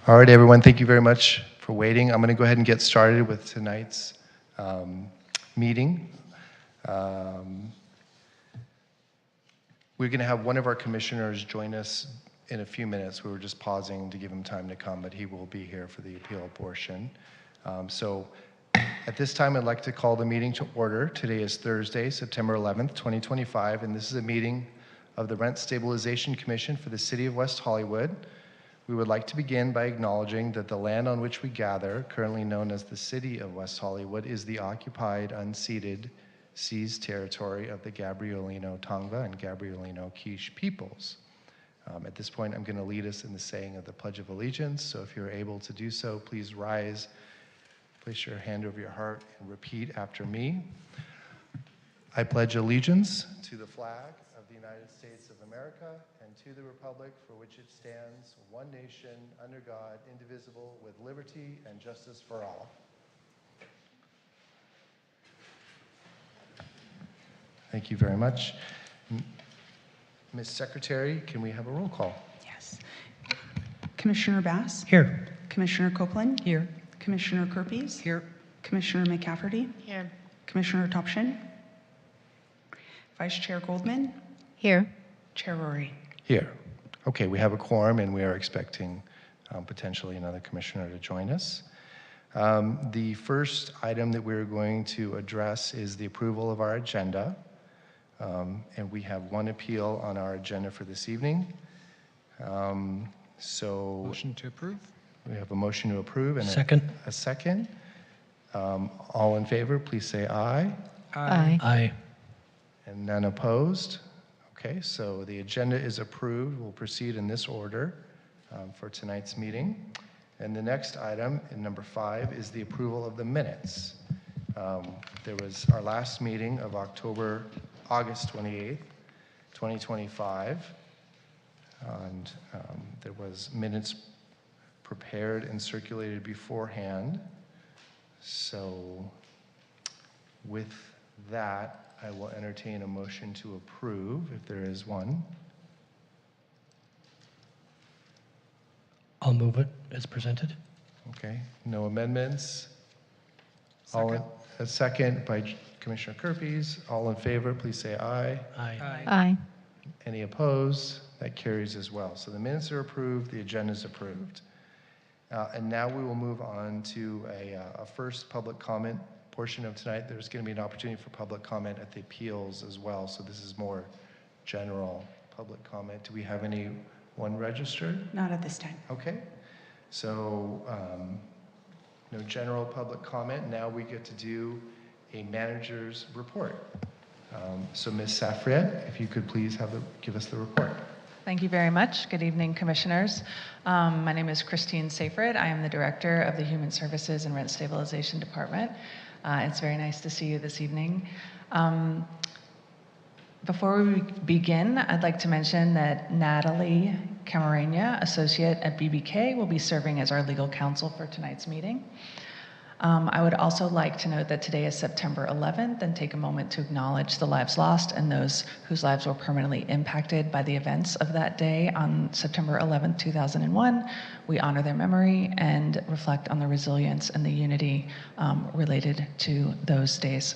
All right, everyone, thank you very much for waiting. I'm going to go ahead and get started with tonight's meeting. We're going to have one of our commissioners join us in a few minutes. We were just pausing to give him time to come, but he will be here for the appeal portion. So at this time, I'd like to call the meeting to order. Today is Thursday, September 11th, 2025, and this is a meeting of the Rent Stabilization Commission for the City of West Hollywood. We would like to begin by acknowledging that the land on which we gather, currently known as the City of West Hollywood, is the occupied, unceded, seized territory of the Gabrielino Tongva and Gabrielino Quiche peoples. At this point, I'm going to lead us in the saying of the Pledge of Allegiance, so if you're able to do so, please rise, place your hand over your heart, and repeat after me. I pledge allegiance to the flag of the United States of America and to the republic for which it stands, one nation, under God, indivisible, with liberty and justice for all. Thank you very much. Ms. Secretary, can we have a roll call? Yes. Commissioner Bass? Here. Commissioner Copeland? Here. Commissioner Kerpes? Here. Commissioner McCafferty? Here. Commissioner Topshin? Vice Chair Goldman? Here. Chair Rory? Here. Okay, we have a quorum and we are expecting potentially another commissioner to join us. The first item that we're going to address is the approval of our agenda. And we have one appeal on our agenda for this evening. Motion to approve. We have a motion to approve and Second. a second. All in favor, please say aye. Aye. Aye. And none opposed. Okay, so the agenda is approved. We'll proceed in this order for tonight's meeting. And the next item, in number 5, is the approval of the minutes. There was our last meeting of August 28th, 2025. And there was minutes prepared and circulated beforehand. So with that, I will entertain a motion to approve, if there is one. I'll move it as presented. Okay, no amendments. Second. A second by Commissioner Kerpes. All in favor, please say aye. Aye. Aye. Any opposed? That carries as well. So the minutes are approved, the agenda is approved. And now we will move on to a first public comment portion of tonight. There's going to be an opportunity for public comment at the appeals as well. So this is more general public comment. Do we have anyone registered? Not at this time. Okay. So no general public comment. Now we get to do a manager's report. So Ms. Safriet, if you could please give us the report. Thank you very much. Good evening, commissioners. My name is Christine Safred. I am the director of the Human Services and Rent Stabilization Department. It's very nice to see you this evening. Before we begin, I'd like to mention that Natalie Camarena, associate at BBK, will be serving as our legal counsel for tonight's meeting. I would also like to note that today is September 11th and take a moment to acknowledge the lives lost and those whose lives were permanently impacted by the events of that day on September 11th, 2001. We honor their memory and reflect on the resilience and the unity related to those days.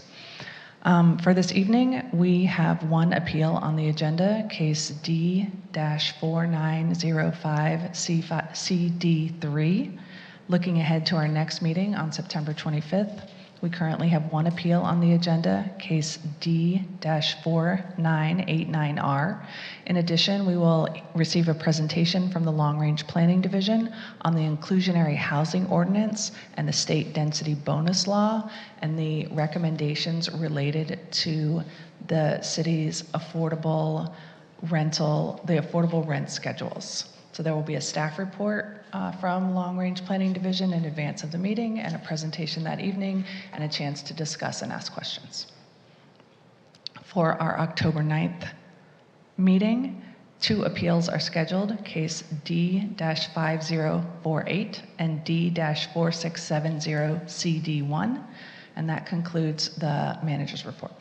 For this evening, we have one appeal on the agenda, case D-4905CD3. Looking ahead to our next meeting on September 25th, we currently have one appeal on the agenda, case D-4989R. In addition, we will receive a presentation from the Long Range Planning Division on the Inclusionary Housing Ordinance and the State Density Bonus Law and the recommendations related to the city's affordable rent schedules. So there will be a staff report from Long Range Planning Division in advance of the meeting and a presentation that evening and a chance to discuss and ask questions. For our October 9th meeting, 2 appeals are scheduled, case D-5048 and D-4670CD1, and that concludes the manager's report.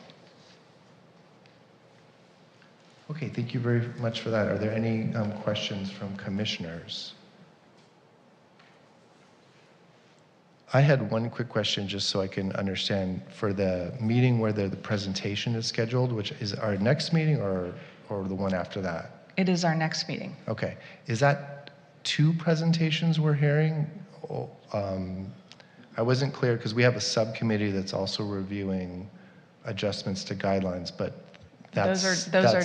Okay, thank you very much for that. Are there any questions from commissioners? I had one quick question just so I can understand for the meeting where the presentation is scheduled, which is our next meeting or the one after that? It is our next meeting. Okay. Is that 2 presentations we're hearing? Oh, I wasn't clear because we have a subcommittee that's also reviewing adjustments to guidelines, but that's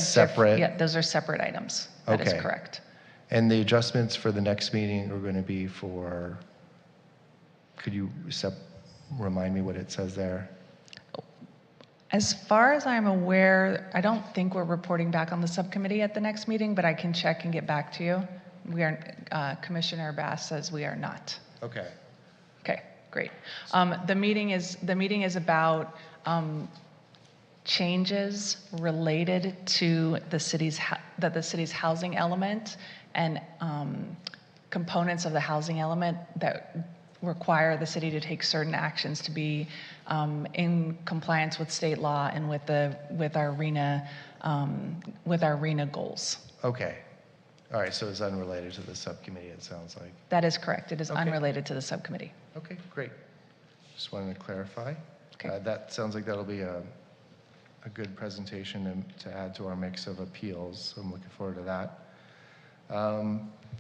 separate. Yeah, those are separate items. That is Okay. correct. And the adjustments for the next meeting are going to be for, could you remind me what it says there? As far as I'm aware, I don't think we're reporting back on the subcommittee at the next meeting, but I can check and get back to you. We are, Commissioner Bass says we are not. Okay. Okay, great. The meeting is about changes related to the city's housing element and components of the housing element that require the city to take certain actions to be in compliance with state law and with our RENA goals. Okay. All right, so it's unrelated to the subcommittee, it sounds like. That is correct. It is Okay. unrelated to the subcommittee. Okay, great. Just wanted to clarify. Okay. That sounds like that'll be a good presentation to add to our mix of appeals, so I'm looking forward to that.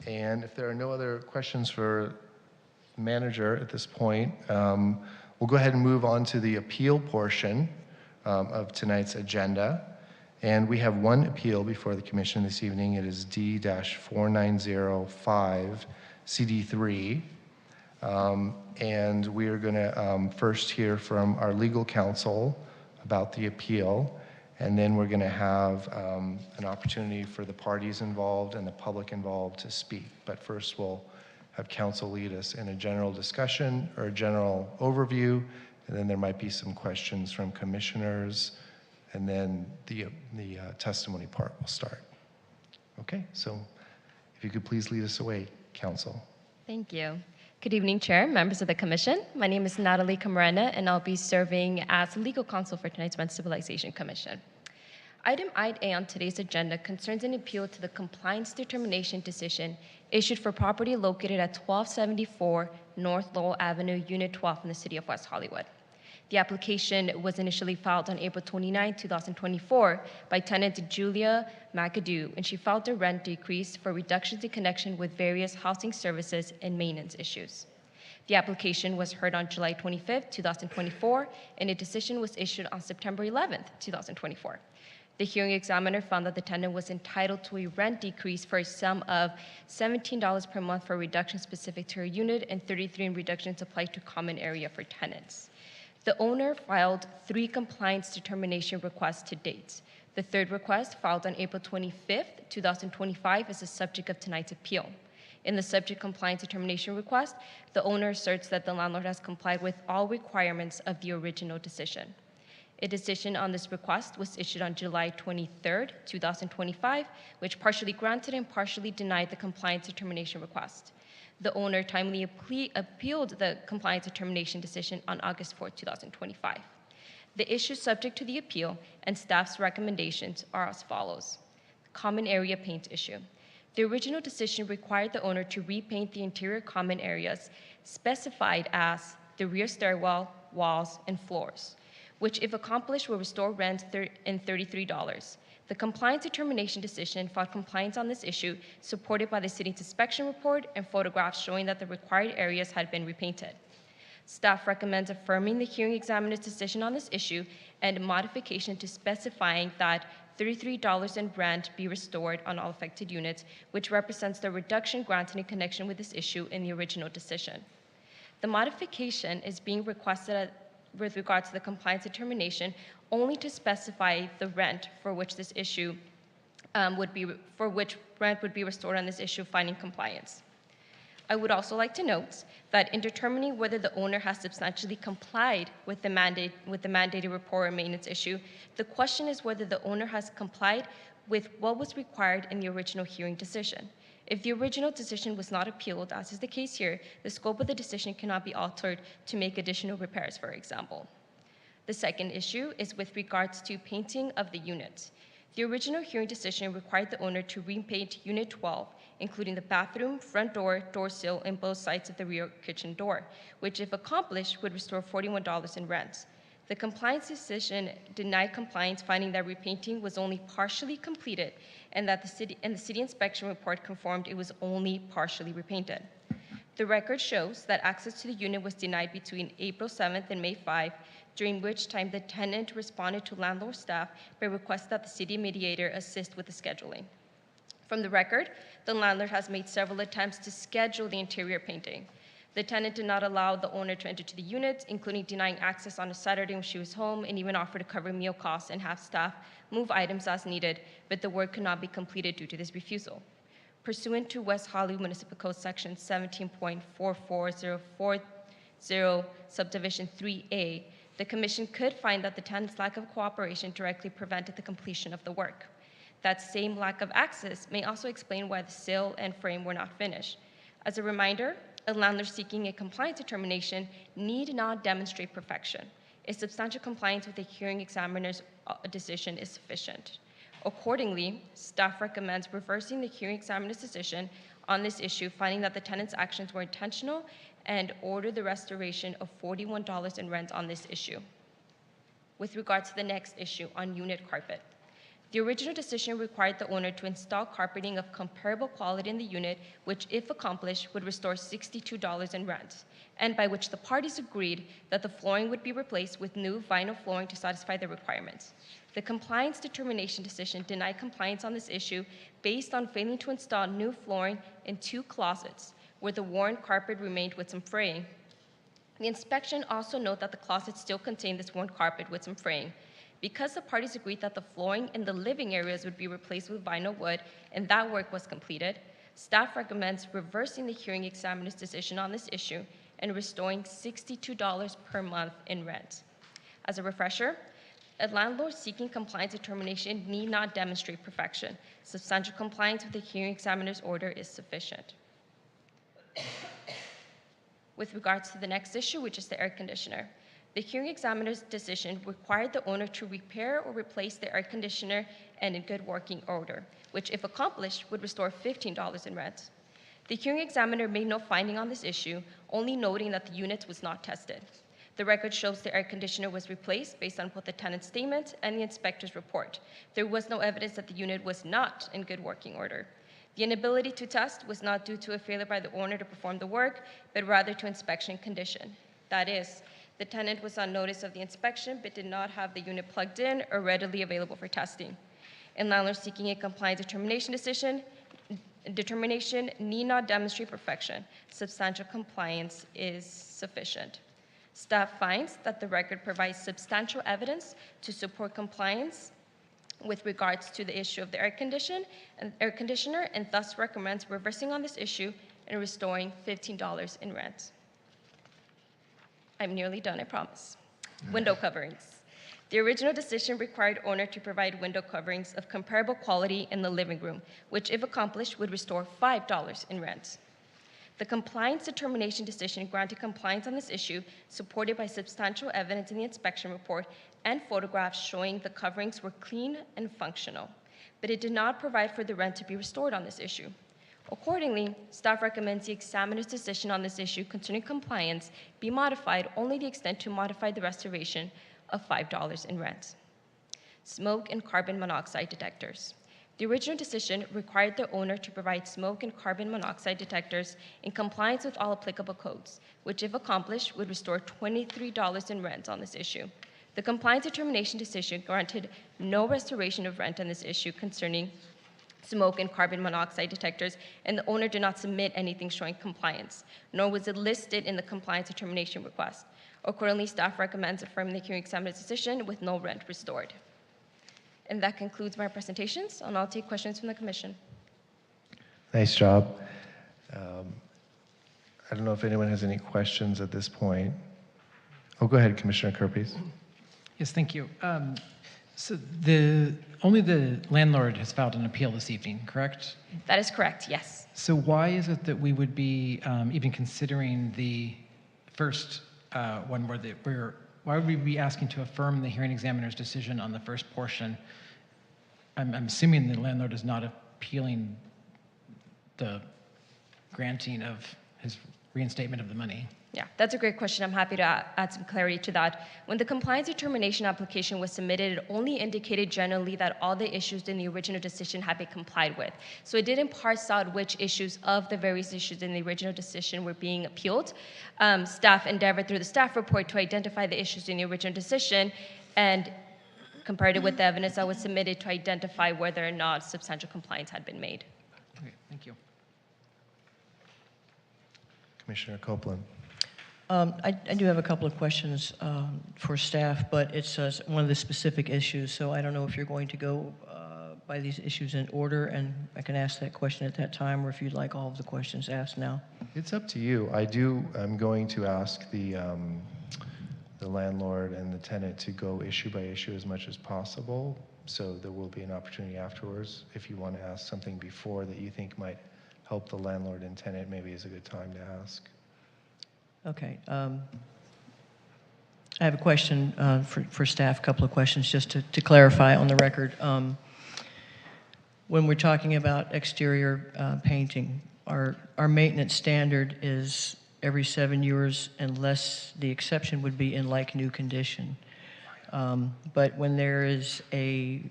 And if there are no other questions for the manager at this point, we'll go ahead and move on to the appeal portion of tonight's agenda. And we have one appeal before the commission this evening. It is D-4905 CD3. And we are going to first hear from our legal counsel about the appeal. And then we're going to have an opportunity for the parties involved and the public involved to speak. But first, we'll have counsel lead us in a general discussion or a general overview. And then there might be some questions from commissioners. And then the testimony part will start. Okay, so if you could please lead us away, counsel. Thank you. Good evening, Chair, members of the Commission. My name is Natalie Camarena, and I'll be serving as legal counsel for tonight's Stabilization Commission. Item 8A on today's agenda concerns an appeal to the compliance determination decision issued for property located at 1274 North Lowell Avenue, Unit 12 in the city of West Hollywood. The application was initially filed on April 29, 2024 by tenant Julia McAdoo, and she filed a rent decrease for reductions in connection with various housing services and maintenance issues. The application was heard on July 25, 2024, and a decision was issued on September 11, 2024. The hearing examiner found that the tenant was entitled to a rent decrease for a sum of $17 per month for a reduction specific to her unit and $33 in reductions applied to common area for tenants. The owner filed 3 compliance determination requests to date. The 3rd request, filed on April 25, 2025, is the subject of tonight's appeal. In the subject compliance determination request, the owner asserts that the landlord has complied with all requirements of the original decision. A decision on this request was issued on July 23, 2025, which partially granted and partially denied the compliance determination request. The owner timely appealed the compliance determination decision on August 4, 2025. The issues subject to the appeal and staff's recommendations are as follows. Common area paint issue. The original decision required the owner to repaint the interior common areas specified as the rear stairwell, walls, and floors, which if accomplished will restore rent in $33. The compliance determination decision found compliance on this issue supported by the city's inspection report and photographs showing that the required areas had been repainted. Staff recommends affirming the hearing examiner's decision on this issue and modification to specifying that $33 in rent be restored on all affected units, which represents the reduction granted in connection with this issue in the original decision. The modification is being requested with regard to the compliance determination only to specify the rent for which this issue for which rent would be restored on this issue finding compliance. I would also like to note that in determining whether the owner has substantially complied with the mandated report or maintenance issue, the question is whether the owner has complied with what was required in the original hearing decision. If the original decision was not appealed, as is the case here, the scope of the decision cannot be altered to make additional repairs, for example. The second issue is with regards to painting of the unit. The original hearing decision required the owner to repaint Unit 12, including the bathroom, front door, door sill, and both sides of the rear kitchen door, which, if accomplished, would restore $41 in rent. The compliance decision denied compliance, finding that repainting was only partially completed and that the city inspection report confirmed it was only partially repainted. The record shows that access to the unit was denied between April 7th and May 5th, during which time the tenant responded to landlord staff by request that the city mediator assist with the scheduling. From the record, the landlord has made several attempts to schedule the interior painting. The tenant did not allow the owner to enter to the unit, including denying access on a Saturday when she was home, and even offered to cover meal costs and have staff move items as needed, but the work could not be completed due to this refusal. Pursuant to West Hollywood Municipal Code Section 17.44040, Subdivision 3A, the Commission could find that the tenant's lack of cooperation directly prevented the completion of the work. That same lack of access may also explain why the sill and frame were not finished. As a reminder, a landlord seeking a compliance determination need not demonstrate perfection. A substantial compliance with a hearing examiner's decision is sufficient. Accordingly, staff recommends reversing the hearing examiner's decision on this issue, finding that the tenant's actions were intentional, and order the restoration of $41 in rent on this issue. With regard to the next issue on unit carpet, the original decision required the owner to install carpeting of comparable quality in the unit, which, if accomplished, would restore $62 in rent, and by which the parties agreed that the flooring would be replaced with new vinyl flooring to satisfy the requirements. The compliance determination decision denied compliance on this issue based on failing to install new flooring in 2 closets, where the worn carpet remained with some fraying. The inspection also noted that the closet still contained this worn carpet with some fraying. Because the parties agreed that the flooring in the living areas would be replaced with vinyl wood and that work was completed, staff recommends reversing the hearing examiner's decision on this issue and restoring $62 per month in rent. As a refresher, a landlord seeking compliance determination need not demonstrate perfection. Substantial compliance with the hearing examiner's order is sufficient. With regards to the next issue, which is the air conditioner, the hearing examiner's decision required the owner to repair or replace the air conditioner and in good working order, which, if accomplished, would restore $15 in rent. The hearing examiner made no finding on this issue, only noting that the unit was not tested. The record shows the air conditioner was replaced based on both the tenant's statement and the inspector's report. There was no evidence that the unit was not in good working order. The inability to test was not due to a failure by the owner to perform the work, but rather to inspection condition. That is, the tenant was on notice of the inspection but did not have the unit plugged in or readily available for testing. In landlord seeking a compliance determination need not demonstrate perfection. Substantial compliance is sufficient. Staff finds that the record provides substantial evidence to support compliance with regards to the issue of the air conditioner and thus recommends reversing on this issue and restoring $15 in rent. I'm nearly done, I promise. Window coverings. The original decision required owner to provide window coverings of comparable quality in the living room, which, if accomplished, would restore $5 in rent. The compliance determination decision granted compliance on this issue, supported by substantial evidence in the inspection report and photographs showing the coverings were clean and functional, but it did not provide for the rent to be restored on this issue. Accordingly, staff recommends the examiner's decision on this issue concerning compliance be modified only to the extent to modify the restoration of $5 in rent. Smoke and carbon monoxide detectors. The original decision required the owner to provide smoke and carbon monoxide detectors in compliance with all applicable codes, which, if accomplished, would restore $23 in rent on this issue. The compliance determination decision granted no restoration of rent on this issue concerning smoke and carbon monoxide detectors, and the owner did not submit anything showing compliance, nor was it listed in the compliance determination request. Accordingly, staff recommends affirming the hearing examiner's decision with no rent restored. And that concludes my presentations, and I'll take questions from the commission. Nice job. I don't know if anyone has any questions at this point. Oh, go ahead, Commissioner Kerpes. Yes, thank you. So only the landlord has filed an appeal this evening, correct? That is correct, yes. So why is it that we would be even considering the first one why would we be asking to affirm the hearing examiner's decision on the first portion I'm assuming the landlord is not appealing the granting of his reinstatement of the money. Yeah, that's a great question. I'm happy to add some clarity to that. When the compliance determination application was submitted, it only indicated generally that all the issues in the original decision had been complied with. So it didn't parse out which issues of the various issues in the original decision were being appealed. Staff endeavored through the staff report to identify the issues in the original decision and compared it with the evidence that was submitted to identify whether or not substantial compliance had been made. Okay, thank you. Commissioner Copeland. I do have a couple of questions for staff, but it's one of the specific issues, so I don't know if you're going to go by these issues in order, and I can ask that question at that time, or if you'd like all of the questions asked now. It's up to you. I'm going to ask the landlord and the tenant to go issue by issue as much as possible, so there will be an opportunity afterwards. If you want to ask something before that you think might help the landlord and tenant, maybe is a good time to ask. Okay. I have a question for staff, a couple of questions just to clarify on the record. When we're talking about exterior painting, our maintenance standard is every 7 years unless the exception would be in like new condition. But when there is a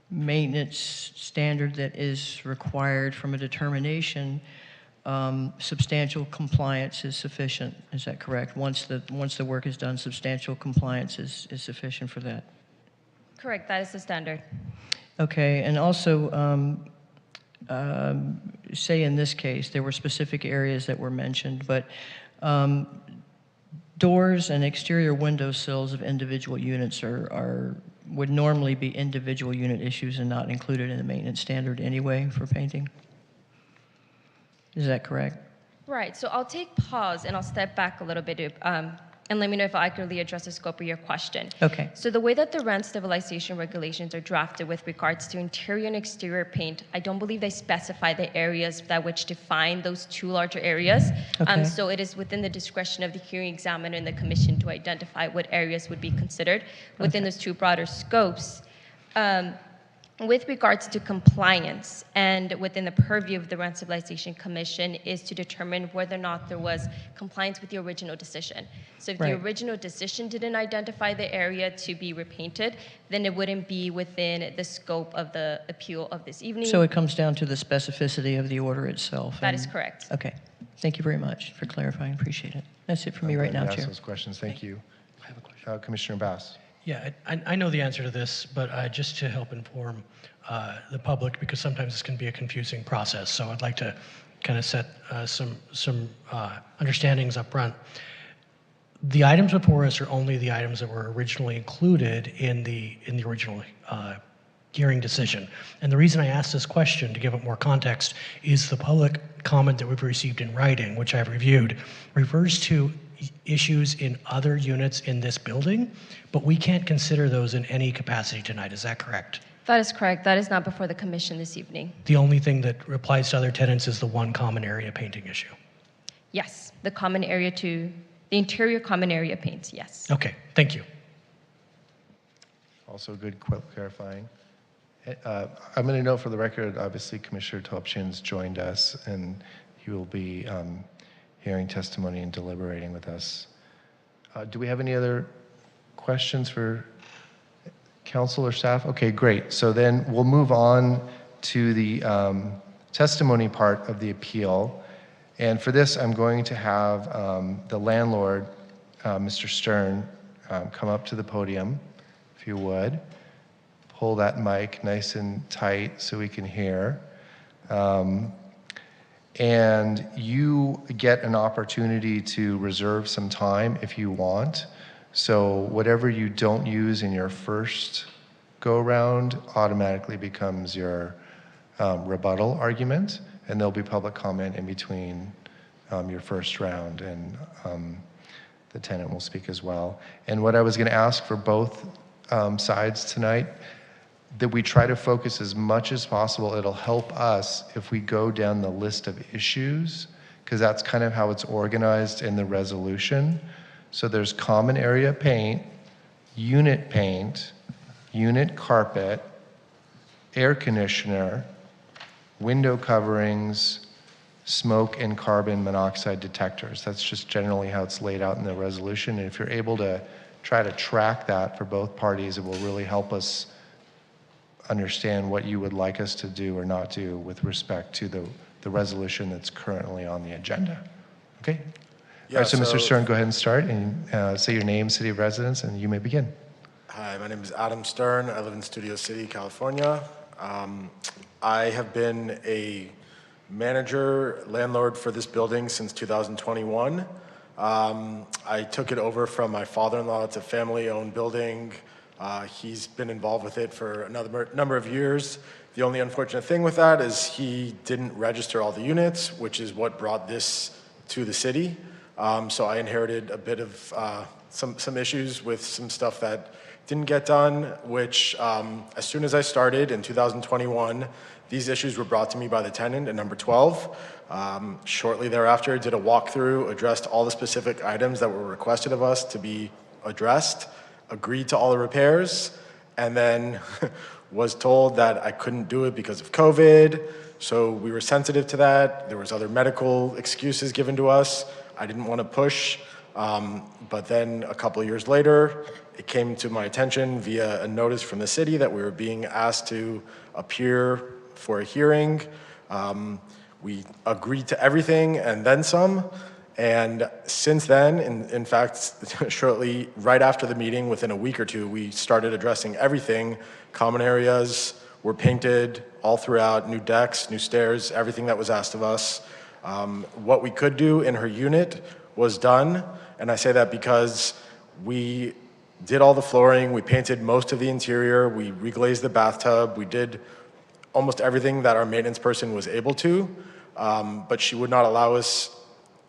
maintenance standard that is required from a determination, substantial compliance is sufficient. Is that correct? Once the work is done, substantial compliance is sufficient for that. Correct, that is the standard. Okay, and also, say in this case, there were specific areas that were mentioned, but doors and exterior window sills of individual units would normally be individual unit issues and not included in the maintenance standard anyway for painting. Is that correct? Right, so I'll take pause and I'll step back a little bit and let me know if I accurately address the scope of your question. Okay. So the way that the rent stabilization regulations are drafted with regards to interior and exterior paint, I don't believe they specify the areas that which define those two larger areas. Okay. So it is within the discretion of the hearing examiner and the commission to identify what areas would be considered within those two broader scopes. With regards to compliance and within the purview of the Rent Stabilization Commission is to determine whether or not there was compliance with the original decision. So if the Right. original decision didn't identify the area to be repainted, then it wouldn't be within the scope of the appeal of this evening. So it comes down to the specificity of the order itself. That is correct. Okay. Thank you very much for clarifying. Appreciate it. That's it for me I'm right glad now, you asked Chair. those questions. Thank you. I have a question. Commissioner Bass. Yeah, I know the answer to this, but just to help inform the public, because sometimes this can be a confusing process, so I'd like to kind of set some understandings up front. The items before us are only the items that were originally included in the original hearing decision. And the reason I asked this question, to give it more context, is the public comment that we've received in writing, which I've reviewed, refers to issues in other units in this building, but we can't consider those in any capacity tonight. Is that correct? That is correct. That is not before the commission this evening. The only thing that applies to other tenants is the one common area painting issue. Yes, the interior common area paints, yes. Okay, thank you. Also good clarifying. I'm going to note for the record, obviously Commissioner Topshin's joined us and he will be hearing testimony and deliberating with us. Do we have any other questions for council or staff? Okay, great. So then we'll move on to the testimony part of the appeal. And for this, I'm going to have the landlord, Mr. Stern, come up to the podium, if you would. Pull that mic nice and tight so we can hear. And you get an opportunity to reserve some time if you want. So whatever you don't use in your first go-round automatically becomes your rebuttal argument, and there'll be public comment in between your first round, and the tenant will speak as well. And what I was going to ask for both sides tonight, that we try to focus as much as possible. It'll help us if we go down the list of issues, because that's kind of how it's organized in the resolution. So there's common area paint, unit carpet, air conditioner, window coverings, smoke and carbon monoxide detectors. That's just generally how it's laid out in the resolution. And if you're able to try to track that for both parties, it will really help us understand what you would like us to do or not do with respect to the resolution that's currently on the agenda. Okay? Yeah, All right, so Mr. so- Stern, go ahead and start and say your name, city of residence, and you may begin. Hi, my name is Adam Stern. I live in Studio City, California. I have been a manager, landlord for this building since 2021. I took it over from my father-in-law. It's a family-owned building. He's been involved with it for another number of years. The only unfortunate thing with that is he didn't register all the units, which is what brought this to the city. So I inherited a bit of some issues with some stuff that didn't get done, which as soon as I started in 2021, these issues were brought to me by the tenant at number 12. Shortly thereafter, I did a walkthrough, addressed all the specific items that were requested of us to be addressed, agreed to all the repairs, and then was told that I couldn't do it because of COVID. So we were sensitive to that. There was other medical excuses given to us. I didn't want to push. But then a couple of years later, it came to my attention via a notice from the city that we were being asked to appear for a hearing. We agreed to everything and then some. And since then, in fact, shortly right after the meeting, within a week or two, we started addressing everything. Common areas were painted all throughout, new decks, new stairs, everything that was asked of us. What we could do in her unit was done. And I say that because we did all the flooring, we painted most of the interior, we reglazed the bathtub, we did almost everything that our maintenance person was able to, but she would not allow us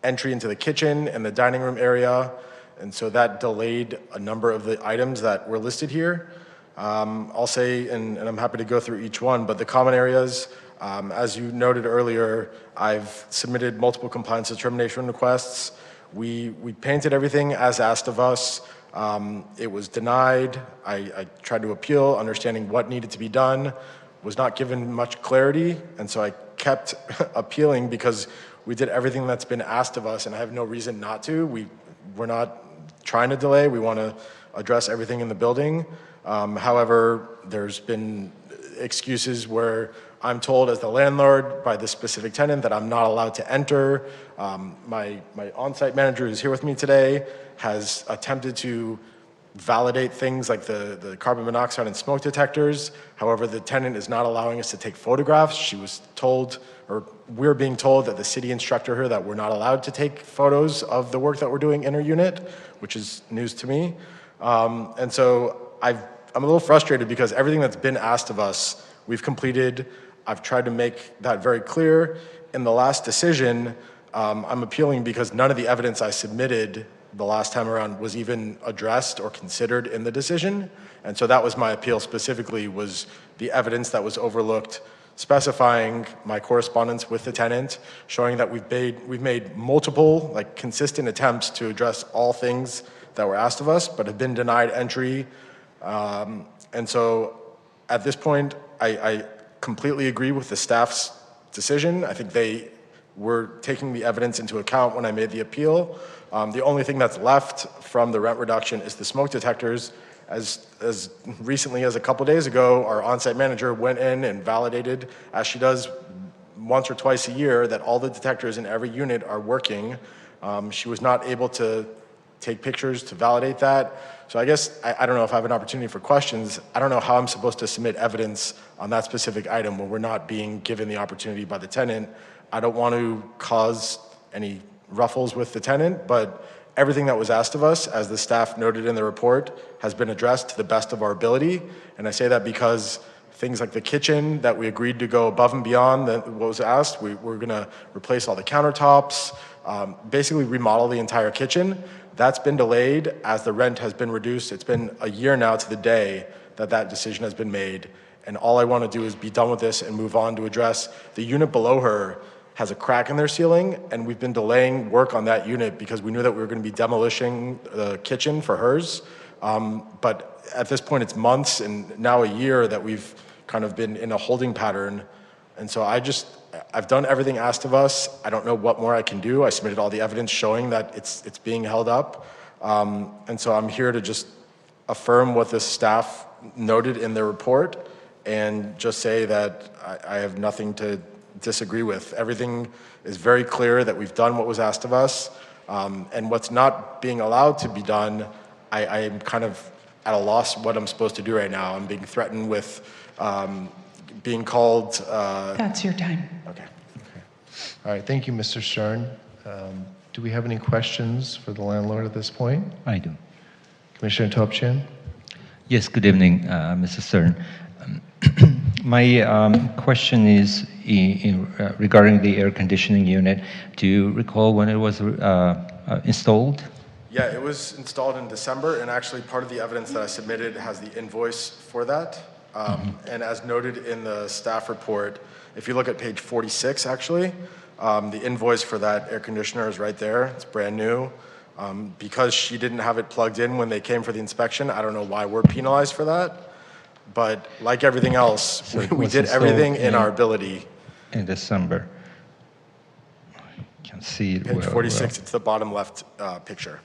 entry into the kitchen and the dining room area, and so that delayed a number of the items that were listed here. I'll say, and I'm happy to go through each one, but the common areas, as you noted earlier, I've submitted multiple compliance determination requests. We painted everything as asked of us. It was denied. I tried to appeal, understanding what needed to be done, was not given much clarity, and so I kept appealing because we did everything that's been asked of us, and I have no reason not to. We're not trying to delay. We want to address everything in the building. However, there's been excuses where I'm told as the landlord by this specific tenant that I'm not allowed to enter. My on-site manager who's here with me today has attempted to validate things like the carbon monoxide and smoke detectors. However, the tenant is not allowing us to take photographs. She was told, or we're being told that the city instructed her that we're not allowed to take photos of the work that we're doing in her unit, which is news to me. And so I'm a little frustrated because everything that's been asked of us, we've completed. I've tried to make that very clear. In the last decision, I'm appealing because none of the evidence I submitted the last time around was even addressed or considered in the decision. And so that was my appeal specifically, was the evidence that was overlooked, specifying my correspondence with the tenant, showing that we've made multiple, like, consistent attempts to address all things that were asked of us, but have been denied entry. And so at this point, I completely agree with the staff's decision. I think they were taking the evidence into account when I made the appeal. The only thing that's left from the rent reduction is the smoke detectors. As recently as a couple days ago, our on-site manager went in and validated, as she does once or twice a year, that all the detectors in every unit are working. She was not able to take pictures to validate that. So I guess, I don't know if I have an opportunity for questions. I don't know how I'm supposed to submit evidence on that specific item when we're not being given the opportunity by the tenant. I don't want to cause any ruffles with the tenant, but everything that was asked of us, as the staff noted in the report, has been addressed to the best of our ability. And I say that because things like the kitchen that we agreed to go above and beyond what was asked, we're gonna replace all the countertops, basically remodel the entire kitchen. That's been delayed as the rent has been reduced. It's been a year now to the day that that decision has been made. And all I want to do is be done with this and move on to address the unit below her has a crack in their ceiling, and we've been delaying work on that unit because we knew that we were going to be demolishing the kitchen for hers. But at this point, it's months and now a year that we've kind of been in a holding pattern. And so I've done everything asked of us. I don't know what more I can do. I submitted all the evidence showing that it's being held up. And so I'm here to just affirm what the staff noted in their report and just say that I have nothing to disagree with. Everything is very clear that we've done what was asked of us. And what's not being allowed to be done, I am kind of at a loss what I'm supposed to do right now. I'm being threatened with being called. That's your time. Okay. All right, thank you, Mr. Stern. Do we have any questions for the landlord at this point? I do. Commissioner Topchian? Yes, good evening, Mr. Stern. My question is regarding the air conditioning unit. Do you recall when it was installed? Yeah, it was installed in December, and actually part of the evidence that I submitted has the invoice for that. And as noted in the staff report, if you look at page 46, actually, the invoice for that air conditioner is right there. It's brand new. Because she didn't have it plugged in when they came for the inspection, I don't know why we're penalized for that. But like everything else, So it we was did everything installed in our ability. In December. I can see it Page well, 46, it's the bottom left picture.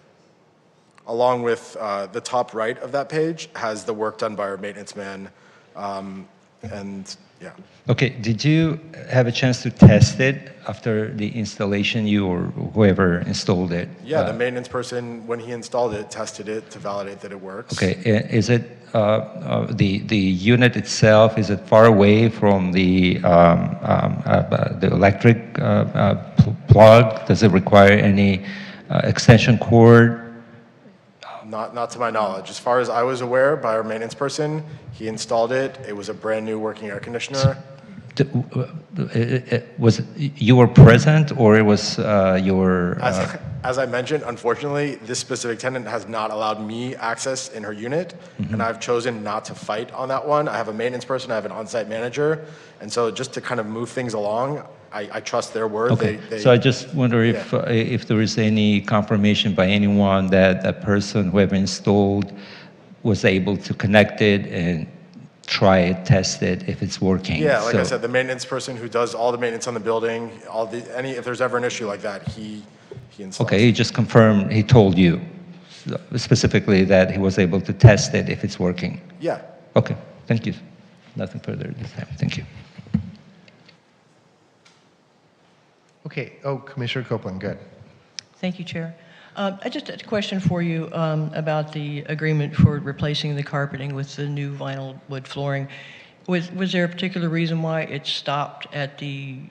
Along with the top right of that page has the work done by our maintenance man. And yeah. Okay, did you have a chance to test it after the installation, you or whoever installed it? Yeah, the maintenance person, when he installed it, tested it to validate that it works. Okay, is it the unit itself? Is it far away from the electric plug? Does it require any extension cord? Not to my knowledge. As far as I was aware, by our maintenance person, he installed it. It was a brand new working air conditioner. Was you were present, or it was your? As I mentioned, unfortunately, this specific tenant has not allowed me access in her unit, and I've chosen not to fight on that one. I have a maintenance person, I have an on-site manager, and so just to kind of move things along, I trust their word. Okay. So I just wonder if there is any confirmation by anyone that that person, whoever installed, was able to connect it and try it, test it, if it's working. Yeah, like I said, the maintenance person who does all the maintenance on the building, if there's ever an issue like that, he installs. Okay, he just confirmed, he told you specifically that he was able to test it if it's working. Yeah. Okay, thank you. Nothing further this time. Thank you. Okay, oh, Commissioner Copeland, good. Thank you, Chair. I just had a question for you about the agreement for replacing the carpeting with the new vinyl wood flooring. Was there a particular reason why it stopped at the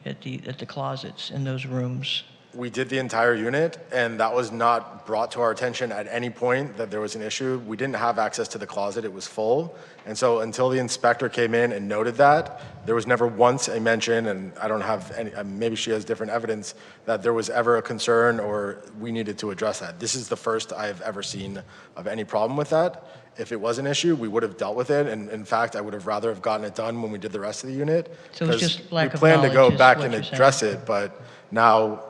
closets in those rooms? We did the entire unit, and that was not brought to our attention at any point that there was an issue. We didn't have access to the closet, it was full. And so until the inspector came in and noted that, there was never once a mention, and I don't have any, maybe she has different evidence, that there was ever a concern or we needed to address that. This is the first I've ever seen of any problem with that. If it was an issue, we would have dealt with it, and in fact, I would have rather have gotten it done when we did the rest of the unit. So it's just lack of we planned to go knowledge is back what and you're saying. address it, but now,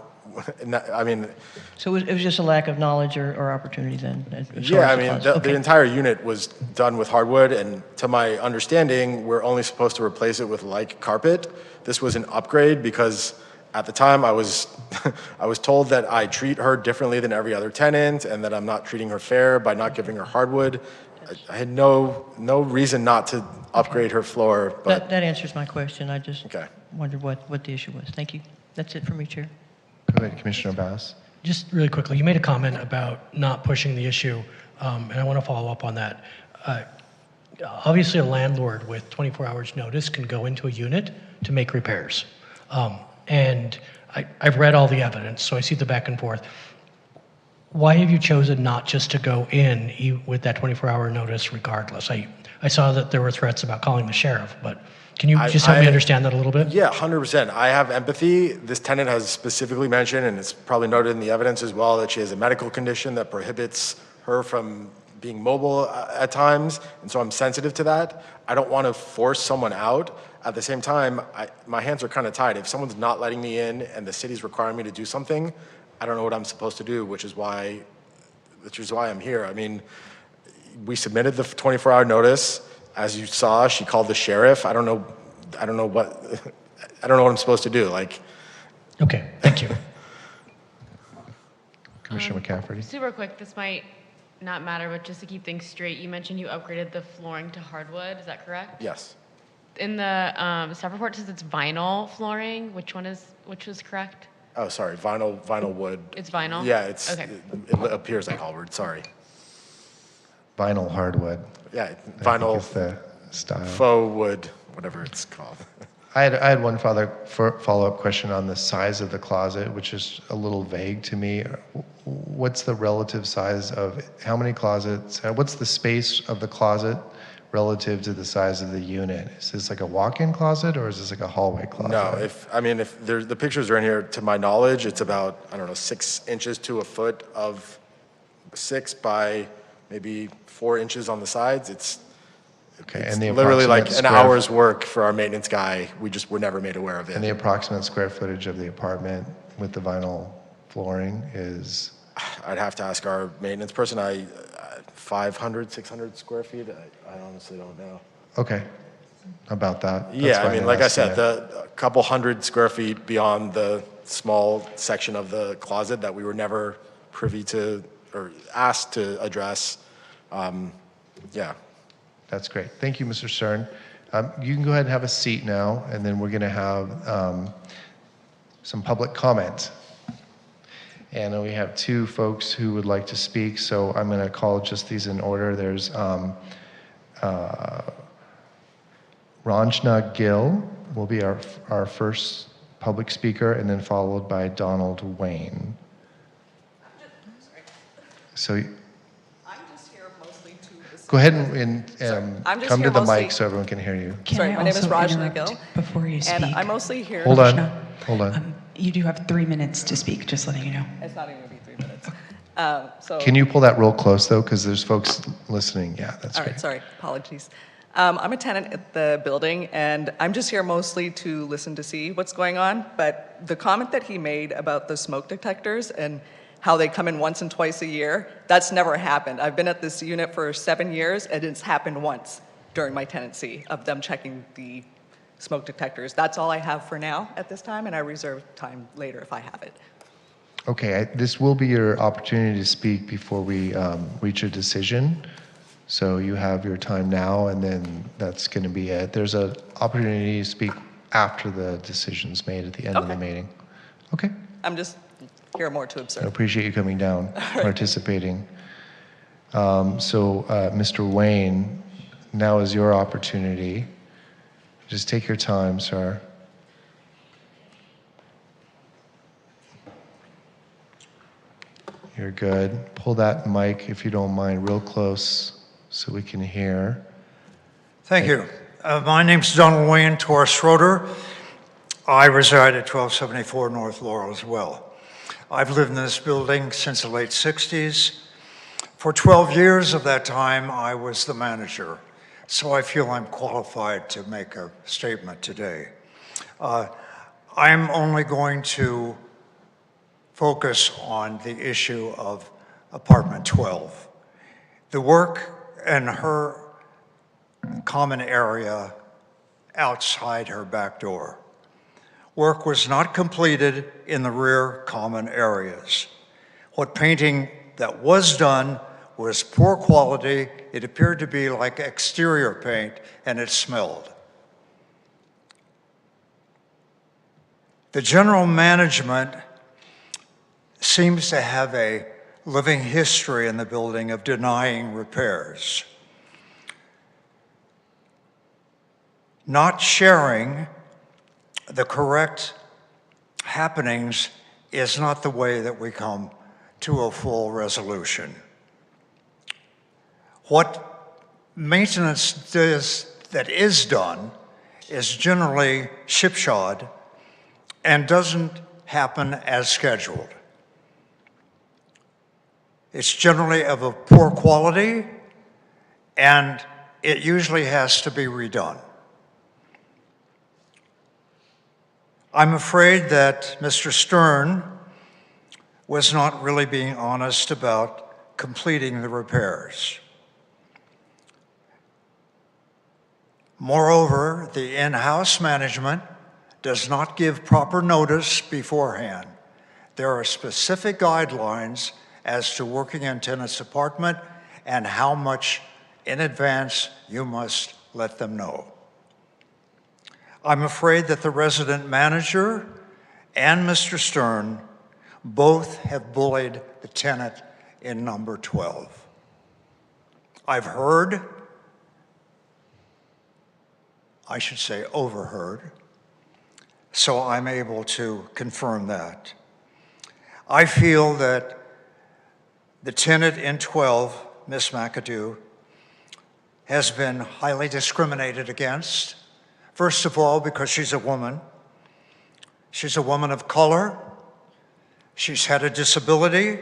I mean, So it was just a lack of knowledge or opportunity then? as far yeah, I as the mean, closet? the entire unit was done with hardwood, and to my understanding, we're only supposed to replace it with like carpet. This was an upgrade because at the time I was I was told that I treat her differently than every other tenant and that I'm not treating her fair by not giving her hardwood. I had no reason not to upgrade her floor, but That answers my question. I just Okay. wondered what the issue was. Thank you. That's it for me, Chair. Go ahead, Commissioner Bass. Just really quickly, you made a comment about not pushing the issue, and I want to follow up on that. Obviously, a landlord with 24 hours notice can go into a unit to make repairs. And I've read all the evidence, so I see the back and forth. Why have you chosen not just to go in with that 24-hour notice regardless? I saw that there were threats about calling the sheriff, but can you just help me understand that a little bit? yeah, 100%. I have empathy. This tenant has specifically mentioned, and it's probably noted in the evidence as well, that she has a medical condition that prohibits her from being mobile at times, and so I'm sensitive to that. I don't want to force someone out. At the same time, my hands are kind of tied. If someone's not letting me in and the city's requiring me to do something, I don't know what I'm supposed to do, which is why I'm here. I mean, we submitted the 24-hour notice. as you saw, she called the sheriff. I don't know what, I don't know what I'm supposed to do. Like, Okay, thank you. Commissioner McCafferty. Super quick, this might not matter, but just to keep things straight, you mentioned you upgraded the flooring to hardwood, is that correct? yes. In the staff report, it says it's vinyl flooring. Which was correct? Oh, sorry, vinyl wood. It's vinyl? Yeah, Okay. it appears like Hallward, sorry. Vinyl hardwood. Yeah, I think vinyl is the style. faux wood, whatever it's called. I had one follow-up question on the size of the closet, which is a little vague to me. What's the relative size of, how many closets, what's the space of the closet relative to the size of the unit? Is this like a walk-in closet or is this like a hallway closet? No, if there's, the pictures are in here, to my knowledge, it's about, I don't know, 6 inches to a foot of 6 by maybe 4 inches on the sides. It's the literally like approximate an square- hour's work for our maintenance guy. We just were never made aware of it. And the approximate square footage of the apartment with the vinyl flooring is? I'd have to ask our maintenance person. 500, 600 square feet. I honestly don't know. Okay, about that. That's Yeah, I fine, mean, an like I said, estimate. a couple hundred square feet beyond the small section of the closet that we were never privy to or asked to address. Yeah. That's great. Thank you, Mr. Stern. You can go ahead and have a seat now, and then we're going to have some public comment. And we have 2 folks who would like to speak, so I'm going to call just these in order. There's Ranjna Gill will be our first public speaker, and then followed by Donald Wayne. So I'm just here mostly to. go ahead and I'm just come to here the mostly- mic so everyone can hear you. Can Sorry, I my name is also Rajna interrupt Gill, before you speak? And I'm mostly here. Hold on, Krishna, hold on. You do have 3 minutes to speak, just letting you know. It's not even gonna be 3 minutes. So. Can you pull that real close though, because there's folks listening. Yeah, that's All great. right, sorry, apologies. I'm a tenant at the building, and I'm just here mostly to listen to see what's going on. But the comment that he made about the smoke detectors and how they come in once and twice a year, that's never happened. I've been at this unit for 7 years, and it's happened once during my tenancy of them checking the smoke detectors. That's all I have for now at this time, and I reserve time later if I have it. Okay, this will be your opportunity to speak before we reach a decision. So you have your time now, and then that's going to be it. There's an opportunity to speak after the decision's made at the end of the Okay. meeting. Okay, I'm just here more to I observe. appreciate you coming down, participating. Mr. Wayne, now is your opportunity. Just take your time, sir. You're good. Pull that mic, if you don't mind, real close so we can hear. Thank you. My name's Donald Wayne, Torres Schroeder. I reside at 1274 North Laurel as well. I've lived in this building since the late 60s. For 12 years of that time, I was the manager, so I feel I'm qualified to make a statement today. I'm only going to focus on the issue of apartment 12. The work in her common area outside her back door. Work was not completed in the rear common areas. What painting that was done was poor quality. It appeared to be like exterior paint, and it smelled. The general management seems to have a living history in the building of denying repairs. Not sharing the correct happenings is not the way that we come to a full resolution. What maintenance that is done is generally shipshod and doesn't happen as scheduled. It's generally of a poor quality, and it usually has to be redone. I'm afraid that Mr. Stern was not really being honest about completing the repairs. Moreover, the in-house management does not give proper notice beforehand. There are specific guidelines as to working in tenant's apartment and how much in advance you must let them know. I'm afraid that the resident manager and Mr. Stern both have bullied the tenant in number 12. I've heard, I should say overheard, so I'm able to confirm that. I feel that the tenant in 12, Ms. McAdoo, has been highly discriminated against. First of all, because she's a woman. She's a woman of color. She's had a disability,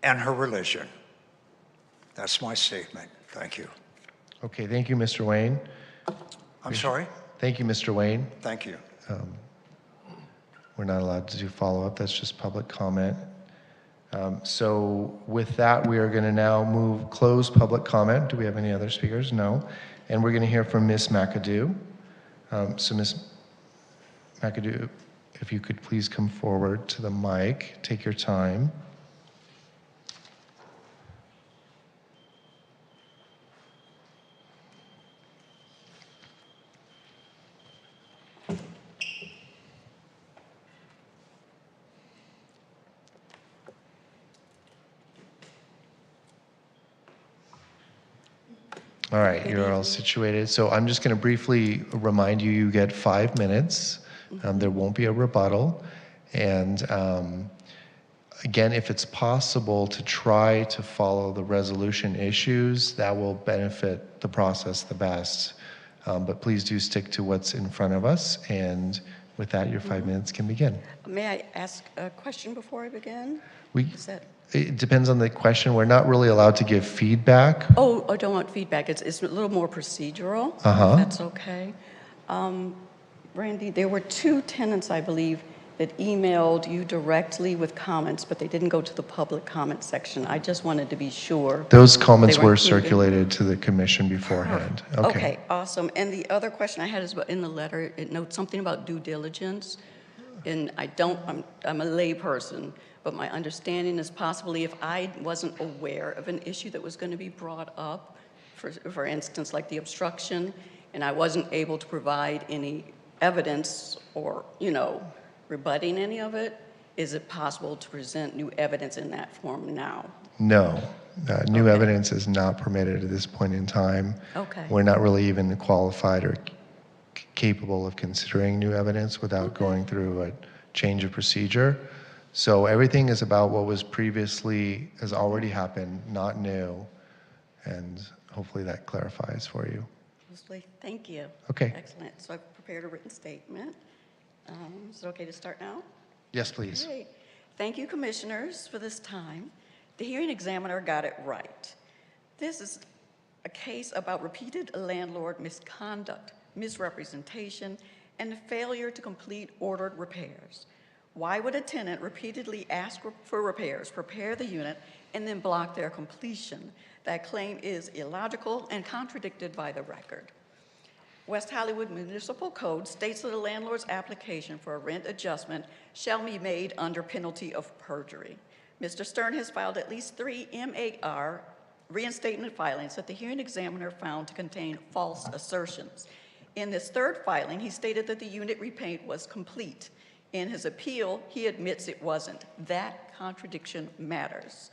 and her religion. That's my statement. Thank you. Okay, thank you, Mr. Wayne. I'm sorry? Thank you, Mr. Wayne. Thank you. We're not allowed to do follow-up. That's just public comment. So with that, we are going to now close public comment. Do we have any other speakers? No. And we're going to hear from Ms. McAdoo. So Ms. McAdoo, if you could please come forward to the mic, take your time. All right, you're all situated. So I'm just going to briefly remind you, you get 5 minutes. There won't be a rebuttal. And again, if it's possible to try to follow the resolution issues, that will benefit the process the best. But please do stick to what's in front of us. And with that, your 5 minutes can begin. May I ask a question before I begin? It depends on the question. We're not really allowed to give feedback. Oh, I don't want feedback. It's a little more procedural, if that's okay. Randy, there were 2 tenants, I believe, that emailed you directly with comments, but they didn't go to the public comment section. I just wanted to be sure. Those comments were included. circulated to the commission bebeforehand. Okay, awesome. And the other question I had is in the letter, it notes something about due diligence. And I'm a lay person, but my understanding is possibly if I wasn't aware of an issue that was going to be brought up, for instance, like the obstruction, and I wasn't able to provide any evidence or, rebutting any of it, is it possible to present new evidence in that form now? No, new evidence is not permitted at this point in time. Okay. We're not really even qualified or capable of considering new evidence without going through a change of procedure. So everything is about what was has already happened, not new. And hopefully that clarifies for you. Thank you. Okay. Excellent. So I've prepared a written statement. Is it okay to start now? Yes, please. Great. Thank you, commissioners, for this time. The hearing examiner got it right. This is a case about repeated landlord misconduct, misrepresentation, and failure to complete ordered repairs. Why would a tenant repeatedly ask for repairs, prepare the unit, and then block their completion? That claim is illogical and contradicted by the record. West Hollywood Municipal Code states that a landlord's application for a rent adjustment shall be made under penalty of perjury. Mr. Stern has filed at least 3 MAR reinstatement filings that the hearing examiner found to contain false assertions. In this 3rd filing, he stated that the unit repaint was complete. In his appeal, he admits it wasn't. That contradiction matters.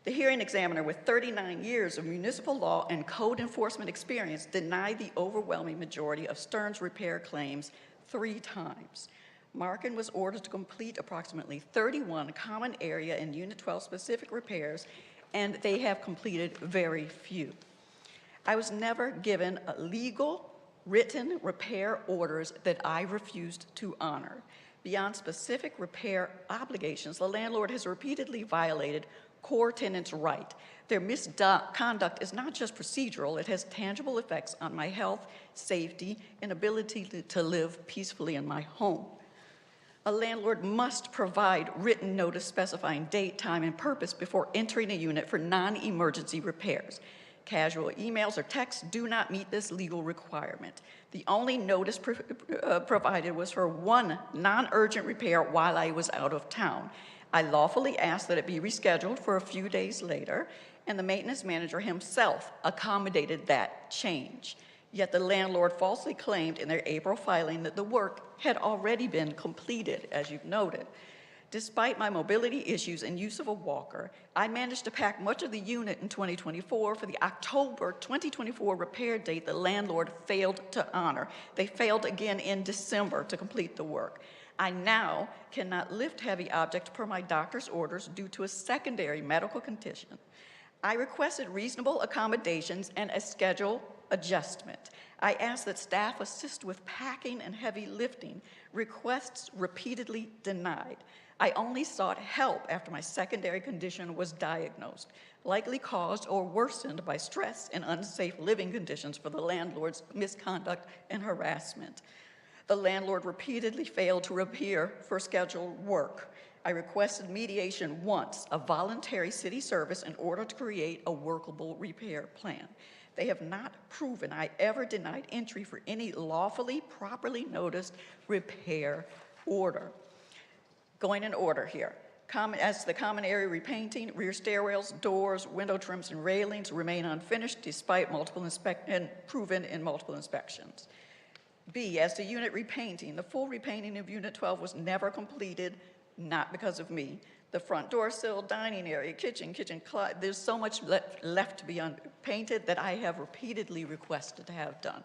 The hearing examiner, with 39 years of municipal law and code enforcement experience, denied the overwhelming majority of Stern's repair claims 3 times. Markin was ordered to complete approximately 31 common area and Unit 12 specific repairs, and they have completed very few. I was never given legal written repair orders that I refused to honor. Beyond specific repair obligations, the landlord has repeatedly violated core tenants' right. Their misconduct is not just procedural, it has tangible effects on my health, safety, and ability to live peacefully in my home. A landlord must provide written notice specifying date, time, and purpose before entering a unit for non-emergency repairs. Casual emails or texts do not meet this legal requirement. The only notice provided was for one non-urgent repair while I was out of town. I lawfully asked that it be rescheduled for a few days later, and the maintenance manager himself accommodated that change. Yet the landlord falsely claimed in their April filing that the work had already been completed, as you've noted. Despite my mobility issues and use of a walker, I managed to pack much of the unit in 2024 for the October 2024 repair date the landlord failed to honor. They failed again in December to complete the work. I now cannot lift heavy objects per my doctor's orders due to a secondary medical condition. I requested reasonable accommodations and a schedule adjustment. I asked that staff assist with packing and heavy lifting, requests repeatedly denied. I only sought help after my secondary condition was diagnosed, likely caused or worsened by stress and unsafe living conditions for the landlord's misconduct and harassment. The landlord repeatedly failed to appear for scheduled work. I requested mediation once, a voluntary city service, in order to create a workable repair plan. They have not proven I ever denied entry for any lawfully, properly noticed repair order. Going in order here. As to the common area repainting, rear stairwells, doors, window trims, and railings remain unfinished despite proven in multiple inspections. B, as to unit repainting, the full repainting of Unit 12 was never completed, not because of me. The front door sill, dining area, kitchen closet, there's so much left to be painted that I have repeatedly requested to have done.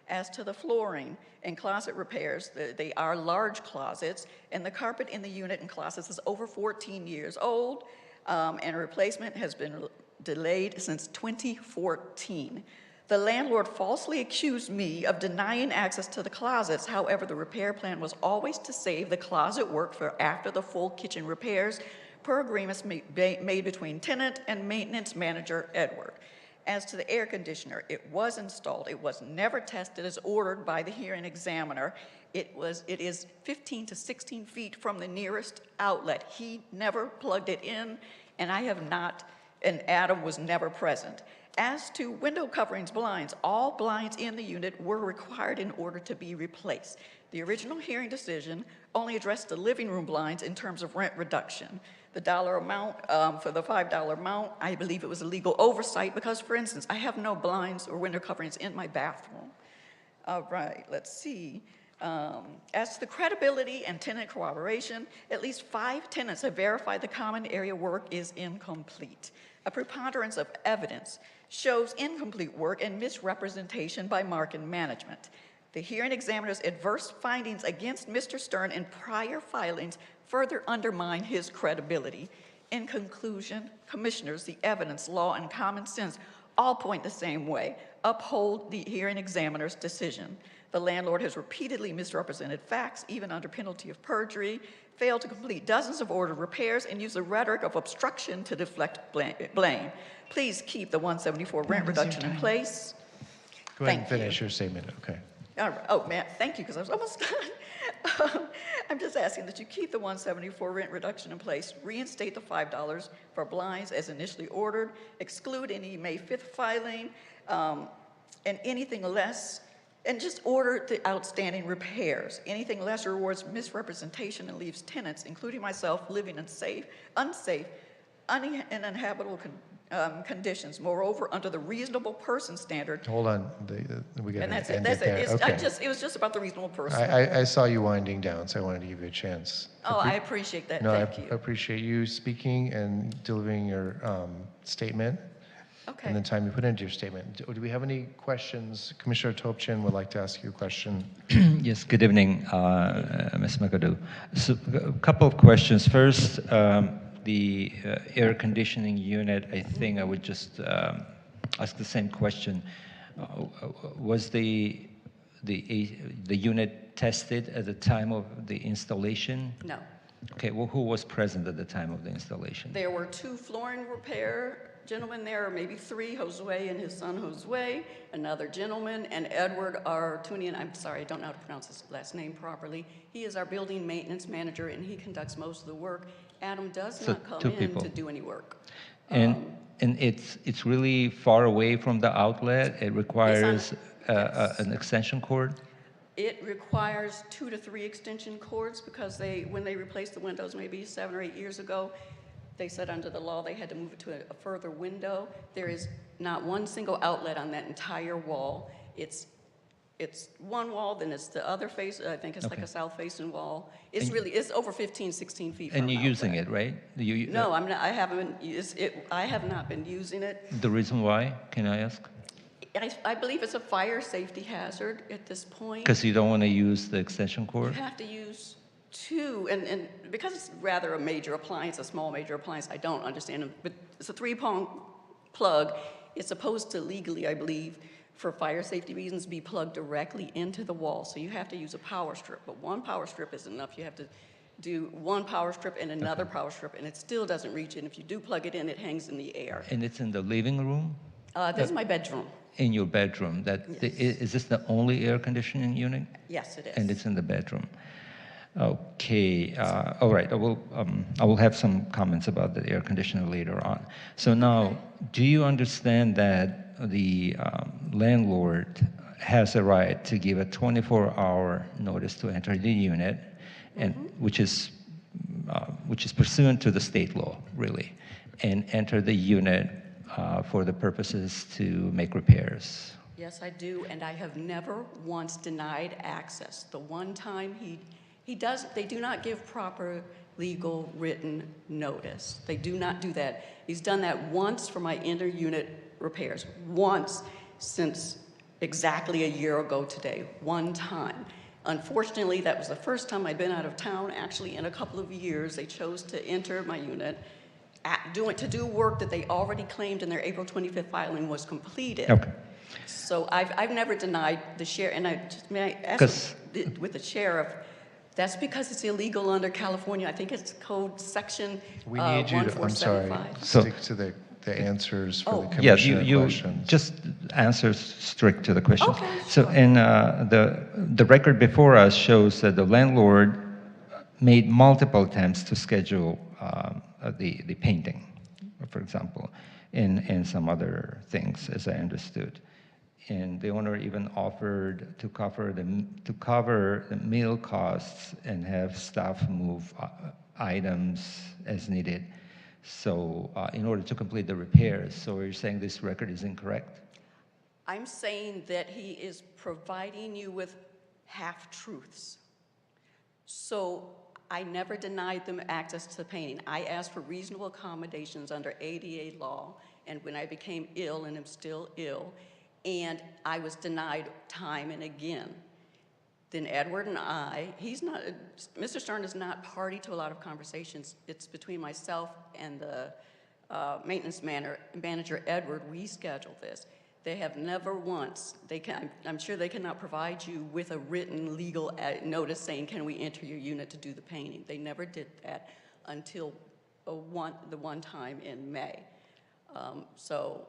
As to the flooring and closet repairs, they are large closets, and the carpet in the unit and closets is over 14 years old, and replacement has been delayed since 2014. The landlord falsely accused me of denying access to the closets. However, the repair plan was always to save the closet work for after the full kitchen repairs per agreements made between tenant and maintenance manager Edward. As to the air conditioner, it was installed. It was never tested as ordered by the hearing examiner. It is 15 to 16 feet from the nearest outlet. He never plugged it in, and I have not, and Adam was never present. As to window coverings, blinds, all blinds in the unit were required in order to be replaced. The original hearing decision only addressed the living room blinds in terms of rent reduction. The dollar amount for the $5 amount, I believe it was a legal oversight because, for instance, I have no blinds or window coverings in my bathroom. All right, let's see. As to the credibility and tenant corroboration, at least 5 tenants have verified the common area work is incomplete. A preponderance of evidence shows incomplete work and misrepresentation by market management. The hearing examiner's adverse findings against Mr. Stern in prior filings further undermine his credibility. In conclusion, commissioners, the evidence, law, and common sense all point the same way. Uphold the hearing examiner's decision. The landlord has repeatedly misrepresented facts, even under penalty of perjury, failed to complete dozens of ordered repairs, and used the rhetoric of obstruction to deflect blame. Please keep the 174 rent reduction in place. Go ahead and finish your statement, okay. All right. Oh, man, thank you, because I was almost done. I'm just asking that you keep the 174 rent reduction in place, reinstate the $5 for blinds as initially ordered, exclude any May 5th filing, and anything less, and just order the outstanding repairs. Anything less rewards misrepresentation and leaves tenants, including myself, living in unsafe, uninhabitable conditions. Moreover, under the reasonable person standard. Hold on, we got And that's to it. end That's it there. it. Okay. It was just about the reasonable person. I saw you winding down, so I wanted to give you a chance. Oh, I appreciate that. No, Thank I you. appreciate you speaking and delivering your statement. Okay. And the time you put into your statement. Do we have any questions? Commissioner Topchin would like to ask you a question. Yes, good evening, Ms. McAdoo. So, a couple of questions. First, the air conditioning unit, I think I would just ask the same question. Was the unit tested at the time of the installation? No. Okay, well, who was present at the time of the installation? There were 2 flooring repair gentlemen there, or maybe 3, Josue and his son Josue, another gentleman, and Edward Artunian. I'm sorry, I don't know how to pronounce his last name properly. He is our building maintenance manager, and he conducts most of the work. Adam does not come in to do any work. And it's really far away from the outlet. It requires Yes. an extension cord. It requires 2 to 3 extension cords because when they replaced the windows maybe 7 or 8 years ago, they said under the law they had to move it to a further window. There is not one single outlet on that entire wall. It's one wall, then it's the other face. I think it's like a south-facing wall. It's over 15, 16 feet. And you're using it, right? No, I'm not. I haven't. I have not been using it. The reason why, can I ask? I believe it's a fire safety hazard at this point. Because you don't want to use the extension You cord? have to use 2, and because it's rather a major appliance, a small major appliance, I don't understand it. But it's a 3-prong plug. It's supposed to legally, I believe, for fire safety reasons, be plugged directly into the wall. So you have to use a power strip, but one power strip isn't enough. You have to do one power strip and another power strip, and it still doesn't reach it. And if you do plug it in, it hangs in the air. And it's in the living room? This is my bedroom. In your bedroom? Is this the only air conditioning unit? Yes, it is. And it's in the bedroom. Okay, all right. I will have some comments about the air conditioner later on. So now, do you understand that the landlord has a right to give a 24-hour notice to enter the unit, and which is pursuant to the state law, really, and enter the unit for the purposes to make repairs? Yes, I do, and I have never once denied access. The one time they do not give proper legal written notice. They do not do that. He's done that once for my inter-unit repairs, once since exactly a year ago today, one time. Unfortunately, that was the first time I'd been out of town, actually in a couple of years. They chose to enter my unit, to do work that they already claimed in their April 25th filing was completed. Okay. So I've never denied the sheriff, and may I ask with the sheriff, that's because it's illegal under California. I think it's code section We need you to, I'm sorry, 1475. stick to the answers for the Yeah, commissioner you questions. just answer strict to the questions. Okay, So, sure. and the record before us shows that the landlord made multiple attempts to schedule the painting, for example, and some other things, as I understood. And the owner even offered to cover the meal costs and have staff move items as needed. So in order to complete the repairs. So you're saying this record is incorrect? I'm saying that he is providing you with half-truths. So I never denied them access to the painting. I asked for reasonable accommodations under ADA law, and when I became ill, and am still ill, and I was denied time and again. Then Edward and I, Mr. Stern is not party to a lot of conversations. It's between myself and the maintenance manager, Edward. We schedule this. They have never once, I'm sure they cannot provide you with a written legal notice saying, can we enter your unit to do the painting? They never did that until the one time in May.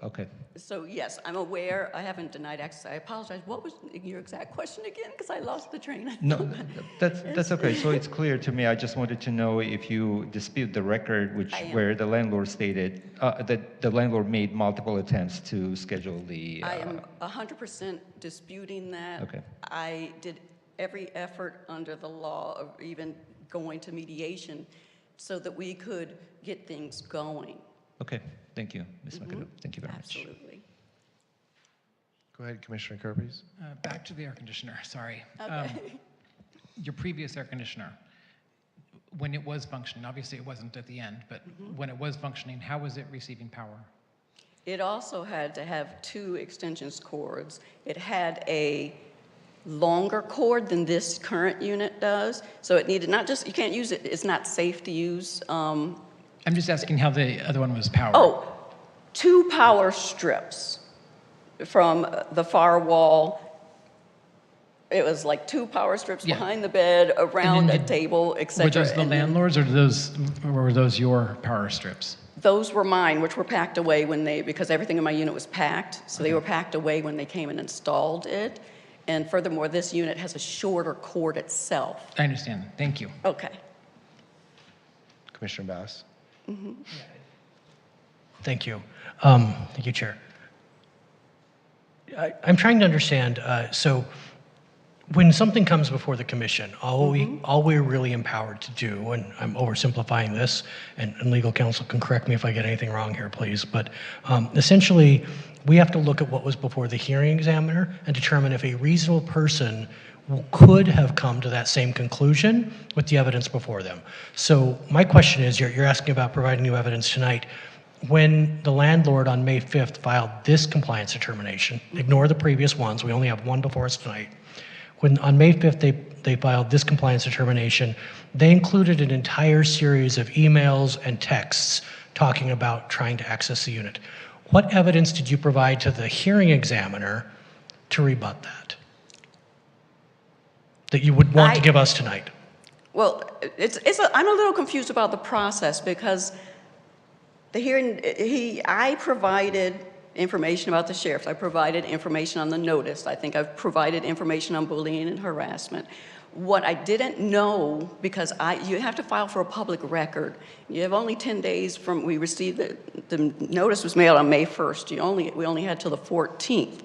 Okay. So yes, I'm aware. I haven't denied access. I apologize. What was your exact question again? Because I lost the train. No, that's okay. So it's clear to me. I just wanted to know if you dispute the record, where the landlord stated that the landlord made multiple attempts to schedule the. I am 100% disputing that. Okay. I did every effort under the law of even going to mediation so that we could get things going. Okay. Thank you, Ms. McAdoo. Thank you very much. Absolutely. Go ahead, Commissioner Kirby. Back to the air conditioner, sorry. Okay. Your previous air conditioner, when it was functioning, obviously it wasn't at the end, but when it was functioning, how was it receiving power? It also had to have 2 extension cords. It had a longer cord than this current unit does. So it needed you can't use it, it's not safe to use. I'm just asking how the other one was powered. Oh, 2 power strips from the far wall. It was like 2 power strips behind the bed, around a table, etc. Were those the landlords, or were those your power strips? Those were mine, which were packed away because everything in my unit was packed. So they were packed away when they came and installed it. And furthermore, this unit has a shorter cord itself. I understand. Thank you. Okay. Commissioner Bass. Thank you. Thank you, Chair. I'm trying to understand, so when something comes before the commission, all we're really empowered to do, and I'm oversimplifying this, and legal counsel can correct me if I get anything wrong here, please, but essentially, we have to look at what was before the hearing examiner and determine if a reasonable person could have come to that same conclusion with the evidence before them. So my question is, you're asking about providing new evidence tonight. When the landlord on May 5th filed this compliance determination, ignore the previous ones, we only have one before us tonight. When on May 5th they filed this compliance determination, they included an entire series of emails and texts talking about trying to access the unit. What evidence did you provide to the hearing examiner to rebut that you would want to give us tonight? Well, I'm a little confused about the process because the hearing, I provided information about the sheriffs. I provided information on the notice. I think I've provided information on bullying and harassment. What I didn't know, because you have to file for a public record. You have only 10 days from we received the notice was mailed on May 1st. We only had till the 14th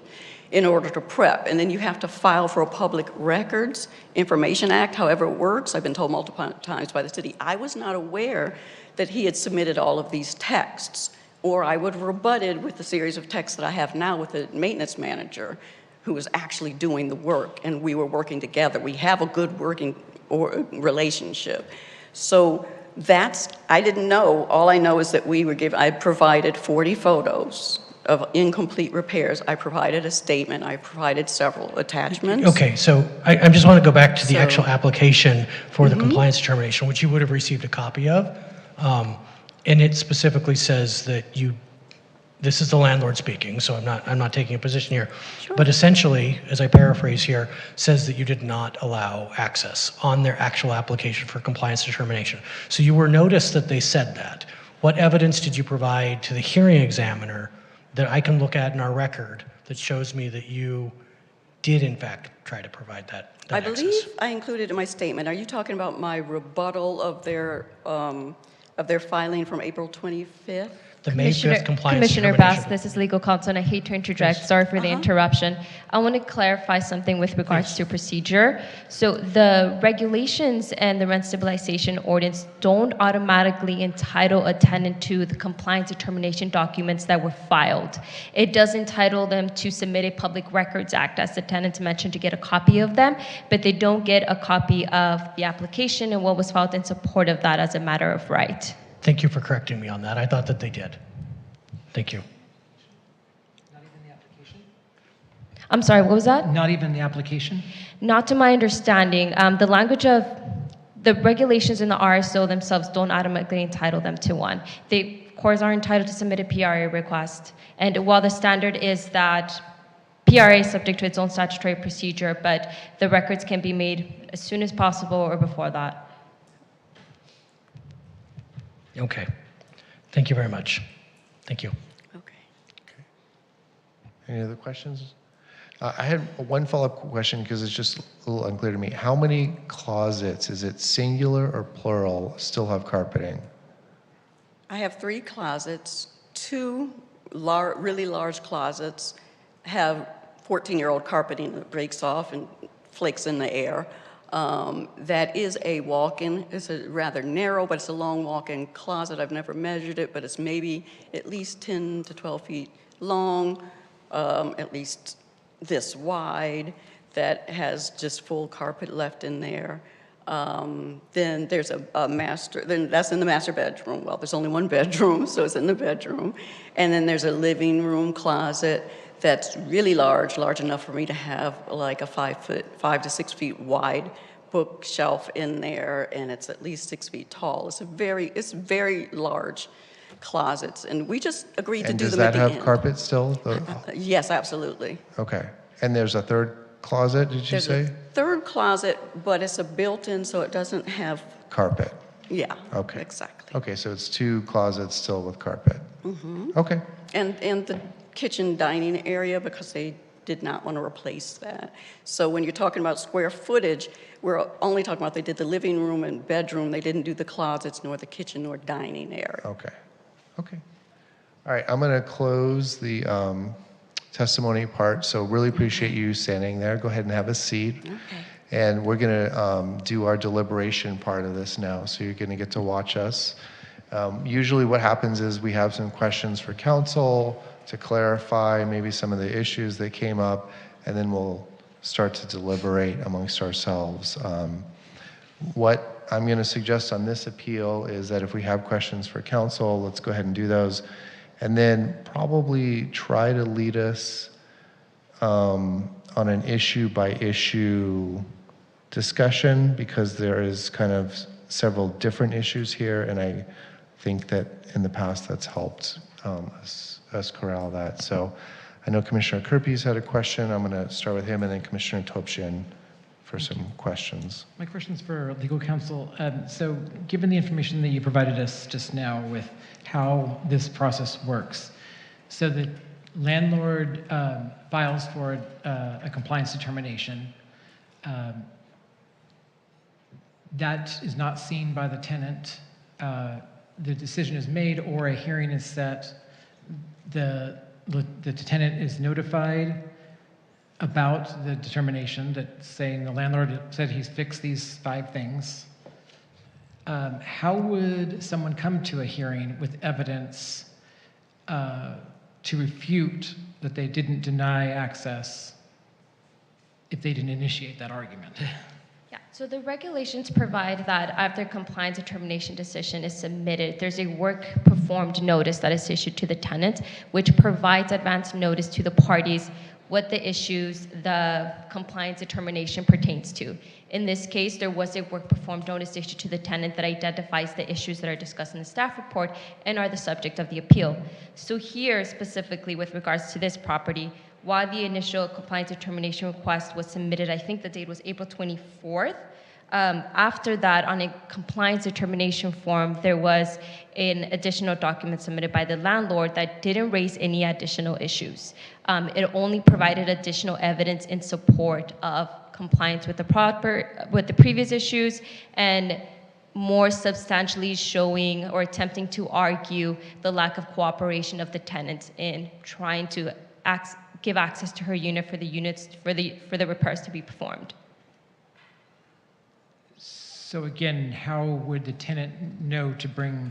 in order to prep, and then you have to file for a Public Records Information Act, however it works. I've been told multiple times by the city. I was not aware that he had submitted all of these texts, or I would have rebutted with the series of texts that I have now with the maintenance manager who was actually doing the work, and we were working together. We have a good working relationship. So I didn't know. All I know is that I provided 40 photos of incomplete repairs. I provided a statement. I provided several attachments. Okay, so I just want to go back to the actual application for the compliance determination, which you would have received a copy of. And it specifically says that this is the landlord speaking, so I'm not taking a position here. Sure. But essentially, as I paraphrase here, says that you did not allow access on their actual application for compliance determination. So you were noticed that they said that. What evidence did you provide to the hearing examiner that I can look at in our record that shows me that you did in fact try to provide that I access? believe I included in my statement. Are you talking about my rebuttal of their filing from April 25th? The May 5th compliance Commissioner determination. Bass, this is legal counsel, and I hate to interject. Sorry for the interruption. I want to clarify something with regards to procedure. So the regulations and the rent stabilization ordinance don't automatically entitle a tenant to the compliance determination documents that were filed. It does entitle them to submit a Public Records Act, as the tenants mentioned, to get a copy of them, but they don't get a copy of the application and what was filed in support of that as a matter of right. Thank you for correcting me on that. I thought that they did. Thank you. I'm sorry, what was that? Not even the application? Not to my understanding. The language of the regulations in the RSO themselves don't automatically entitle them to one. They, of course, are entitled to submit a PRA request. And while the standard is that PRA is subject to its own statutory procedure, but the records can be made as soon as possible or before that. Okay. Thank you very much. Thank you. Okay. Any other questions? I had one follow-up question because it's just a little unclear to me. How many closets, is it singular or plural, still have carpeting? I have 3 closets. 2 really large closets have 14-year-old carpeting that breaks off and flakes in the air. That is a walk-in. It's a rather narrow, but it's a long walk-in closet. I've never measured it, but it's maybe at least 10 to 12 feet long, at least this wide, that has just full carpet left in there. Then there's a master, then that's in the master bedroom. Well, there's only one bedroom, so it's in the bedroom. And then there's a living room closet that's really large enough for me to have like a 5 to 6 feet wide bookshelf in there, and it's at least 6 feet tall. It's very large closets, and we just agreed to do them at the end. And does that have carpet still? Yes, absolutely. Okay. And there's a third closet, did you say? There's a third closet, but it's a built-in, so it doesn't have Carpet. Yeah. Okay. Exactly. Okay, so it's 2 closets still with carpet. Okay. And the kitchen dining area, because they did not want to replace that. So when you're talking about square footage, we're only talking about they did the living room and bedroom. They didn't do the closets, nor the kitchen, nor dining area. Okay. Okay. All right, I'm going to close the testimony part. So really appreciate you standing there. Go ahead and have a seat. Okay. And we're going to do our deliberation part of this now. So you're going to get to watch us. Usually what happens is we have some questions for council to clarify maybe some of the issues that came up, and then we'll start to deliberate amongst ourselves. What I'm going to suggest on this appeal is that if we have questions for council, let's go ahead and do those, and then probably try to lead us on an issue by issue discussion, because there is kind of several different issues here, and I think that in the past that's helped us corral that. So I know Commissioner Kirby's had a question. I'm going to start with him, and then Commissioner Topshin for some questions. My question's for legal counsel. So given the information that you provided us just now with how this process works, so the landlord files for a compliance determination, that is not seen by the tenant. The decision is made or a hearing is set. The tenant is notified about the determination that saying the landlord said he's fixed these 5 things. How would someone come to a hearing with evidence to refute that they didn't deny access if they didn't initiate that argument? Yeah, so the regulations provide that after compliance determination decision is submitted, there's a work performed notice that is issued to the tenant, which provides advance notice to the parties what the issues the compliance determination pertains to. In this case, there was a work performed notice issued to the tenant that identifies the issues that are discussed in the staff report and are the subject of the appeal. So here, specifically with regards to this property, while the initial compliance determination request was submitted, I think the date was April 24th. After that, on a compliance determination form, there was an additional document submitted by the landlord that didn't raise any additional issues. It only provided additional evidence in support of compliance with the previous issues, and more substantially showing or attempting to argue the lack of cooperation of the tenant in trying to give access to her unit for the repairs to be performed. So again, how would the tenant know to bring?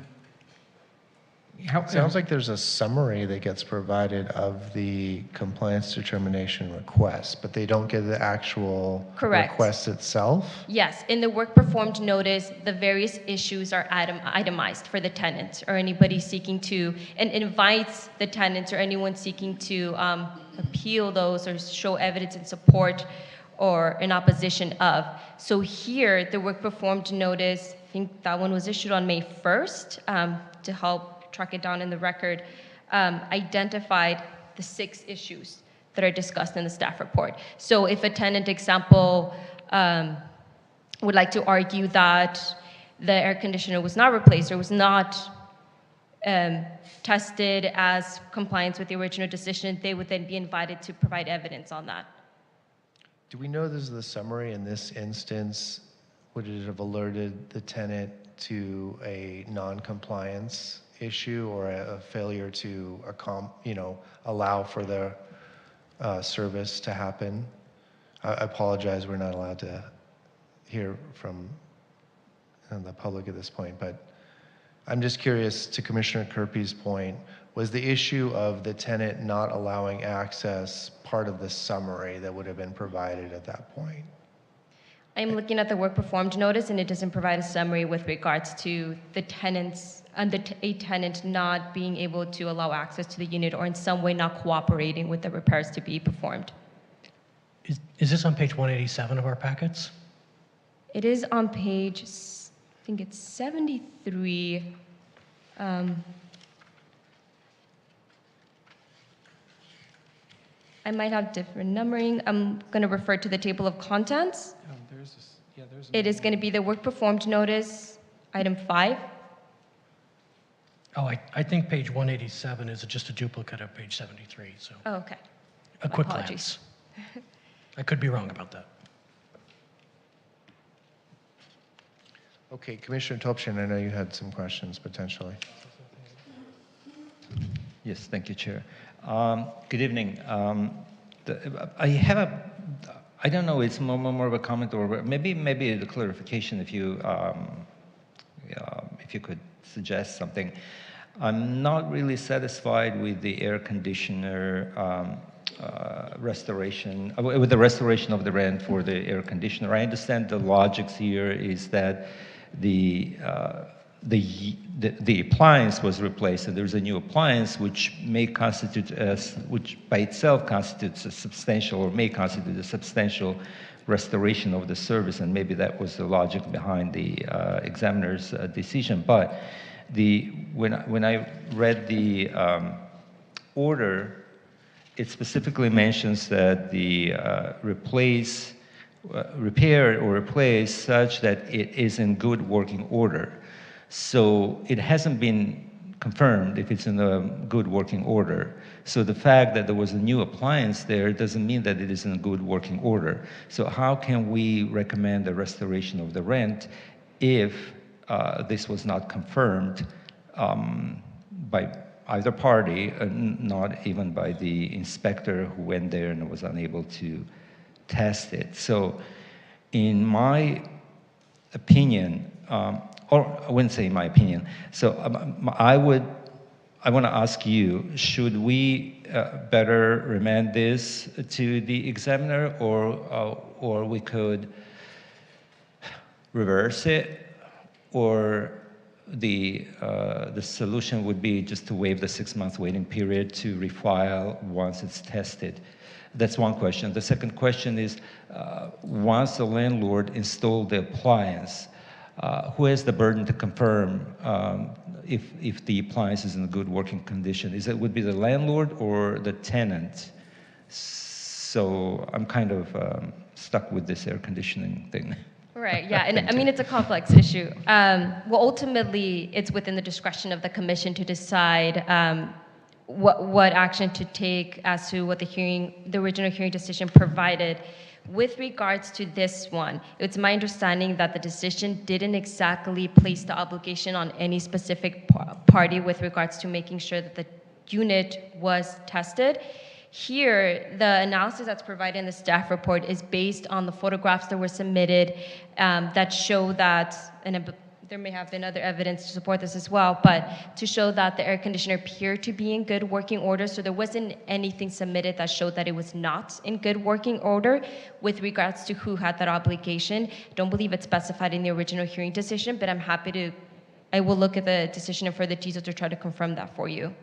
Sounds like there's a summary that gets provided of the compliance determination request, but they don't get the actual Correct. request itself? Yes, in the work performed notice, the various issues are itemized for the tenant or anybody seeking to, and invites the tenants or anyone seeking to appeal those or show evidence in support or in opposition of. So here, the work performed notice, I think that one was issued on May 1st to help track it down in the record, identified the 6 issues that are discussed in the staff report. So if a tenant, example, would like to argue that the air conditioner was not replaced or was not tested as compliance with the original decision, they would then be invited to provide evidence on that. Do we know this is the summary in this instance? Would it have alerted the tenant to a non-compliance issue or a failure to allow for the service to happen? I apologize, we're not allowed to hear from the public at this point, but I'm just curious, to Commissioner Kirby's point, was the issue of the tenant not allowing access part of the summary that would have been provided at that point? I'm looking at the work performed notice, and it doesn't provide a summary with regards to the tenants and a tenant not being able to allow access to the unit or in some way not cooperating with the repairs to be performed. Is this on page 187 of our packets? It is on page, I think it's 73. I might have different numbering. I'm going to refer to the table of contents. Oh, there's It is going to be the work performed notice, item 5. Oh, I think page 187 is just a duplicate of page 73, so Oh, okay. a quick Apologies. glance. I could be wrong about that. Okay, Commissioner Topshin, I know you had some questions potentially. Yes, thank you, Chair. Good evening. I have I don't know, it's more of a comment or maybe a clarification if you could suggest something. I'm not really satisfied with the air conditioner restoration, with the restoration of the rent for the air conditioner. I understand the logics here is that the appliance was replaced and there's a new appliance which may constitute, which by itself constitutes a substantial or may constitute a substantial restoration of the service, and maybe that was the logic behind the examiner's decision. But when I read the order, it specifically mentions that the repair or replace such that it is in good working order. So it hasn't been confirmed if it's in a good working order. So the fact that there was a new appliance there doesn't mean that it is in a good working order. So how can we recommend the restoration of the rent if this was not confirmed by either party, not even by the inspector who went there and was unable to test it? So in my opinion, or I wouldn't say my opinion. So I want to ask you, should we better remand this to the examiner, or we could reverse it, or the solution would be just to waive the 6-month waiting period to refile once it's tested? That's one question. The second question is, once the landlord installed the appliance, who has the burden to confirm if the appliance is in a good working condition? Would be the landlord or the tenant? So I'm kind of stuck with this air conditioning thing. Right, yeah, and I mean, it's a complex issue. Well, ultimately, it's within the discretion of the commission to decide what action to take as to what the original hearing decision provided. With regards to this one, it's my understanding that the decision didn't exactly place the obligation on any specific party with regards to making sure that the unit was tested. Here, the analysis that's provided in the staff report is based on the photographs that were submitted that show that, and there may have been other evidence to support this as well, but to show that the air conditioner appeared to be in good working order. So there wasn't anything submitted that showed that it was not in good working order with regards to who had that obligation. I don't believe it's specified in the original hearing decision, but I will look at the decision in further detail to try to confirm that for you.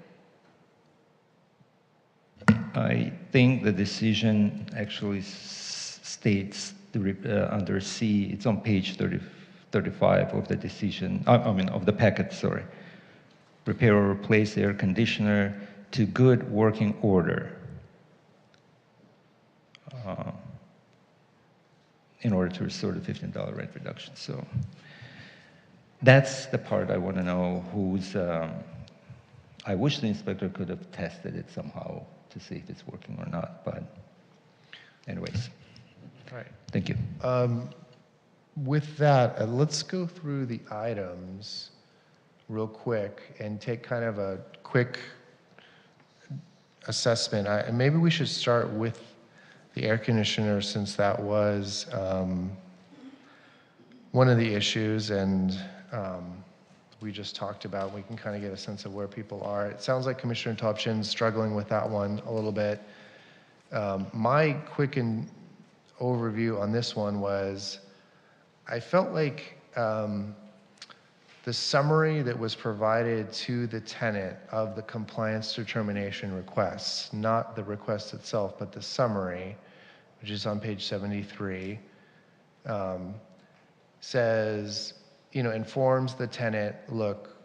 I think the decision actually states under C, it's on page 35 of the decision, of the packet, sorry. Repair or replace the air conditioner to good working order in order to restore the $15 rent reduction. So that's the part I want to know I wish the inspector could have tested it somehow to see if it's working or not, but anyways. All right. Thank you. With that, let's go through the items real quick and take kind of a quick assessment. And maybe we should start with the air conditioner, since that was one of the issues, and we just talked about. We can kind of get a sense of where people are. It sounds like Commissioner Topshin's struggling with that one a little bit. My quick overview on this one was, I felt like the summary that was provided to the tenant of the compliance determination requests, not the request itself, but the summary, which is on page 73, says, informs the tenant, look,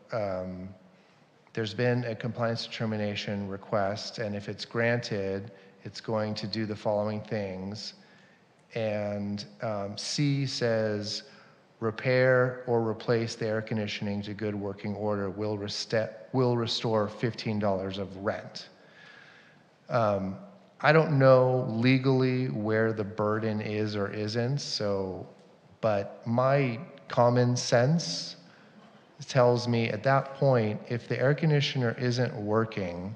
there's been a compliance determination request, and if it's granted, it's going to do the following things. And C says, repair or replace the air conditioning to good working order will restore $15 of rent. I don't know legally where the burden is or isn't, but my common sense tells me at that point, if the air conditioner isn't working,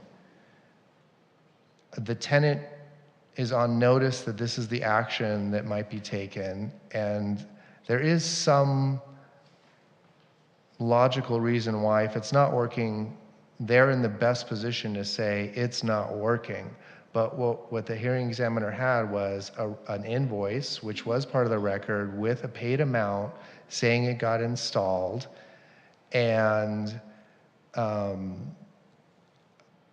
the tenant is on notice that this is the action that might be taken, and there is some logical reason why, if it's not working, they're in the best position to say it's not working. But what the hearing examiner had was an invoice, which was part of the record, with a paid amount saying it got installed, and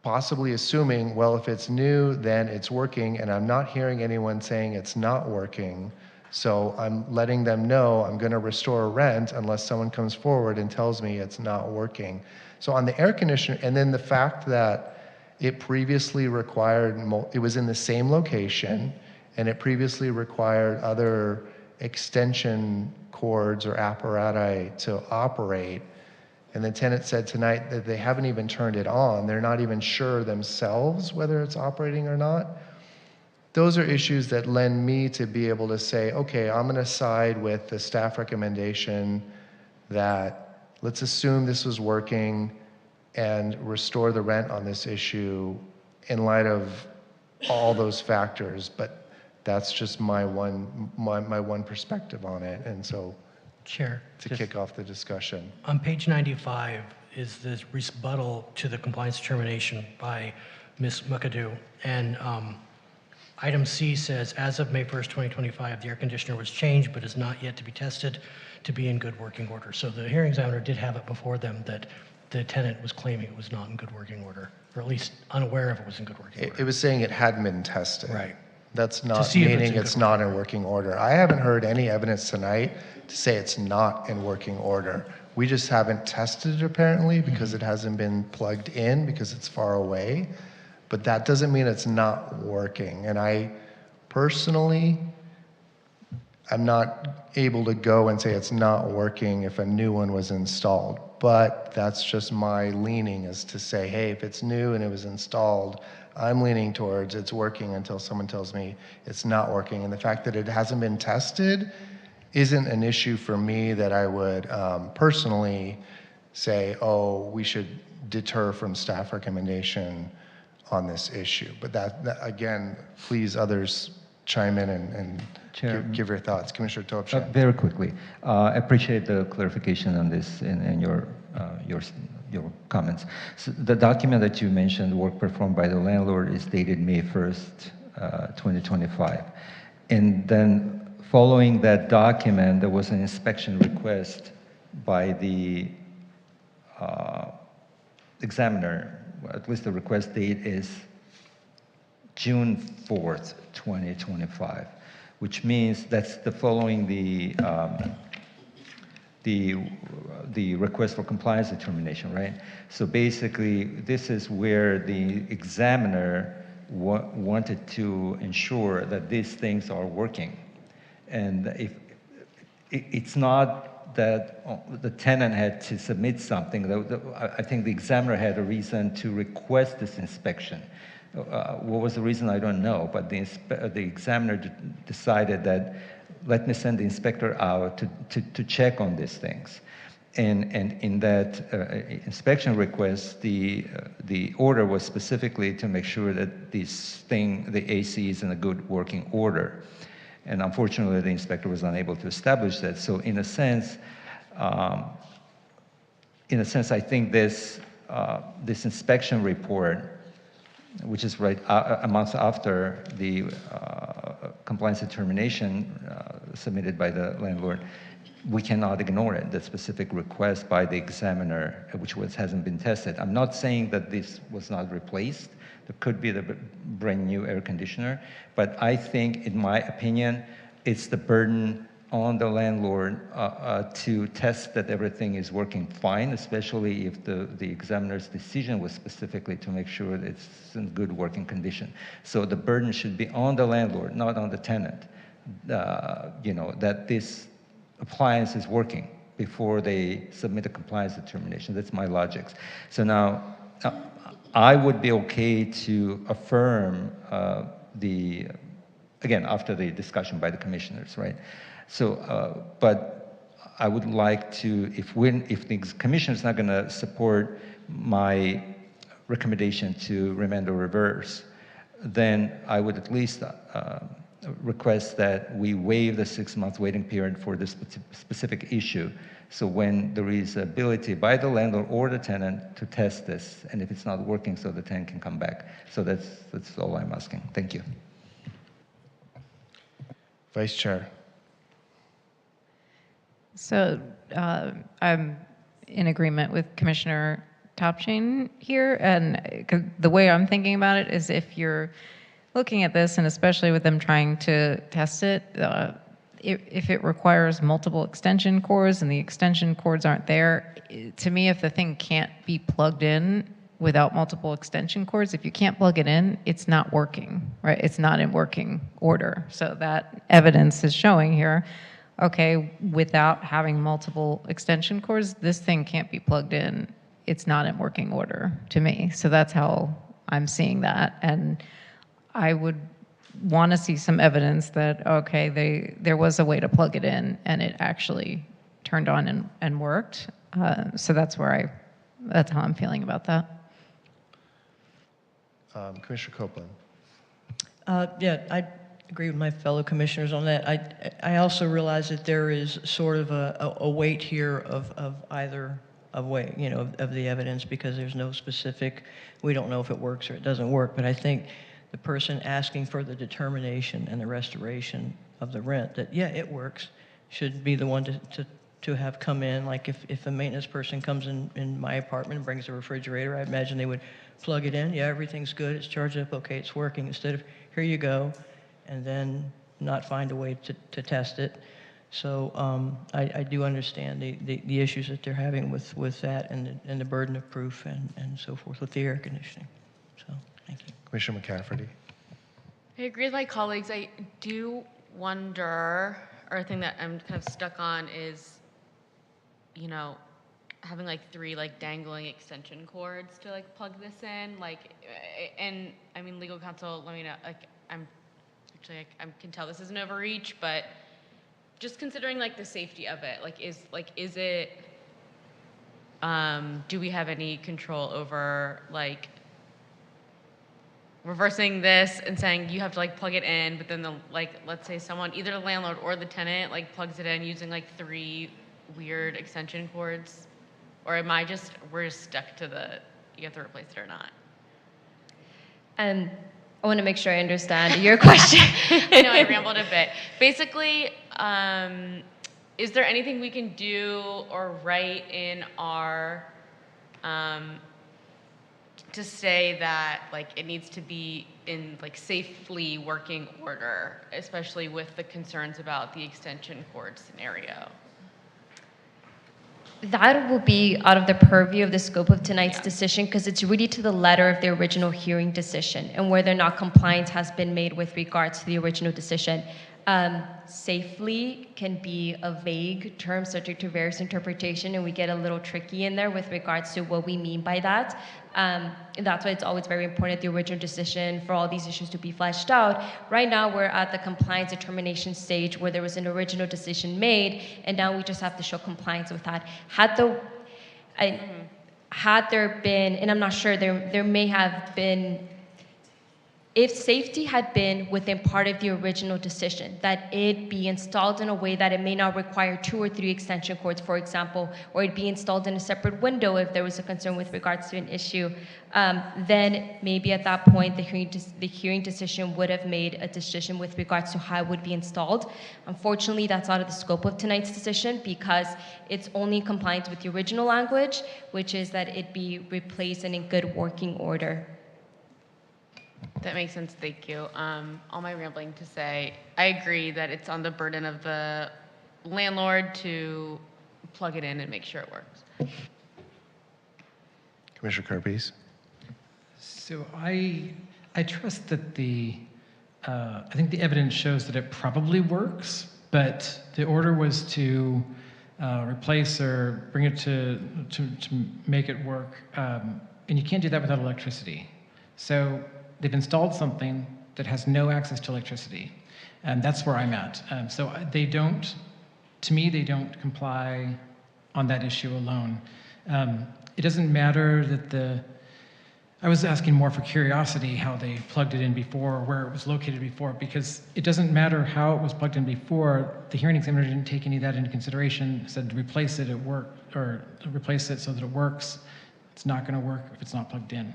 possibly assuming, well, if it's new, then it's working, and I'm not hearing anyone saying it's not working, so I'm letting them know I'm going to restore rent unless someone comes forward and tells me it's not working. So on the air conditioner, and then the fact that it previously required, it was in the same location, and it previously required other extension cords or apparatus to operate, and the tenant said tonight that they haven't even turned it on. They're not even sure themselves whether it's operating or not. Those are issues that lend me to be able to say, okay, I'm going to side with the staff recommendation that let's assume this was working and restore the rent on this issue in light of all those factors. But that's just my one perspective on it. And so, Chair, to kick off the discussion. on page 95 is this rebuttal to the compliance determination by Ms. McAdoo. And item C says, as of May 1st, 2025, the air conditioner was changed but is not yet to be tested to be in good working order. So the hearing examiner did have it before them that the tenant was claiming it was not in good working order, or at least unaware if it was in good working order. It was saying it hadn't been tested. Right. That's not see if it's meaning in it's good not in working order. I haven't heard any evidence tonight to say it's not in working order. We just haven't tested it apparently because it hasn't been plugged in because it's far away. But that doesn't mean it's not working. And I personally, I'm not able to go and say it's not working if a new one was installed. But that's just my leaning, is to say, hey, if it's new and it was installed, I'm leaning towards it's working until someone tells me it's not working. And the fact that it hasn't been tested isn't an issue for me that I would personally say, oh, we should deter from staff recommendation on this issue. But that again, please others chime in and give your thoughts. Commissioner Topshan. Very quickly, I appreciate the clarification on this and your comments. So the document that you mentioned, work performed by the landlord, is dated May 1st, 2025. And then following that document, there was an inspection request by the examiner. At least the request date is June 4th, 2025, which means that's the following the request for compliance determination, right? So basically, this is where the examiner wanted to ensure that these things are working. And if it's not that the tenant had to submit something, I think the examiner had a reason to request this inspection. What was the reason? I don't know, but the examiner decided that let me send the inspector out to check on these things. And in that inspection request, the order was specifically to make sure that this thing, the AC, is in a good working order. And unfortunately, the inspector was unable to establish that. So in a sense, I think this inspection report, which is right a month after the compliance determination submitted by the landlord, we cannot ignore it, the specific request by the examiner, which hasn't been tested. I'm not saying that this was not replaced. There could be the brand new air conditioner, but I think, in my opinion, it's the burden on the landlord to test that everything is working fine, especially if the examiner's decision was specifically to make sure that it's in good working condition. So the burden should be on the landlord, not on the tenant, that this appliance is working before they submit a compliance determination. That's my logic. So now, I would be okay to affirm again, after the discussion by the commissioners, right? So, but I would like to, if the commission is not going to support my recommendation to remand or reverse, then I would at least request that we waive the 6-month waiting period for this specific issue. So when there is ability by the landlord or the tenant to test this, and if it's not working, so the tenant can come back. So that's all I'm asking. Thank you. Vice Chair. So I'm in agreement with Commissioner Topchain here, and 'cause the way I'm thinking about it is if you're looking at this, and especially with them trying to test it, if it requires multiple extension cords and the extension cords aren't there, to me, if the thing can't be plugged in without multiple extension cords, if you can't plug it in, it's not working, right? It's not in working order. So that evidence is showing here, okay, without having multiple extension cords, this thing can't be plugged in. It's not in working order to me. So that's how I'm seeing that. And I would want to see some evidence that, okay, there was a way to plug it in and it actually turned on and worked. So that's how I'm feeling about that. Commissioner Copeland. Yeah, I agree with my fellow commissioners on that. I also realize that there is sort of a weight here of either way, you know, of the evidence, because there's no specific, we don't know if it works or it doesn't work. But I think the person asking for the determination and the restoration of the rent that, yeah, it works, should be the one to have come in. Like if a maintenance person comes in my apartment and brings a refrigerator, I imagine they would plug it in. Yeah, everything's good. It's charged up. Okay, it's working. Instead of, here you go, and then not find a way to test it. So I do understand the issues that they're having with that and the burden of proof and so forth with the air conditioning. So thank you. Commissioner McCafferty. I agree with my colleagues. I do wonder, or a thing that I'm kind of stuck on is, you know, having like 3 like dangling extension cords to like plug this in, like, and I mean, legal counsel, let me know, like, I can tell this is an overreach, but just considering like the safety of it, is it, do we have any control over like reversing this and saying you have to like plug it in, but then let's say someone, either the landlord or the tenant, like plugs it in using like 3 weird extension cords? Or am I just, we're just stuck to you have to replace it or not? I want to make sure I understand your question. I know I rambled a bit. Basically, is there anything we can do or write in our, to say that like it needs to be in like safely working order, especially with the concerns about the extension cord scenario? That will be out of the purview of the scope of tonight's decision, because it's really to the letter of the original hearing decision and whether or not compliance has been made with regards to the original decision. Safely can be a vague term subject to various interpretation, and we get a little tricky in there with regards to what we mean by that. And that's why it's always very important, the original decision, for all these issues to be fleshed out. There we're at the compliance determination stage where there was an original decision made, and now we just have to show compliance with that. Had there been, and I'm not sure, there may have been, if safety had been within part of the original decision, that it be installed in a way that it may not require 2 or 3 extension cords, for example, or it be installed in a separate window if there was a concern with regards to an issue, then maybe at that point the hearing decision would have made a decision with regards to how it would be installed. Unfortunately, that's out of the scope of tonight's decision because it's only in compliance with the original language, which is that it be replaced and in good working order. That makes sense, thank you. All my rambling to say, I agree that it's on the burden of the landlord to plug it in and make sure it works. Commissioner Kirby's. So I trust that I think the evidence shows that it probably works, but the order was to replace or bring it to make it work, and you can't do that without electricity. So they've installed something that has no access to electricity, and that's where I'm at. So they don't comply on that issue alone. It doesn't matter that I was asking more for curiosity how they plugged it in before, where it was located before, because it doesn't matter how it was plugged in before. The hearing examiner didn't take any of that into consideration, said to replace it at work, or replace it so that it works. It's not going to work if it's not plugged in.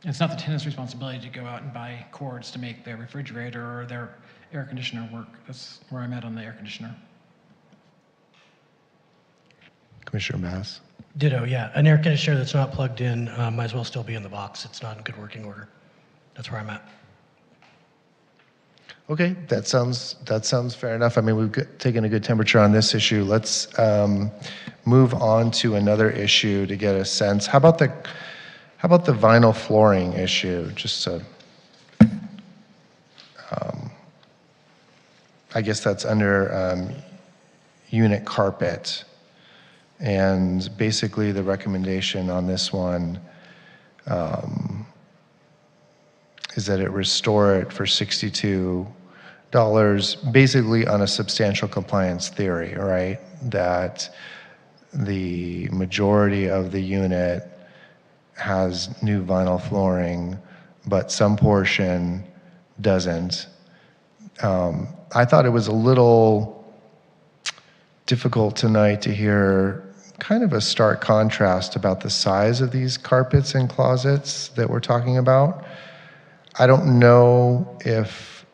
It's not the tenant's responsibility to go out and buy cords to make their refrigerator or their air conditioner work. That's where I'm at on the air conditioner. Commissioner Bass? Ditto, yeah. An air conditioner that's not plugged in might as well still be in the box. It's not in good working order. That's where I'm at. Okay, that sounds fair enough. I mean, we've taken a good temperature on this issue. Let's move on to another issue to get a sense. How about the vinyl flooring issue? Just to, I guess that's under unit carpet. And basically the recommendation on this one is that it restore it for $62, basically on a substantial compliance theory, right? That the majority of the unit has new vinyl flooring, but some portion doesn't. I thought it was a little difficult tonight to hear kind of a stark contrast about the size of these carpets and closets that we're talking about. I don't know if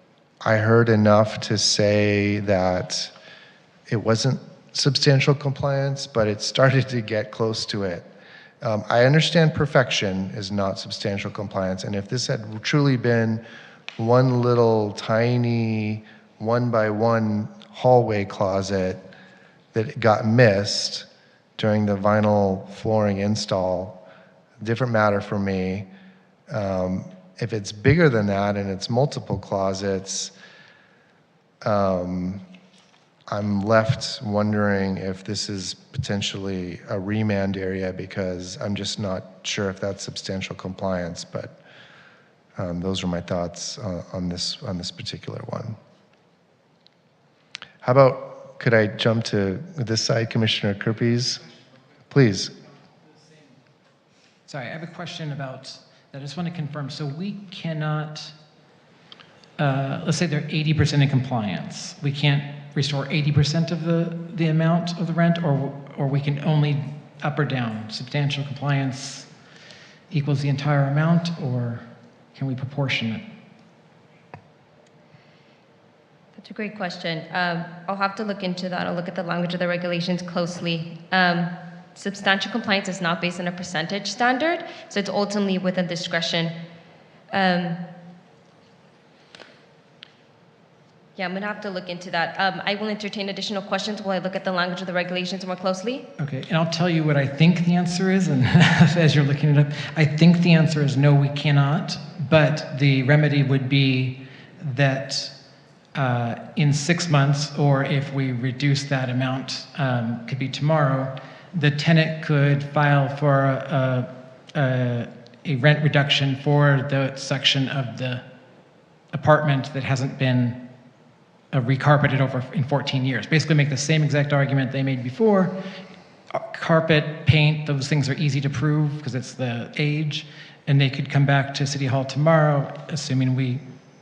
I heard enough to say that it wasn't substantial compliance, but it started to get close to it. I understand perfection is not substantial compliance, and if this had truly been one little tiny 1-by-1 hallway closet that got missed during the vinyl flooring install, different matter for me. If it's bigger than that and it's multiple closets, I'm left wondering if this is potentially a remand area, because I'm just not sure if that's substantial compliance, but those are my thoughts on this particular one. How about, could I jump to this side, Commissioner Kerpes? Please. Sorry, I have a question about that. I just want to confirm. So we cannot, let's say they're 80% in compliance. We can't restore 80% of the amount of the rent, or we can only up or down. Substantial compliance equals the entire amount, or can we proportion it? That's a great question. I'll have to look into that. I'll look at the language of the regulations closely. Substantial compliance is not based on a percentage standard, so it's ultimately within discretion. Yeah, I'm gonna have to look into that. I will entertain additional questions while I look at the language of the regulations more closely. Okay, and I'll tell you what I think the answer is, and as you're looking it up, I think the answer is no, we cannot, but the remedy would be that in 6 months, or if we reduce that amount, could be tomorrow, the tenant could file for a rent reduction for the section of the apartment that hasn't been recarpeted over in 14 years. Basically make the same exact argument they made before. Carpet, paint, those things are easy to prove because it's the age, and they could come back to City Hall tomorrow, assuming we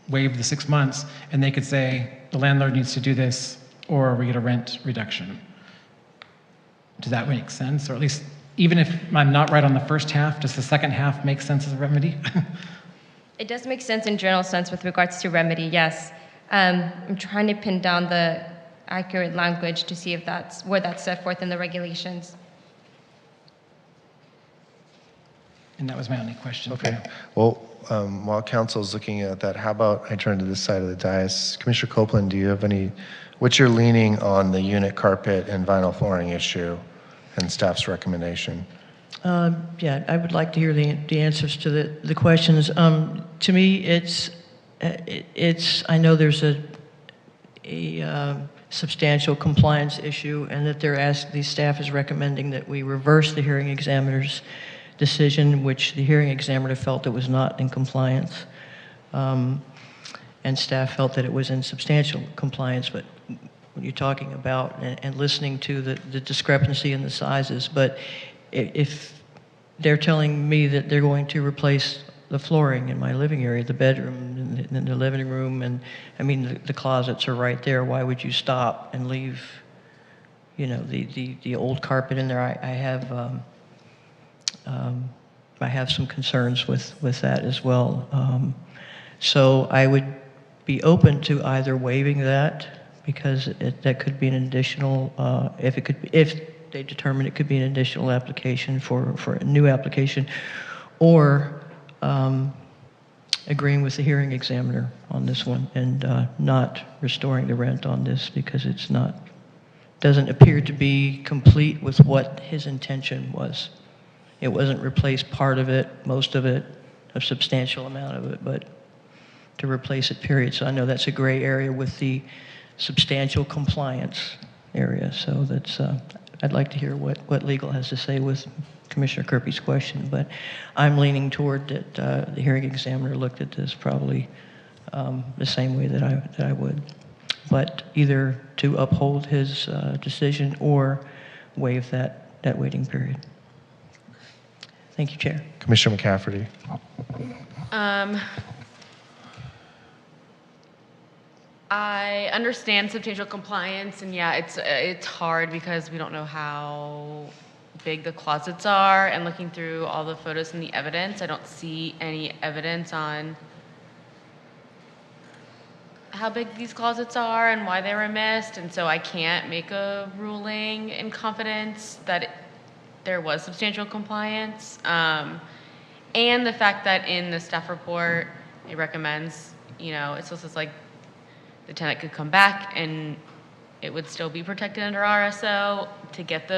waive the 6 months, and they could say, the landlord needs to do this, or we get a rent reduction. Does that make sense? Or at least, even if I'm not right on the first half, does the second half make sense as a remedy? It does make sense in general sense with regards to remedy, yes. I'm trying to pin down the accurate language to see if that's where that's set forth in the regulations. And that was my only question. Okay. Well, while council's looking at that, how about I turn to this side of the dais? Commissioner Copeland, do you have any, what's your leaning on the unit carpet and vinyl flooring issue and staff's recommendation? Yeah, I would like to hear the answers to the questions. To me, it's I know there's a substantial compliance issue, and that the staff is recommending that we reverse the hearing examiner's decision, which the hearing examiner felt it was not in compliance, and staff felt that it was in substantial compliance. But when you're talking about and listening to the discrepancy in the sizes, but if they're telling me that they're going to replace the flooring in my living area, the bedroom, and the living room, and I mean, the closets are right there. Why would you stop and leave, you know, the old carpet in there? I have some concerns with that as well. So I would be open to either waiving that, because that could be an additional, if they determine it could be an additional application for a new application, or agreeing with the hearing examiner on this one and not restoring the rent on this, because it's not, doesn't appear to be complete with what his intention was. It wasn't replace part of it, most of it, a substantial amount of it, but to replace it, period. So I know that's a gray area with the substantial compliance area. So that's, I'd like to hear what legal has to say with Commissioner Kirby's question, but I'm leaning toward that the hearing examiner looked at this probably the same way that I would, but either to uphold his decision or waive that waiting period. Thank you, Chair. Commissioner McCafferty. I understand substantial compliance, and yeah, it's hard because we don't know how big the closets are, and looking through all the photos and the evidence, I don't see any evidence on how big these closets are and why they were missed, and so I can't make a ruling in confidence that there was substantial compliance. And the fact that in the staff report, it recommends, you know, it still says like the tenant could come back and it would still be protected under RSO to get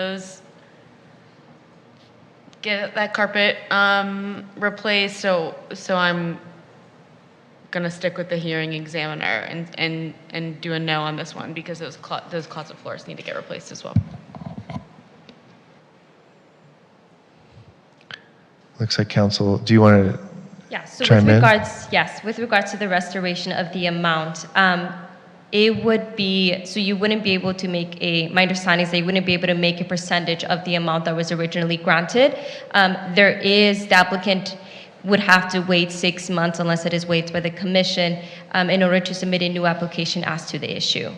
that carpet replaced. So I'm gonna stick with the hearing examiner and do a no on this one, because those closet floors need to get replaced as well. Looks like council, do you want to Yeah, so chime with in? with regards to the restoration of the amount, it would be, so you wouldn't be able to make my understanding is that you wouldn't be able to make a percentage of the amount that was originally granted. The applicant would have to wait 6 months, unless it is waived by the commission, in order to submit a new application as to the issue.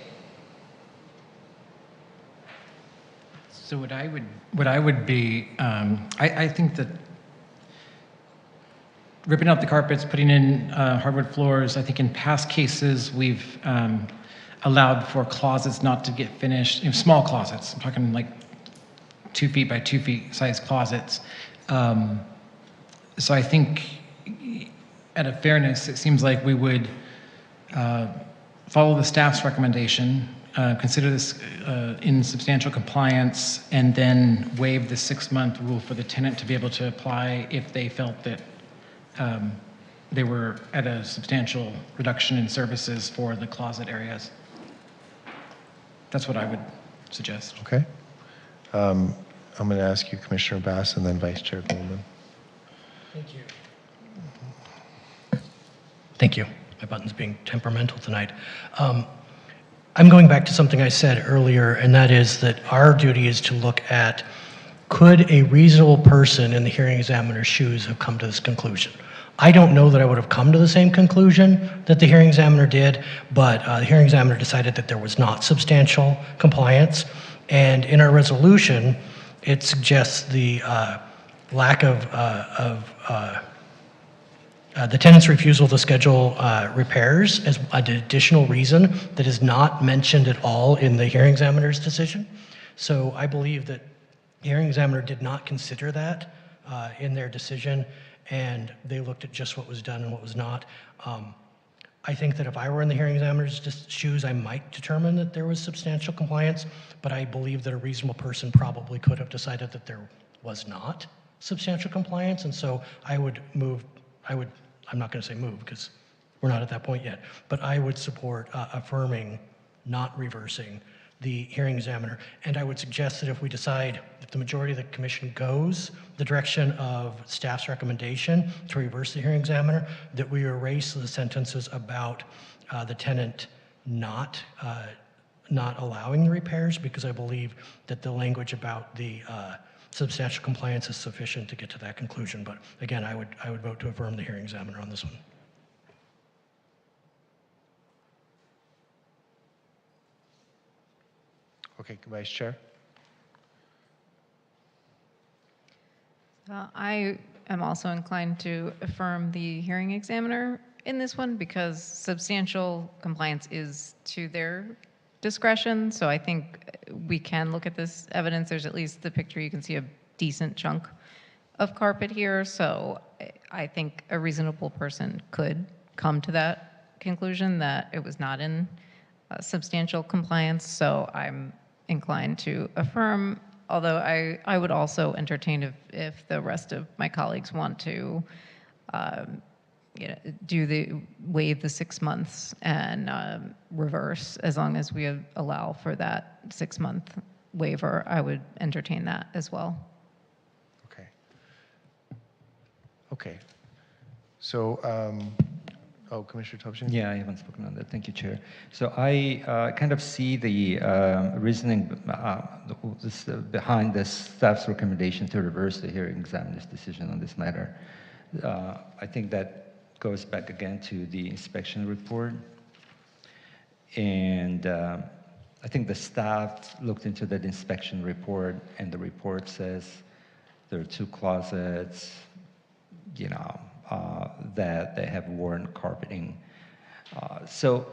So what I would be, I think that ripping out the carpets, putting in hardwood floors, I think in past cases, we've allowed for closets not to get finished, small closets. I'm talking like 2 feet by 2 feet size closets. So I think out of fairness, it seems like we would follow the staff's recommendation, consider this in substantial compliance, and then waive the 6-month rule for the tenant to be able to apply if they felt that they were at a substantial reduction in services for the closet areas. That's what I would suggest. Okay. I'm going to ask you, Commissioner Bass, and then Vice Chair Goldman. Thank you. Thank you. My button's being temperamental tonight. I'm going back to something I said earlier, and that is that our duty is to look at, could a reasonable person in the hearing examiner's shoes have come to this conclusion? I don't know that I would have come to the same conclusion that the hearing examiner did, but the hearing examiner decided that there was not substantial compliance. And in our resolution, it suggests the lack of the tenant's refusal to schedule repairs as an additional reason that is not mentioned at all in the hearing examiner's decision. So I believe that the hearing examiner did not consider that in their decision, and they looked at just what was done and what was not. I think that if I were in the hearing examiner's shoes, I might determine that there was substantial compliance, but I believe that a reasonable person probably could have decided that there was not substantial compliance, and so I would move, I'm not going to say move because we're not at that point yet, but I would support affirming, not reversing the hearing examiner. And I would suggest that if we decide, if the majority of the commission goes the direction of staff's recommendation to reverse the hearing examiner, that we erase the sentences about the tenant not allowing the repairs, because I believe that the language about the substantial compliance is sufficient to get to that conclusion. But again, I would vote to affirm the hearing examiner on this one. Okay, Vice Chair. I am also inclined to affirm the hearing examiner in this one because substantial compliance is to their discretion. So I think we can look at this evidence. There's at least the picture. You can see a decent chunk of carpet here. So I think a reasonable person could come to that conclusion that it was not in substantial compliance. So I'm inclined to affirm, although I would also entertain if the rest of my colleagues want to waive the 6 months and reverse, as long as we allow for that 6-month waiver, I would entertain that as well. Okay. Okay. So, Commissioner Topshin? Yeah, I haven't spoken on that. Thank you, Chair. So I kind of see the reasoning behind the staff's recommendation to reverse the hearing examiner's decision on this matter. I think that goes back again to the inspection report. And I think the staff looked into that inspection report, and the report says there are 2 closets, that they have worn carpeting. So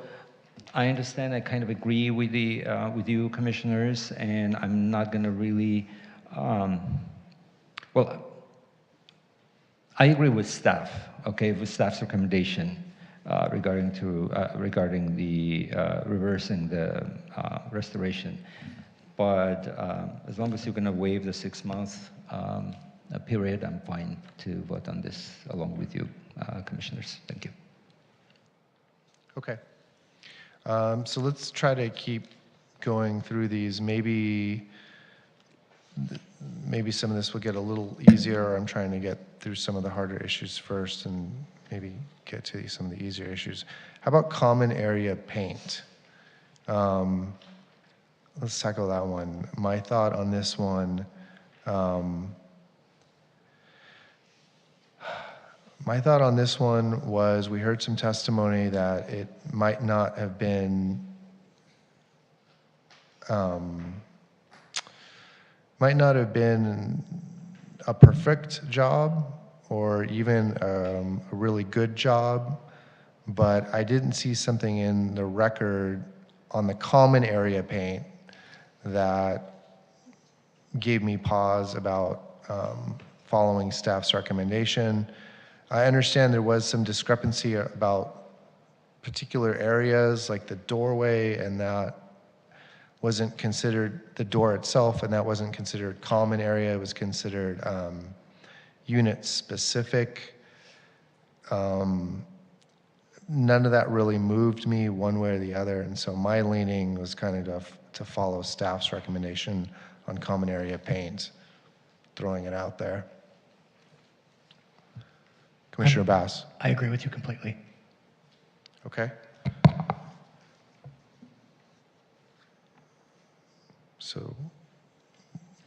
I understand, I kind of agree with with you, commissioners, and I'm not going to really, well, I agree with staff, okay, with staff's recommendation regarding the reversing the restoration. But as long as you're going to waive the 6-month period, I'm fine to vote on this along with you, commissioners. Thank you. Okay. So let's try to keep going through these. Maybe some of this will get a little easier. I'm trying to get through some of the harder issues first and maybe get to some of the easier issues. How about common area paint? Let's tackle that one. My thought on this one, was we heard some testimony that it might not have been a perfect job or even a really good job, but I didn't see something in the record on the common area paint that gave me pause about following staff's recommendation. I understand there was some discrepancy about particular areas like the doorway, and that wasn't considered the door itself, and that wasn't considered common area. It was considered unit specific. None of that really moved me one way or the other, and so my leaning was kind of to follow staff's recommendation on common area paint, throwing it out there. Commissioner Bass. I agree with you completely. Okay. So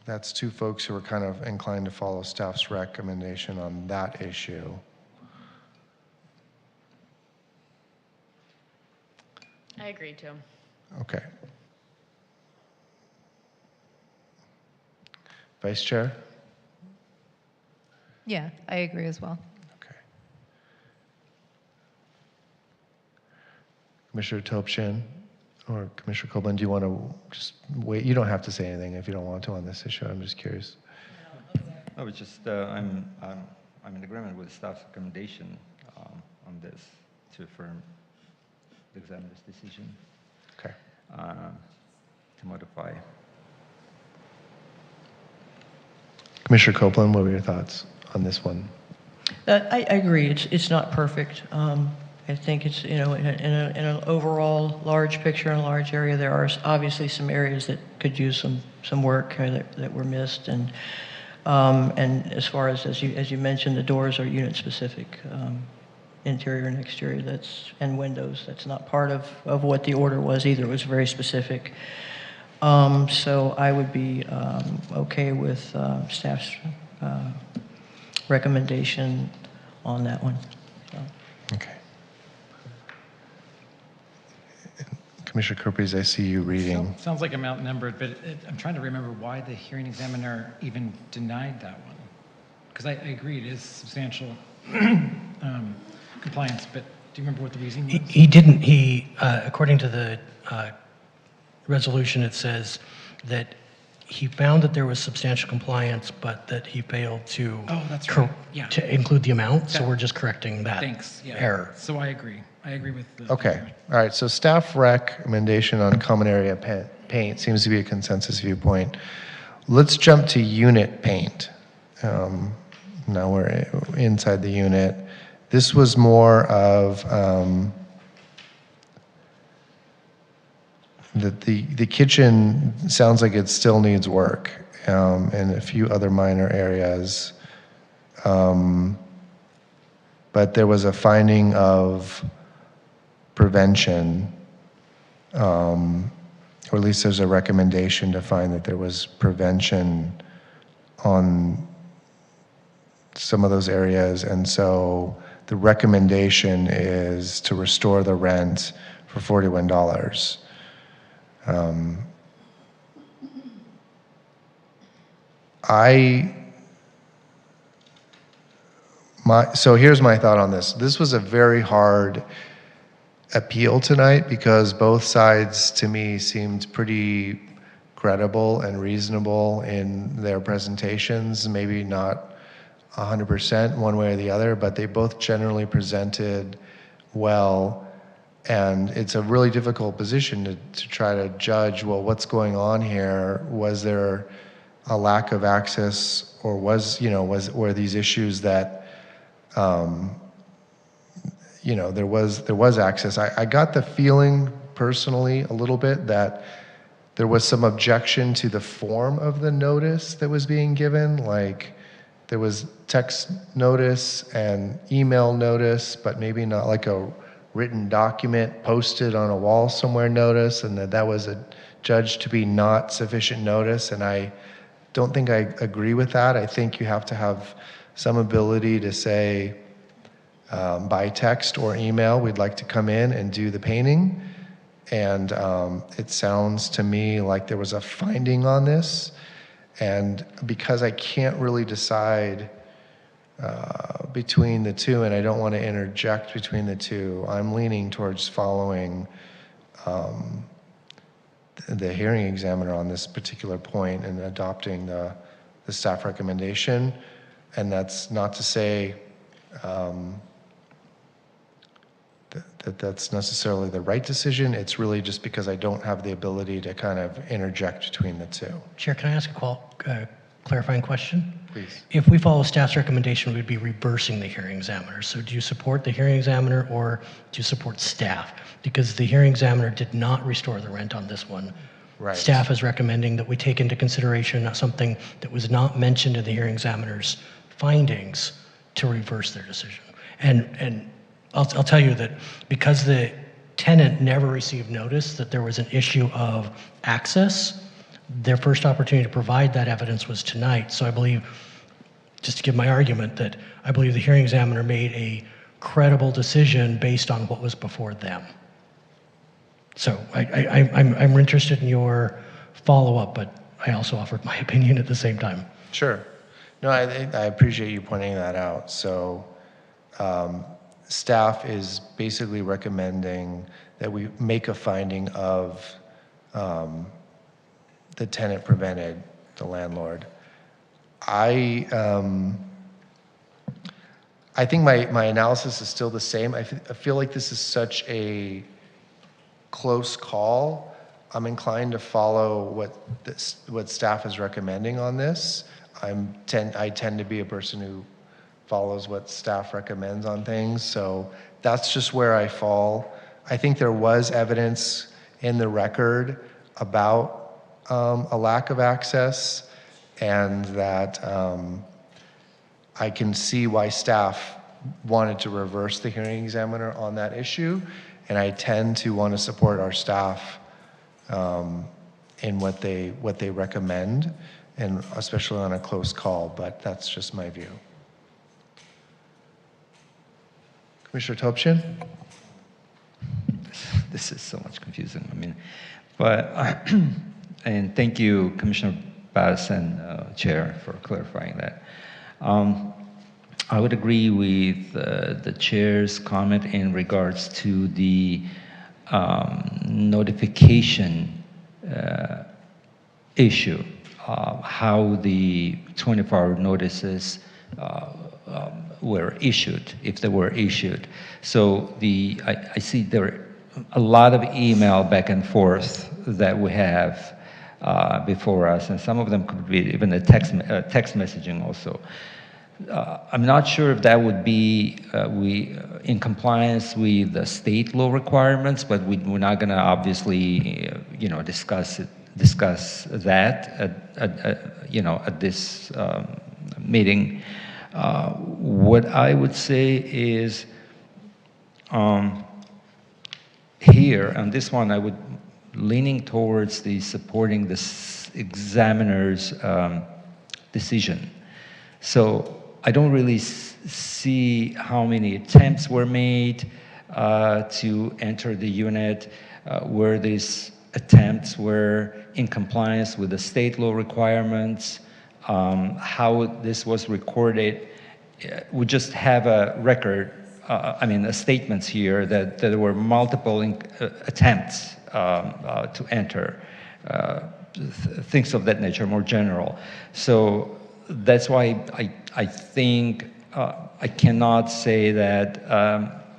that's 2 folks who are kind of inclined to follow staff's recommendation on that issue. I agree too. Okay. Vice Chair? Yeah, I agree as well. Okay. Commissioner Topshin or Commissioner Copeland, do you want to just wait? You don't have to say anything if you don't want to on this issue. I'm just curious. I was just, I'm in agreement with staff's recommendation on this to affirm the examiner's decision. Okay. To modify. Commissioner Copeland, what were your thoughts on this one? I agree. It's not perfect. I think it's, in an overall large picture in a large area, there are obviously some areas that could use some work that were missed, and as far as you mentioned, the doors are unit specific, interior and exterior. And windows. That's not part of what the order was either. It was very specific. So I would be okay with staff's recommendation on that one. So. Okay. Commissioner Kerpes, I see you reading. Sounds like I'm outnumbered, but I'm trying to remember why the hearing examiner even denied that one. Because I agree, it is substantial compliance, but do you remember what the reason was? He didn't, according to the resolution, it says that he found that there was substantial compliance, but that he failed to, that's right. Yeah. to include the amount, so we're just correcting that Thanks. Yeah. error. So I agree. I agree with the. Okay, all right, so staff recommendation on common area paint seems to be a consensus viewpoint. Let's jump to unit paint. Now we're inside the unit. This was more of the kitchen sounds like it still needs work, and a few other minor areas. But there was a finding of prevention, or at least there's a recommendation to find that there was prevention on some of those areas, and so the recommendation is to restore the rent for $41. So here's my thought on this. This was a very hard appeal tonight because both sides to me seemed pretty credible and reasonable in their presentations, maybe not 100% one way or the other, but they both generally presented well. And it's a really difficult position to try to judge, well, what's going on here? Was there a lack of access, or were these issues that there was access. I got the feeling personally a little bit that there was some objection to the form of the notice that was being given. Like there was text notice and email notice, but maybe not like a written document posted on a wall somewhere notice, and that was judged to be not sufficient notice. And I don't think I agree with that. I think you have to have some ability to say, by text or email, we'd like to come in and do the painting. And it sounds to me like there was a finding on this. And because I can't really decide between the two, and I don't want to interject between the two, I'm leaning towards following the hearing examiner on this particular point and adopting the staff recommendation. And that's not to say that's necessarily the right decision. It's really just because I don't have the ability to kind of interject between the two. Chair, can I ask a clarifying question? Please. If we follow staff's recommendation, we'd be reversing the hearing examiner. So do you support the hearing examiner or do you support staff? Because the hearing examiner did not restore the rent on this one. Right. Staff is recommending that we take into consideration something that was not mentioned in the hearing examiner's findings to reverse their decision. And I'll tell you that because the tenant never received notice that there was an issue of access, their first opportunity to provide that evidence was tonight. So I believe, just to give my argument, that I believe the hearing examiner made a credible decision based on what was before them. So I'm interested in your follow-up, but I also offered my opinion at the same time. Sure. No, I appreciate you pointing that out. So staff is basically recommending that we make a finding of the tenant prevented the landlord. I think my analysis is still the same. I feel like this is such a close call. I'm inclined to follow what staff is recommending on this. I tend to be a person who follows what staff recommends on things, so that's just where I fall. I think there was evidence in the record about a lack of access, and that I can see why staff wanted to reverse the hearing examiner on that issue, and I tend to want to support our staff in what they recommend, and especially on a close call, but that's just my view. Commissioner Topshin? This is so much confusing. I mean, but and thank you, Commissioner Bass and Chair, for clarifying that. I would agree with the Chair's comment in regards to the notification issue, how the 24-hour notices were issued, if they were issued. So I see there are a lot of email back and forth that we have before us, and some of them could be even a text messaging also. I'm not sure if that would be in compliance with the state law requirements, but we're not going to obviously discuss that at this meeting. What I would say is here on this one, I would leaning towards the supporting the examiner's decision. So I don't really see how many attempts were made to enter the unit, where these attempts were in compliance with the state law requirements, how this was recorded. We just have a record, statements here that there were multiple attempts to enter, things of that nature, more general. So that's why I think I cannot say that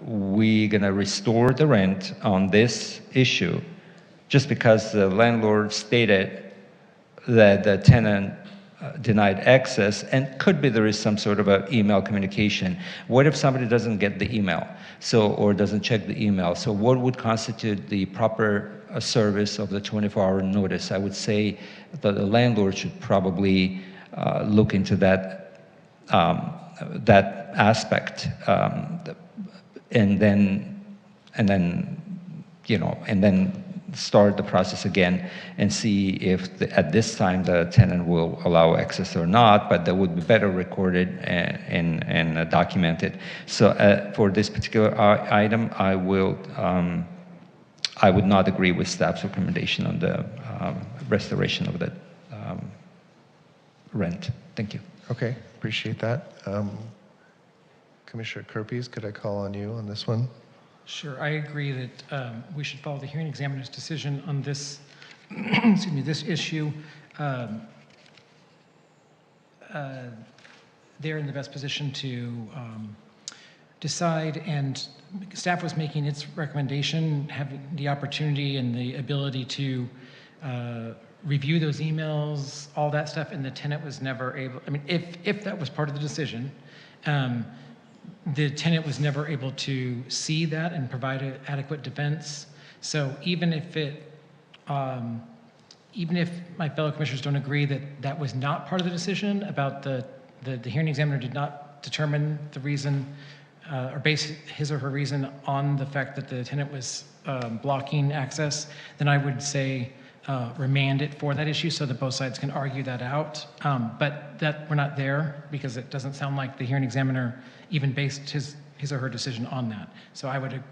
we're going to restore the rent on this issue just because the landlord stated that the tenant denied access, and could be there is some sort of an email communication. What if somebody doesn't get the email, or doesn't check the email? So what would constitute the proper service of the 24-hour notice? I would say that the landlord should probably look into that aspect, and then start the process again and see if at this time the tenant will allow access or not, but that would be better recorded and documented. So for this particular item, I would not agree with staff's recommendation on the restoration of the rent. Thank you. Okay, appreciate that. Commissioner Kerpes, could I call on you on this one? Sure, I agree that we should follow the hearing examiner's decision on this, excuse me, this issue. They're in the best position to decide, and staff was making its recommendation, having the opportunity and the ability to review those emails, all that stuff, and the tenant was never able, if that was part of the decision, the tenant was never able to see that and provide an adequate defense. So even if my fellow commissioners don't agree that that was not part of the decision, about the hearing examiner did not determine the reason or base his or her reason on the fact that the tenant was blocking access, then I would say remand it for that issue so that both sides can argue that out. But that we're not there, because it doesn't sound like the hearing examiner even based his or her decision on that. So I would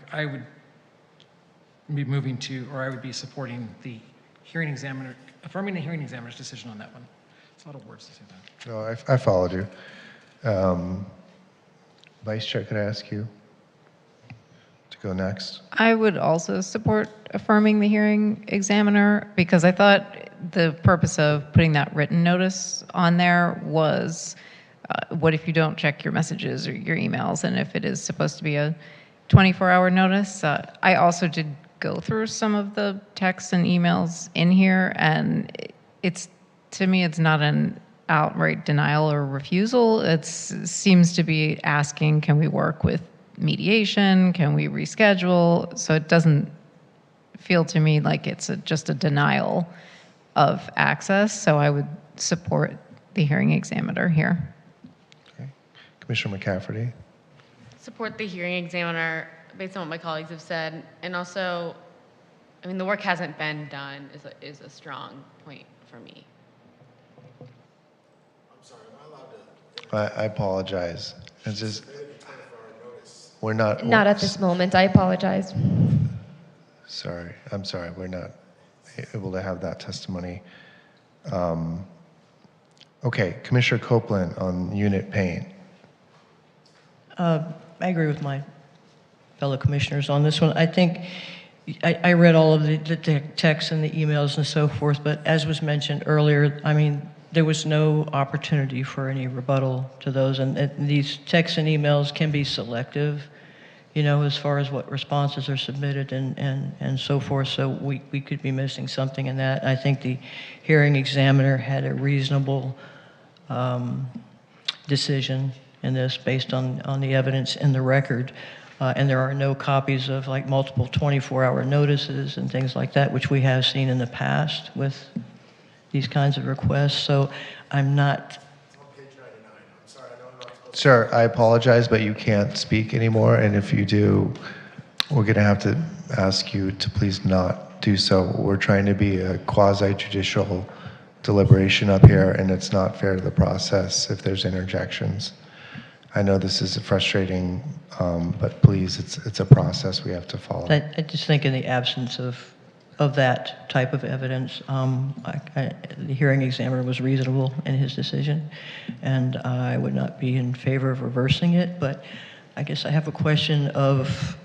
be moving to, or I would be supporting the hearing examiner, affirming the hearing examiner's decision on that one. It's a lot of words to say that. No, I followed you. Vice Chair, could I ask you to go next? I would also support affirming the hearing examiner, because I thought the purpose of putting that written notice on there was what if you don't check your messages or your emails, and if it is supposed to be a 24-hour notice. I also did go through some of the texts and emails in here, and to me it's not an outright denial or refusal. It seems to be asking, can we work with mediation? Can we reschedule? So it doesn't feel to me like it's just a denial of access. So I would support the hearing examiner here. Okay. Commissioner McCafferty. Support the hearing examiner based on what my colleagues have said. And also, I mean, the work hasn't been done is a strong point for me. I apologize. It's just, we're not. Not at this moment. I apologize. Sorry, I'm sorry. We're not able to have that testimony. Okay, Commissioner Copeland on unit paint. I agree with my fellow commissioners on this one. I think I read all of the texts and the emails and so forth, but as was mentioned earlier, I mean, there was no opportunity for any rebuttal to those, and these texts and emails can be selective, you know, as far as what responses are submitted and so forth, so we could be missing something in that. I think the hearing examiner had a reasonable decision in this based on the evidence in the record. And there are no copies of like multiple 24-hour notices and things like that, which we have seen in the past with these kinds of requests. So I'm not. Sir, I apologize, but you can't speak anymore. And if you do, we're going to have to ask you to please not do so. We're trying to be a quasi-judicial deliberation up here, and it's not fair to the process if there's interjections. I know this is frustrating, but please, it's a process we have to follow. I just think in the absence of that type of evidence, the hearing examiner was reasonable in his decision, and I would not be in favor of reversing it, but I guess I have a question of,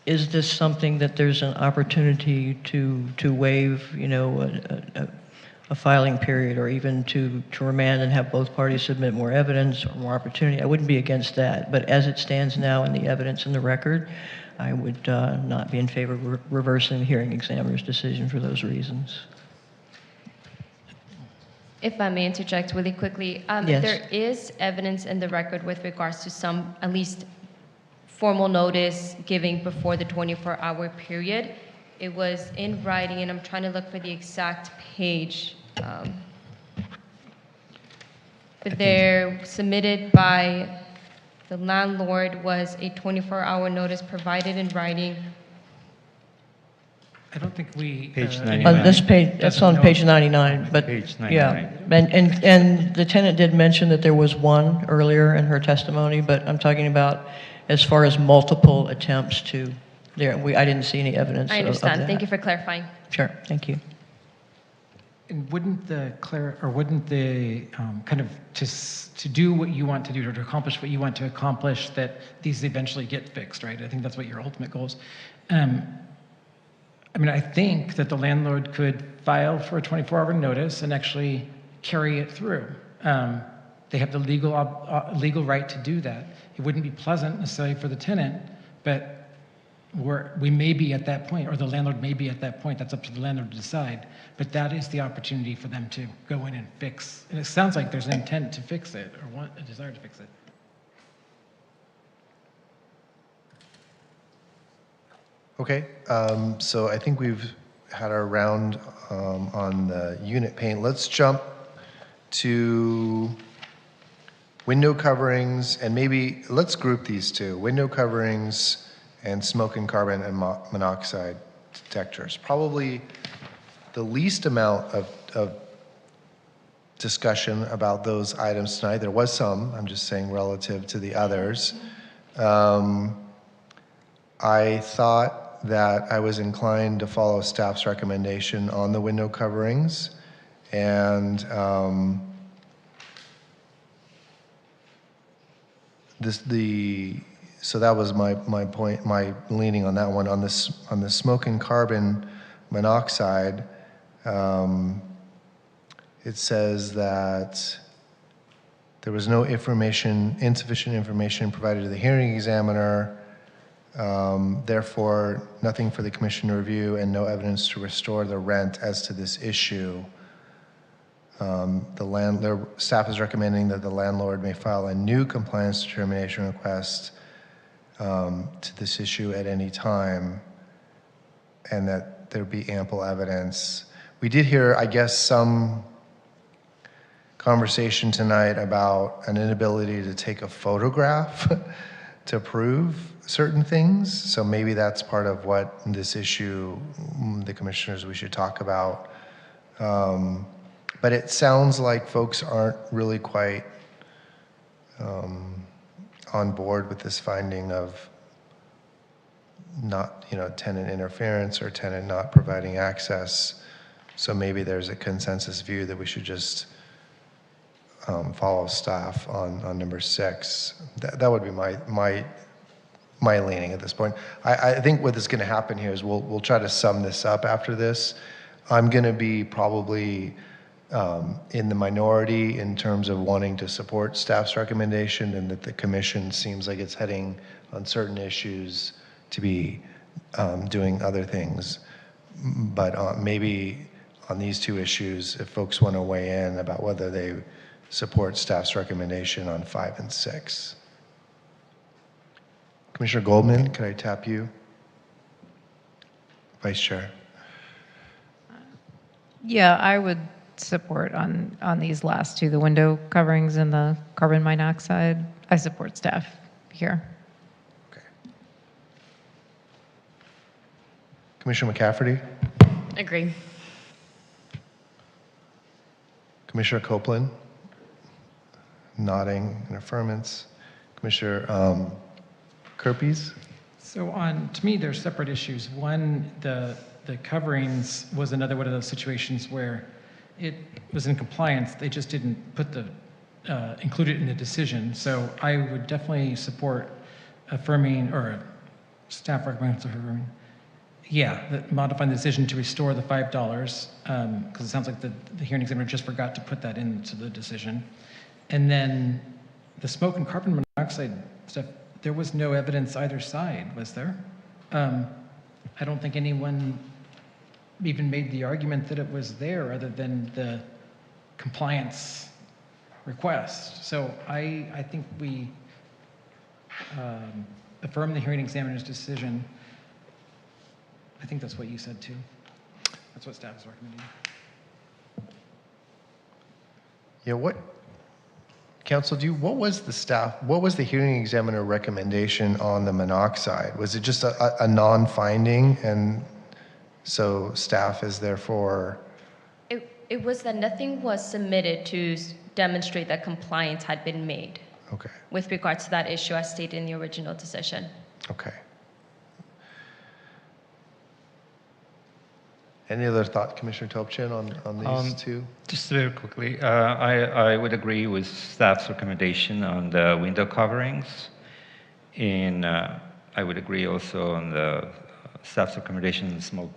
is this something that there's an opportunity to waive, you know, a filing period, or even to remand and have both parties submit more evidence or more opportunity? I wouldn't be against that, but as it stands now in the evidence in the record, I would not be in favor of reversing the hearing examiner's decision for those reasons. If I may interject really quickly, Yes. there is evidence in the record with regards to some, at least, formal notice giving before the 24-hour period. It was in writing, and I'm trying to look for the exact page. But they're submitted by the landlord was a 24-hour notice provided in writing. I don't think we. Page On 99. this page, that's on know. page 99, but Page 99. yeah. And the tenant did mention that there was one earlier in her testimony, but I'm talking about as far as multiple attempts to, I didn't see any evidence I of understand. that. Thank you for clarifying. Sure, thank you. And wouldn't the kind of to do what you want to do, or to accomplish what you want to accomplish, that these eventually get fixed, right? I think that's what your ultimate goal is. I mean, I think that the landlord could file for a 24-hour notice and actually carry it through. They have the legal right to do that. It wouldn't be pleasant necessarily for the tenant, but we may be at that point, or the landlord may be at that point. That's up to the landlord to decide. But that is the opportunity for them to go in and fix. And it sounds like there's an intent to fix it, or a desire to fix it. Okay, so I think we've had our round on the unit paint. Let's jump to window coverings, and maybe let's group these two: window coverings and smoke and carbon and monoxide detectors. Probably the least amount of discussion about those items tonight. There was some, I'm just saying, relative to the others. I thought that I was inclined to follow staff's recommendation on the window coverings, and so that was my point, my leaning on that one. On the smoke and carbon monoxide, it says that there was no insufficient information provided to the hearing examiner, therefore nothing for the commission to review and no evidence to restore the rent as to this issue. Their staff is recommending that the landlord may file a new compliance determination request to this issue at any time, and that there be ample evidence. We did hear, I guess, some conversation tonight about an inability to take a photograph to approve certain things. So maybe that's part of what this issue, the commissioners, we should talk about. But it sounds like folks aren't really quite on board with this finding of not, tenant interference or tenant not providing access. So maybe there's a consensus view that we should just follow staff on number 6. That would be my leaning at this point. I think what is going to happen here is we'll try to sum this up after this. I'm going to be probably in the minority in terms of wanting to support staff's recommendation, and that the commission seems like it's heading on certain issues to be doing other things. But maybe on these 2 issues, if folks want to weigh in about whether they support staff's recommendation on 5 and 6. Commissioner Goldman, could I tap you? Vice Chair. Yeah, I would support on these last 2, the window coverings and the carbon monoxide. I support staff here. Okay. Commissioner McCafferty? Agree. Commissioner Copeland? Nodding in affirmance. Commissioner Kerpes? So to me, there's separate issues. One, the coverings was another one of those situations where it was in compliance. They just didn't put include it in the decision. So I would definitely support affirming, or staff recommends affirming. Yeah, modifying the decision to restore the $5, because it sounds like the hearing examiner just forgot to put that into the decision. And then the smoke and carbon monoxide stuff, there was no evidence either side, was there? I don't think anyone even made the argument that it was there other than the compliance request. So I think we affirm the hearing examiner's decision. I think that's what you said too. That's what staff is recommending. Yeah, Council, what was the hearing examiner recommendation on the monoxide? Was it just a non-finding, and so staff is therefore? It was that nothing was submitted to demonstrate that compliance had been made. Okay. With regards to that issue as stated in the original decision. Okay. Any other thought, Commissioner Topchin, on these 2? Just very quickly, I would agree with staff's recommendation on the window coverings, and I would agree also on the staff's recommendation on smoke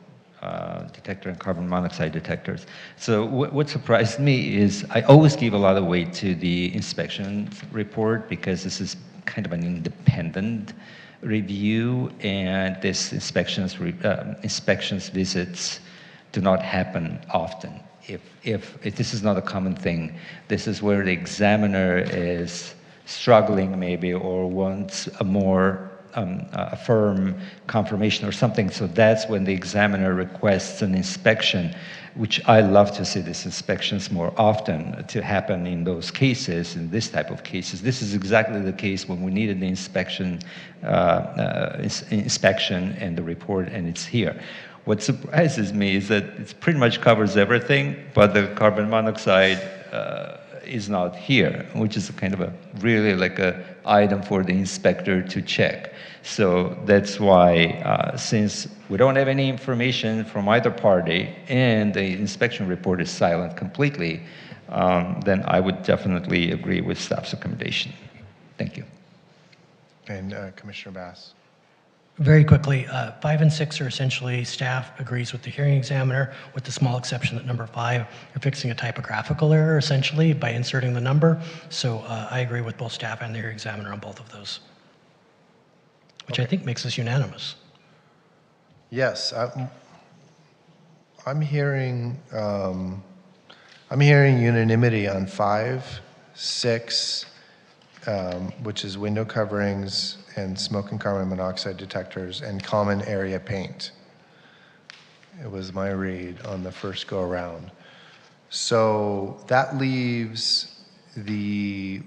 detector and carbon monoxide detectors. So what surprised me is I always give a lot of weight to the inspection report, because this is kind of an independent review, and this inspections visits do not happen often. If this is not a common thing, this is where the examiner is struggling maybe, or wants a more a firm confirmation or something. So that's when the examiner requests an inspection, which I love to see these inspections more often to happen in those cases, in this type of cases. This is exactly the case when we needed the inspection and the report, and it's here. What surprises me is that it pretty much covers everything, but the carbon monoxide is not here, which is kind of really like a item for the inspector to check. So that's why, since we don't have any information from either party and the inspection report is silent completely, then I would definitely agree with staff's recommendation. Thank you. And Commissioner Bass. Very quickly, 5 and 6 are essentially staff agrees with the hearing examiner, with the small exception that number 5, you're fixing a typographical error essentially by inserting the number. So I agree with both staff and the hearing examiner on both of those, which I think makes us unanimous. Yes, I'm hearing unanimity on 5, 6, which is window coverings and smoke and carbon monoxide detectors and common area paint. It was my read on the first go around. So that leaves the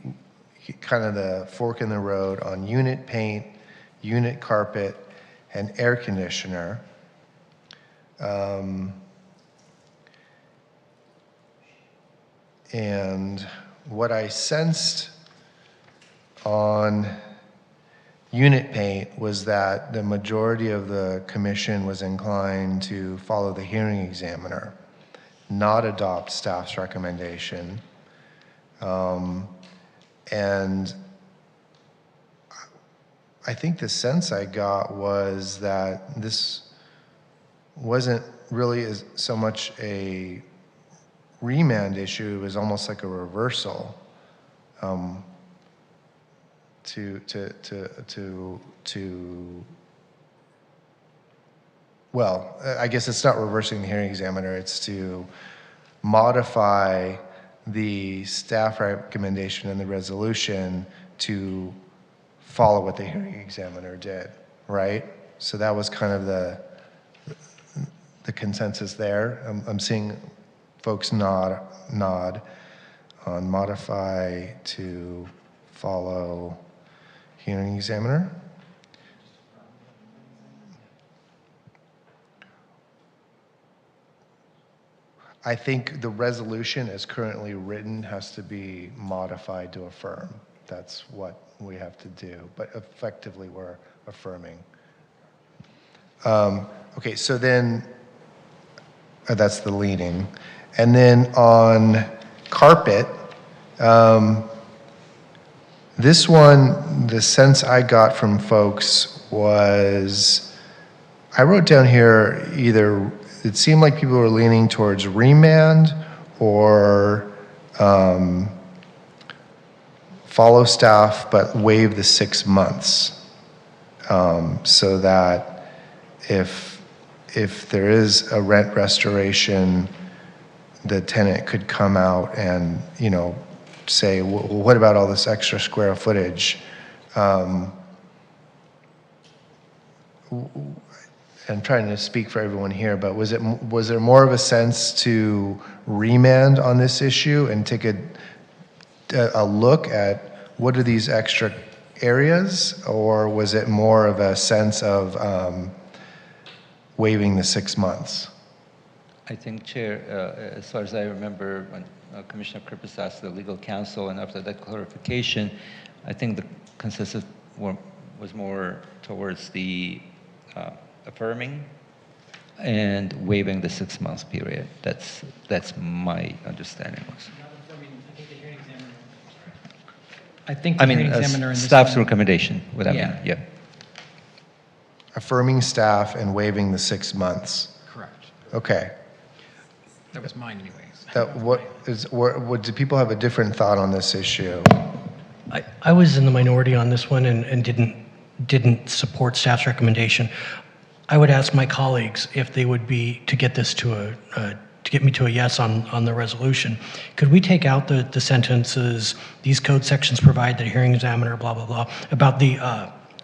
kind of the fork in the road on unit paint, unit carpet, and air conditioner. And what I sensed on unit paint was that the majority of the commission was inclined to follow the hearing examiner, not adopt staff's recommendation. And I think the sense I got was that this wasn't really so much a remand issue, it was almost like a reversal. Well, I guess it's not reversing the hearing examiner, it's to modify the staff recommendation in the resolution to follow what the hearing examiner did, right? So that was kind of the consensus there. I'm seeing folks nod on modify to follow hearing examiner. I think the resolution as currently written has to be modified to affirm. That's what we have to do, but effectively we're affirming. Okay, so then that's the leading. And then on carpet, this one, the sense I got from folks was, I wrote down here either, it seemed like people were leaning towards remand or follow staff but waive the 6 months, so that if there is a rent restoration, the tenant could come out and, you know, say, well, what about all this extra square footage? I'm trying to speak for everyone here, but was there more of a sense to remand on this issue and take a look at what are these extra areas, or was it more of a sense of waiving the 6 months? I think, Chair, as far as I remember, when Commissioner Krippis asked the legal counsel, and after that clarification, I think the consensus was more towards the affirming and waiving the 6 months period. That's my understanding. I think the hearing examiner in this staff's one- recommendation, what I mean, yeah. Affirming staff and waiving the 6 months. Correct. Okay. That was mine anyways. Do people have a different thought on this issue? I was in the minority on this one and didn't support staff's recommendation. I would ask my colleagues if they would be, to get this to get me to a yes on the resolution, could we take out the sentences, these code sections provide that a hearing examiner, blah, blah, blah, about the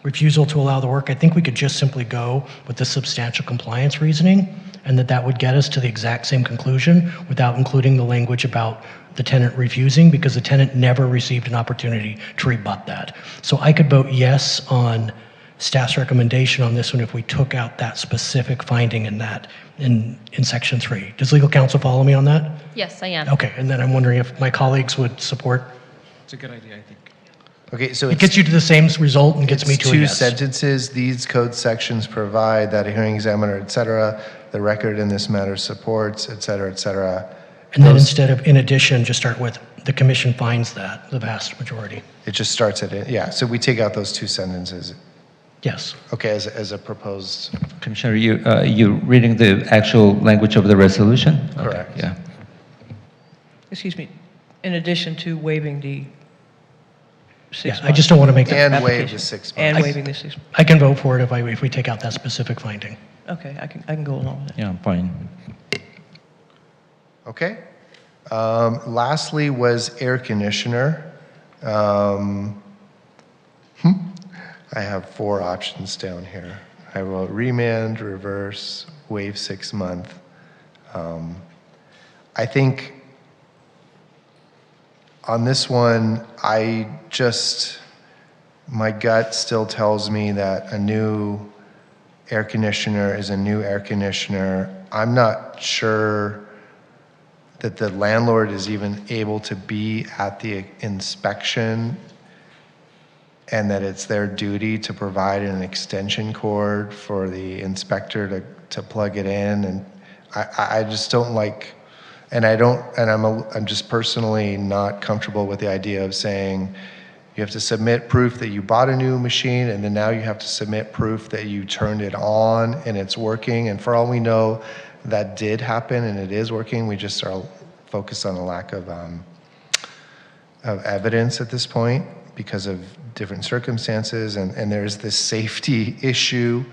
refusal to allow the work? I think we could just simply go with the substantial compliance reasoning, and that would get us to the exact same conclusion without including the language about the tenant refusing, because the tenant never received an opportunity to rebut that. So I could vote yes on staff's recommendation on this one if we took out that specific finding in section 3. Does legal counsel follow me on that? Yes, I am. Okay, and then I'm wondering if my colleagues would support. It's a good idea, I think. Okay, so It gets you to the same result and gets me it's to a two yes. sentences. These code sections provide that a hearing examiner, et cetera, the record in this matter supports, et cetera, et cetera. And then instead of in addition, just start with the commission finds that, the vast majority. It just starts at it. Yeah, so we take out those 2 sentences. Yes. Okay, as a proposed. Commissioner, you're reading the actual language of the resolution? Correct. Okay, yeah. Excuse me, in addition to waiving the 6 months. I just don't want to make that. And waive the 6 months. And waiving the 6 months. I can vote for it if we take out that specific finding. Okay, I can go along with that. Yeah, I'm fine. Okay. Lastly was air conditioner. I have 4 options down here. I wrote remand, reverse, waive 6 month. I think on this one, my gut still tells me that a new air conditioner is a new air conditioner. I'm not sure that the landlord is even able to be at the inspection and that it's their duty to provide an extension cord for the inspector to plug it in. And I just don't like, and I'm just personally not comfortable with the idea of saying you have to submit proof that you bought a new machine, and then now you have to submit proof that you turned it on and it's working. And for all we know, that did happen and it is working. We just are focused on a lack of evidence at this point because of different circumstances. And there's this safety issue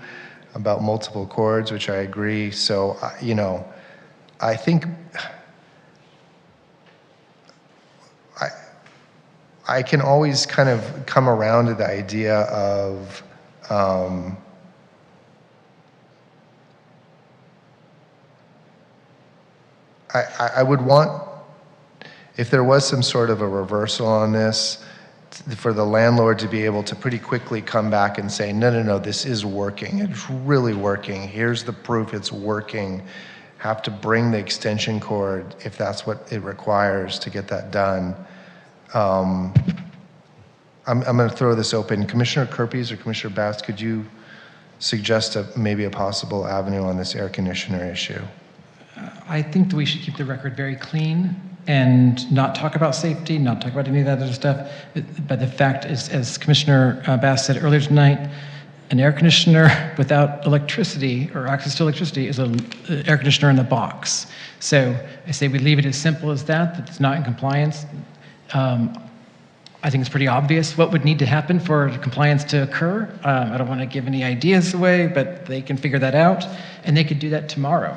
about multiple cords, which I agree. So, I think I can always kind of come around to the idea of I would want, if there was some sort of a reversal on this, for the landlord to be able to pretty quickly come back and say, no, this is working. It's really working. Here's the proof it's working. Have to bring the extension cord if that's what it requires to get that done. I'm going to throw this open. Commissioner Kerpes or Commissioner Bass, could you suggest maybe a possible avenue on this air conditioner issue? I think that we should keep the record very clean and not talk about safety, not talk about any of that other stuff. But the fact is, as Commissioner Bass said earlier tonight, an air conditioner without electricity or access to electricity is an air conditioner in a box. So I say we leave it as simple as that it's not in compliance. I think it's pretty obvious what would need to happen for compliance to occur. I don't want to give any ideas away, but they can figure that out, and they could do that tomorrow,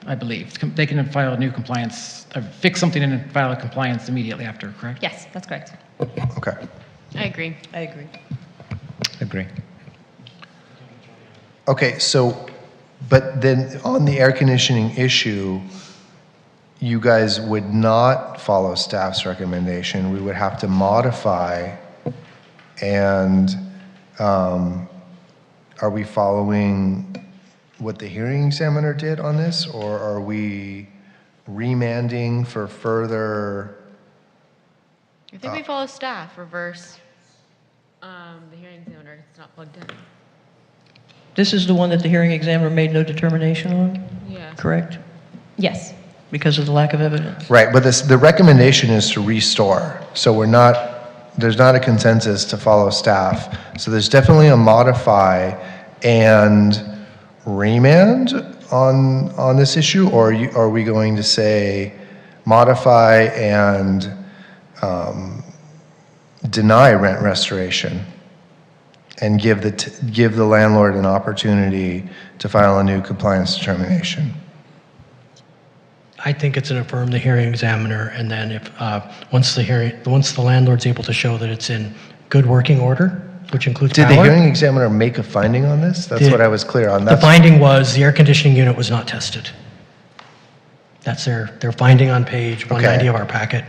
I believe. They can file a new compliance, fix something and file a compliance immediately after, correct? Yes, that's correct. Okay. I agree. I agree. Agree. Okay, so, but then on the air conditioning issue, you guys would not follow staff's recommendation. We would have to modify. And are we following what the hearing examiner did on this, or are we remanding for further? I think we follow staff, reverse the hearing examiner. It's not plugged in. This is the one that the hearing examiner made no determination on? Yeah. Correct? Yes. Because of the lack of evidence? Right, but the recommendation is to restore. So there's not a consensus to follow staff. So there's definitely a modify and remand on this issue, or are we going to say modify and deny rent restoration and give the landlord an opportunity to file a new compliance determination? I think it's an affirm the hearing examiner, and then if once the landlord's able to show that it's in good working order, which includes Did power. the hearing examiner make a finding on this? That's what I was clear on. The finding was the air conditioning unit was not tested. That's their finding on page 190 of our packet.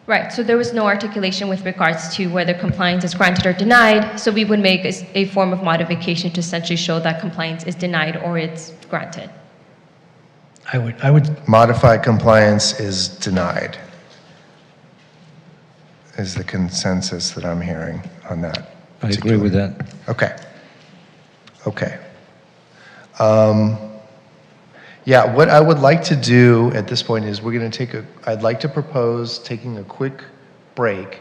Right, so there was no articulation with regards to whether compliance is granted or denied, so we would make a form of modification to essentially show that compliance is denied or it's granted. I would modify compliance is denied, is the consensus that I'm hearing on that. I agree with that. Okay. Okay. Yeah, what I would like to do at this point is we're going to I'd like to propose taking a quick break,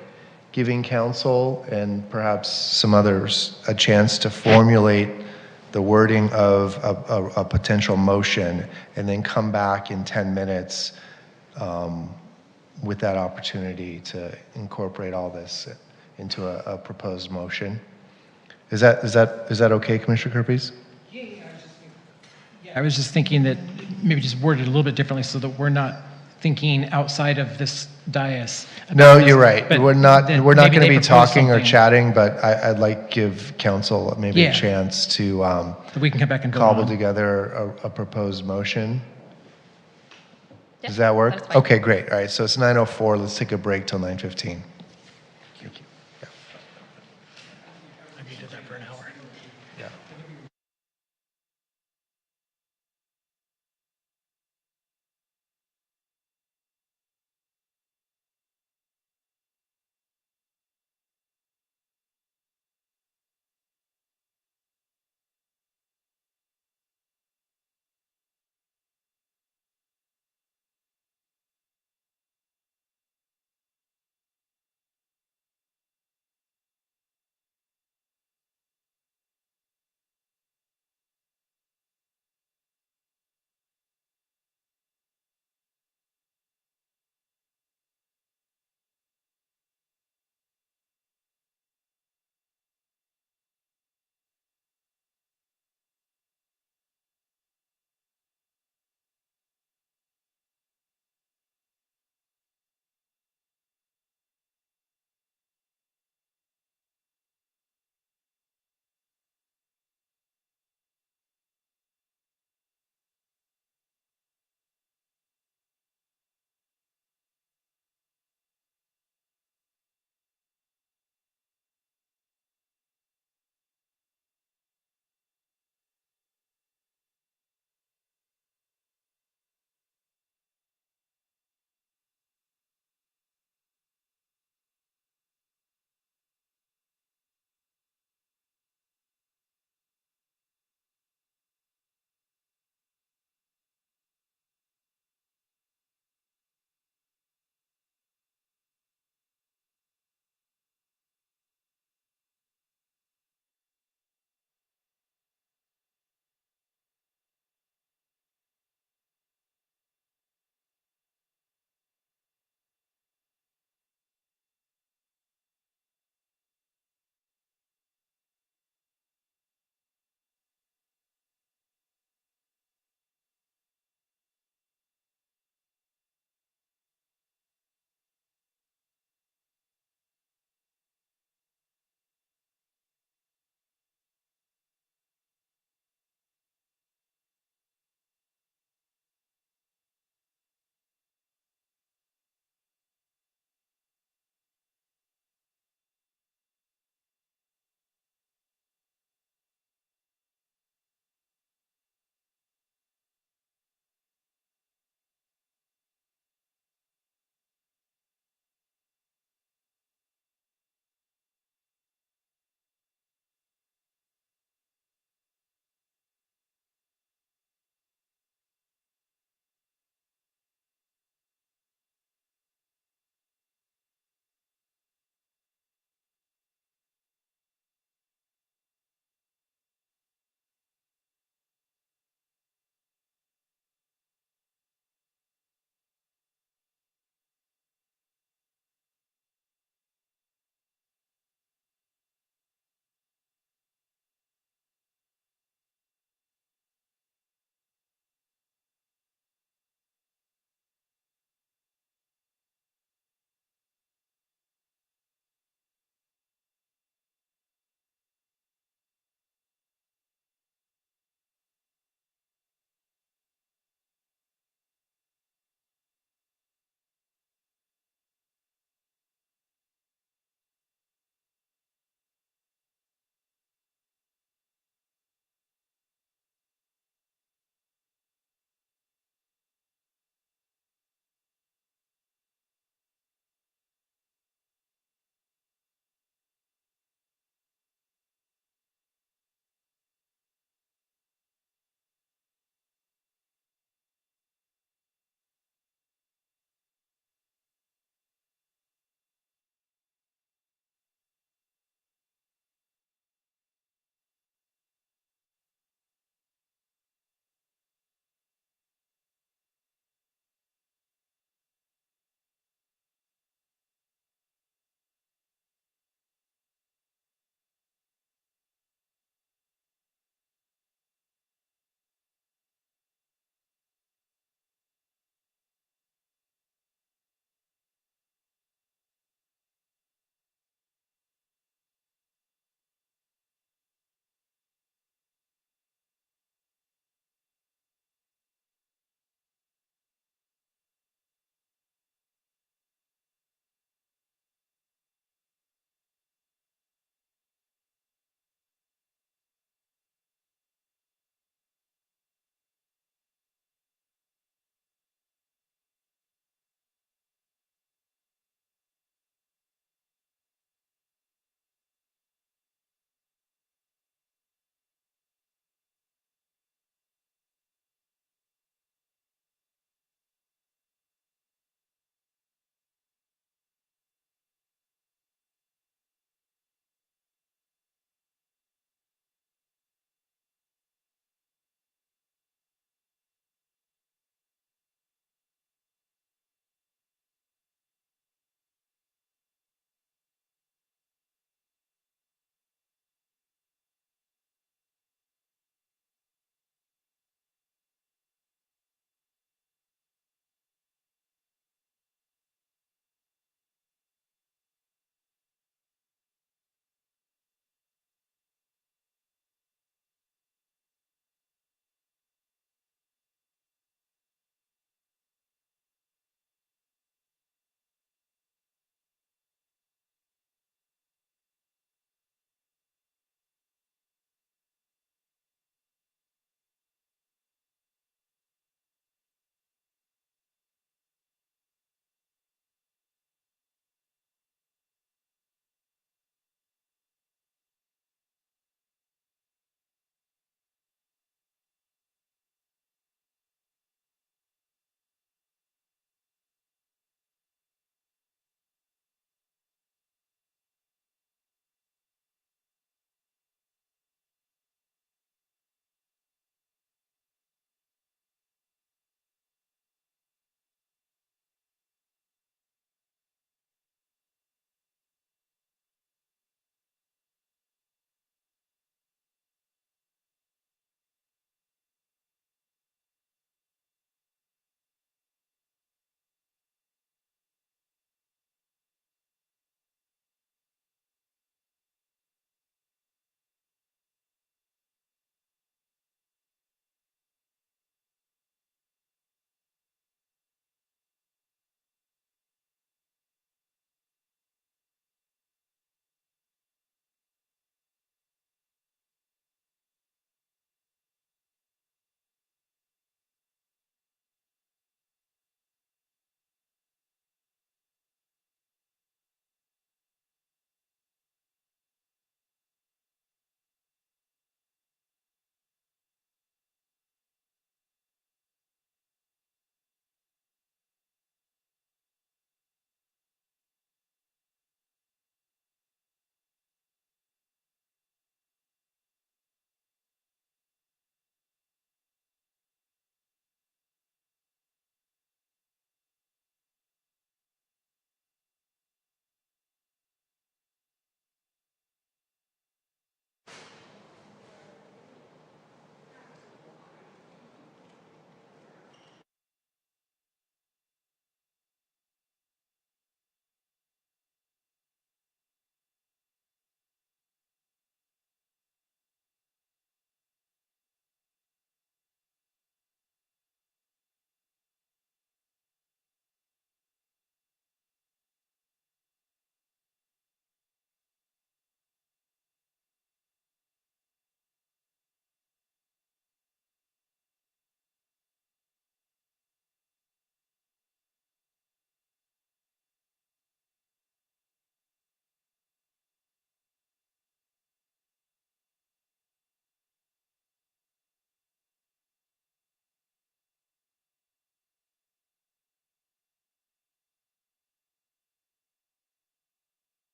giving council and perhaps some others a chance to formulate the wording of a potential motion, and then come back in 10 minutes with that opportunity to incorporate all this into a proposed motion. Is that okay, Commissioner Kerpes? I was just thinking that maybe just word it a little bit differently so that we're not thinking outside of this dais. No, you're right. But We're not then going maybe to they be propose talking or something chatting, but I'd like give council maybe Yeah. a chance to that we can come back and vote cobble on. together a proposed motion. Does that work? that's fine. Okay, great. All right, so it's 9:04. Let's take a break till 9:15. You did that for an hour. Yeah.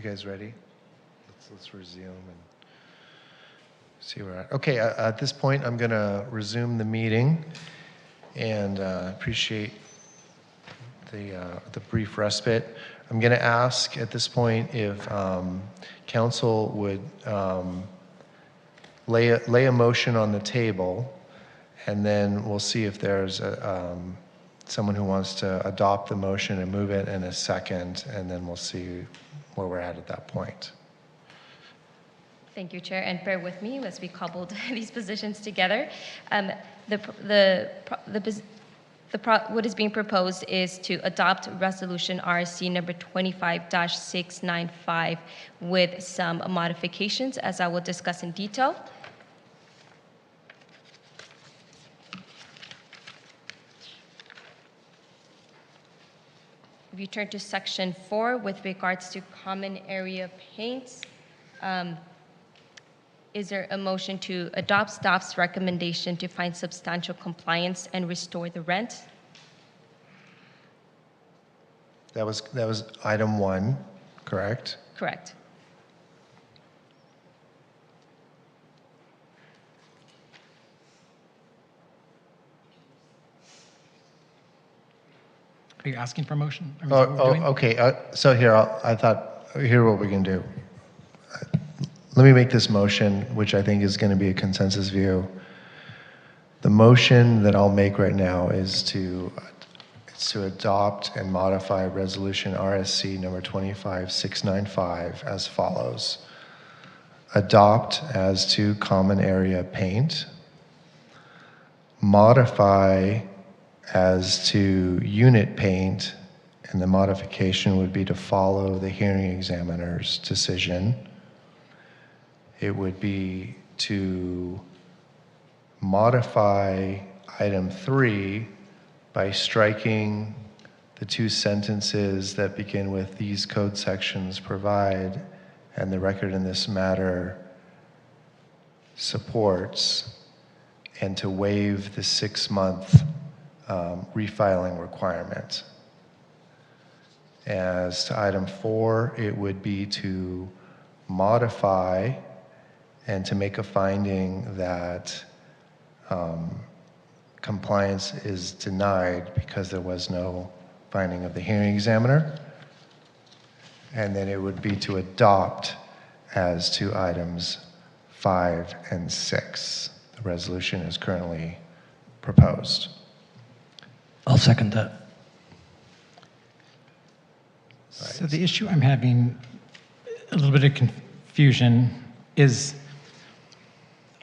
You guys ready? Let's resume and see where we're at. Okay, at this point, I'm going to resume the meeting, and appreciate the brief respite. I'm going to ask at this point if council would lay a motion on the table, and then we'll see if there's someone who wants to adopt the motion and move it in a second, and then we'll see where we're at that point. Thank you, Chair, and bear with me as we cobbled these positions together. What is being proposed is to adopt Resolution RSC number 25-695 with some modifications, as I will discuss in detail. If you turn to Section 4 with regards to common area paints, is there a motion to adopt staff's recommendation to find substantial compliance and restore the rent? That was item 1, correct? Correct. Are you asking for a motion? I mean, is that what we're doing? Okay. So here, here what we can do. Let me make this motion, which I think is going to be a consensus view. The motion that I'll make right now is to adopt and modify Resolution RSC number 25-695 as follows. Adopt as to common area paint. Modify as to unit paint, and the modification would be to follow the hearing examiner's decision. It would be to modify item 3 by striking the 2 sentences that begin with "these code sections provide," and the record in this matter supports, and to waive the 6-month refiling requirement. As to item 4, it would be to modify and to make a finding that compliance is denied because there was no finding of the hearing examiner. And then it would be to adopt as to items 5 and 6. The resolution is currently proposed. I'll second that. So the issue I'm having a little bit of confusion is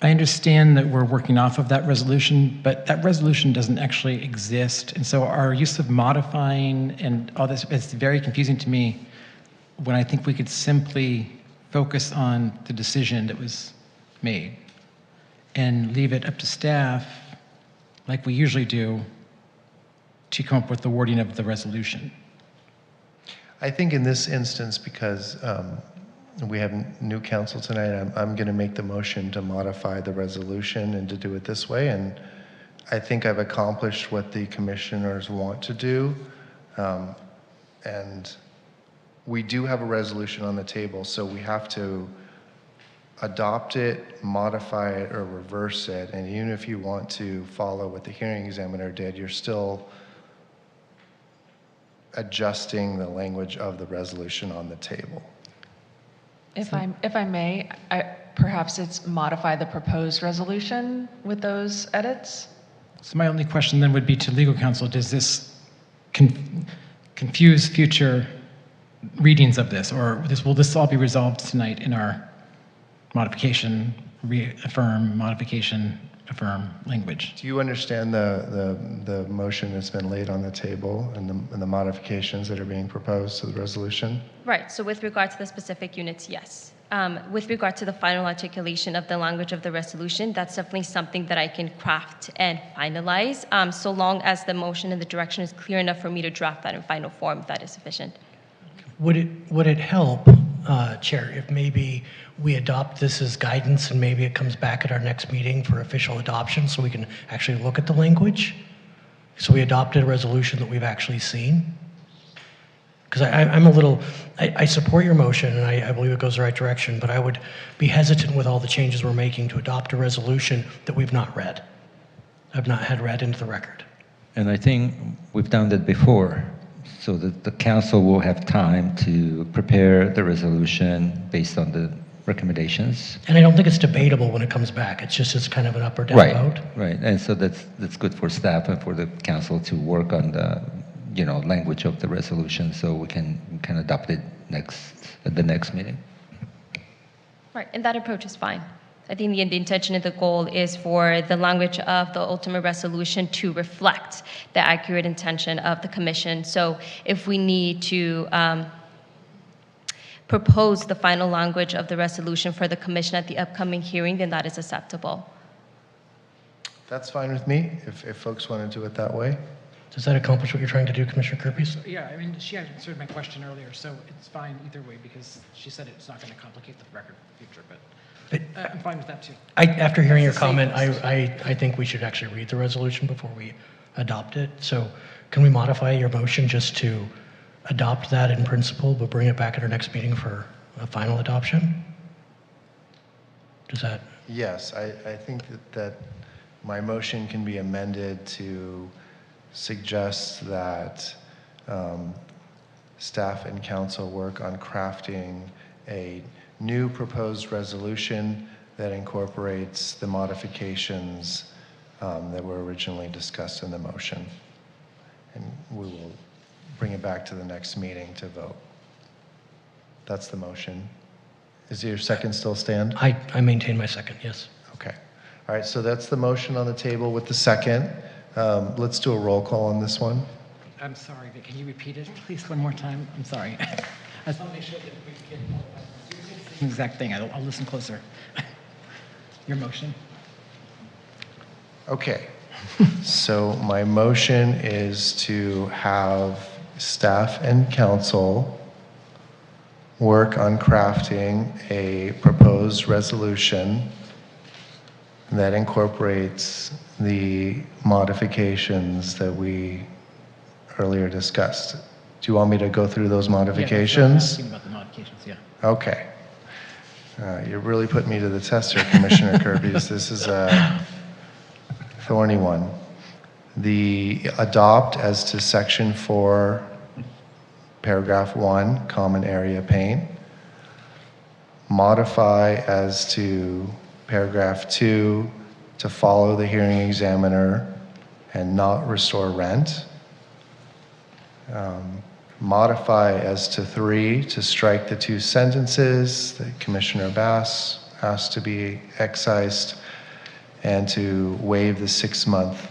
I understand that we're working off of that resolution, but that resolution doesn't actually exist. And so our use of modifying and all this is very confusing to me when I think we could simply focus on the decision that was made and leave it up to staff, like we usually do, to come up with the wording of the resolution. I think in this instance, because we have new council tonight, I'm going to make the motion to modify the resolution and to do it this way. And I think I've accomplished what the commissioners want to do. And we do have a resolution on the table, so we have to adopt it, modify it, or reverse it. And even if you want to follow what the hearing examiner did, you're still adjusting the language of the resolution on the table. If I may, perhaps it's modify the proposed resolution with those edits? So my only question then would be to legal counsel, does this confuse future readings of this, or will this all be resolved tonight in our modification, reaffirm, modification, affirm language? Do you understand the motion that's been laid on the table and the modifications that are being proposed to the resolution? Right, so with regard to the specific units, yes. With regard to the final articulation of the language of the resolution, that's definitely something that I can craft and finalize, so long as the motion and the direction is clear enough for me to draft that in final form, that is sufficient. Would it help, Chair, if maybe we adopt this as guidance and maybe it comes back at our next meeting for official adoption so we can actually look at the language? So we adopted a resolution that we've actually seen? Because I'm a little, I support your motion, and I believe it goes the right direction, but I would be hesitant with all the changes we're making to adopt a resolution that we've not read. I've not had read into the record. And I think we've done that before, so that the council will have time to prepare the resolution based on the recommendations. And I don't think it's debatable when it comes back. It's kind of an up or down vote. Right, and so that's good for staff and for the council to work on the, language of the resolution, so we can adopt it at the next meeting. Right, and that approach is fine. I think the intention and the goal is for the language of the ultimate resolution to reflect the accurate intention of the commission. So if we need to propose the final language of the resolution for the commission at the upcoming hearing, then that is acceptable. That's fine with me, if folks want to do it that way. Does that accomplish what you're trying to do, Commissioner Kirby? Yeah, I mean, she answered my question earlier, so it's fine either way because she said it's not going to complicate the record in the future, but I'm fine with that too. After hearing your That's the comment, safest. I think we should actually read the resolution before we adopt it. So can we modify your motion just to adopt that in principle, but bring it back at our next meeting for a final adoption? Does that? Yes, I think that my motion can be amended to suggest that staff and council work on crafting a new proposed resolution that incorporates the modifications that were originally discussed in the motion. And we will bring it back to the next meeting to vote. That's the motion. Is your second still stand? I maintain my second, yes. Okay. All right, so that's the motion on the table with the second. Let's do a roll call on this one. I'm sorry, but can you repeat it, please, one more time? I'm sorry. I just want to make sure that we get the exact thing. I'll listen closer. Your motion. Okay. So my motion is to have staff and council work on crafting a proposed resolution that incorporates the modifications that we earlier discussed. Do you want me to go through those modifications? Yeah, about the modifications, yeah. Okay. You're really putting me to the test here, Commissioner Kirby. This is a thorny one. The adopt as to section 4, paragraph 1, common area paint. Modify as to paragraph 2 to follow the hearing examiner and not restore rent. Modify as to 3 to strike the 2 sentences that Commissioner Bass asked to be excised, and to waive the 6-month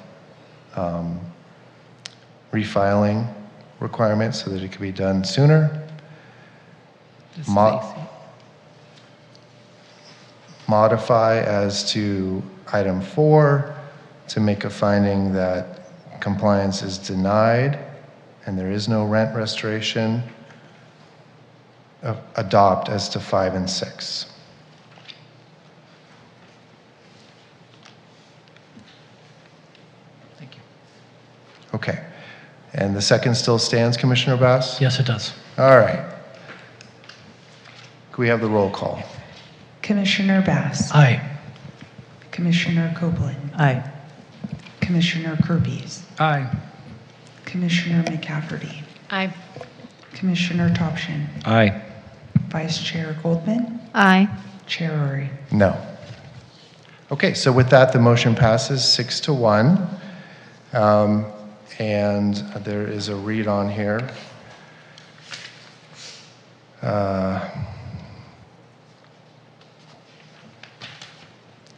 refiling requirement so that it could be done sooner. Modify as to item 4 to make a finding that compliance is denied and there is no rent restoration. Adopt as to 5 and 6. Thank you. Okay. And the second still stands, Commissioner Bass? Yes, it does. All right. Can we have the roll call? Commissioner Bass. Aye. Commissioner Copeland. Aye. Commissioner Kirby. Aye. Commissioner McCafferty. Aye. Commissioner Topshin. Aye. Vice Chair Goldman. Aye. Chair Uri. No. Okay, so with that, the motion passes 6-1. And there is a read on here.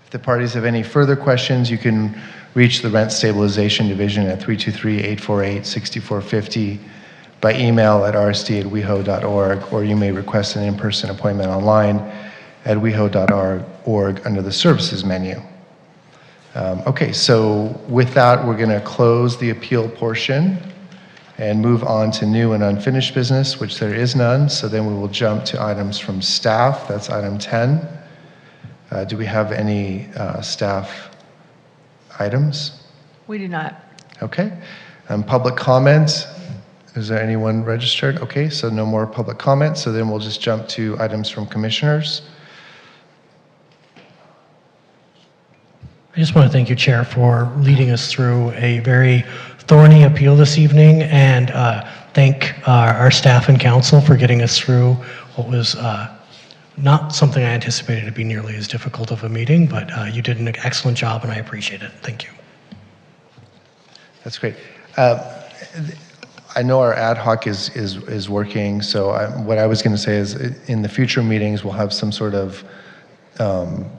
If the parties have any further questions, you can reach the Rent Stabilization Division at 323-848-6450 by email at rsd@weho.org, or you may request an in-person appointment online at weho.org under the services menu. Okay, so with that, we're going to close the appeal portion and move on to new and unfinished business, which there is none. So then we will jump to items from staff. That's item 10. Do we have any staff items? We do not. Okay. Public comment. Is there anyone registered? Okay, so no more public comment. So then we'll just jump to items from commissioners. I just want to thank you, Chair, for leading us through a very thorny appeal this evening, and thank our staff and council for getting us through what was not something I anticipated to be nearly as difficult of a meeting, but you did an excellent job, and I appreciate it. Thank you. That's great. I know our ad hoc is working, so what I was going to say is in the future meetings, we'll have some sort of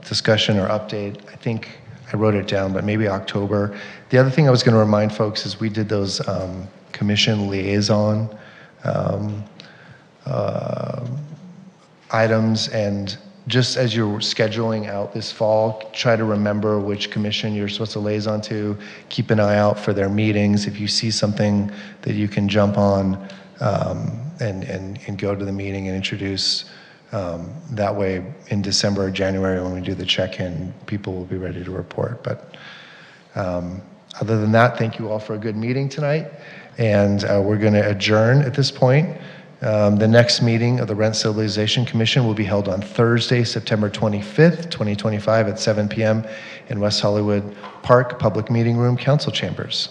discussion or update. I think I wrote it down, but maybe October. The other thing I was going to remind folks is we did those commission liaison items, and just as you're scheduling out this fall, try to remember which commission you're supposed to liaison to. Keep an eye out for their meetings. If you see something that you can jump on and go to the meeting and introduce, that way in December or January when we do the check-in, people will be ready to report. But other than that, thank you all for a good meeting tonight. And we're going to adjourn at this point. The next meeting of the Rent Stabilization Commission will be held on Thursday, September 25th, 2025 at 7 p.m. in West Hollywood Park Public Meeting Room, Council Chambers.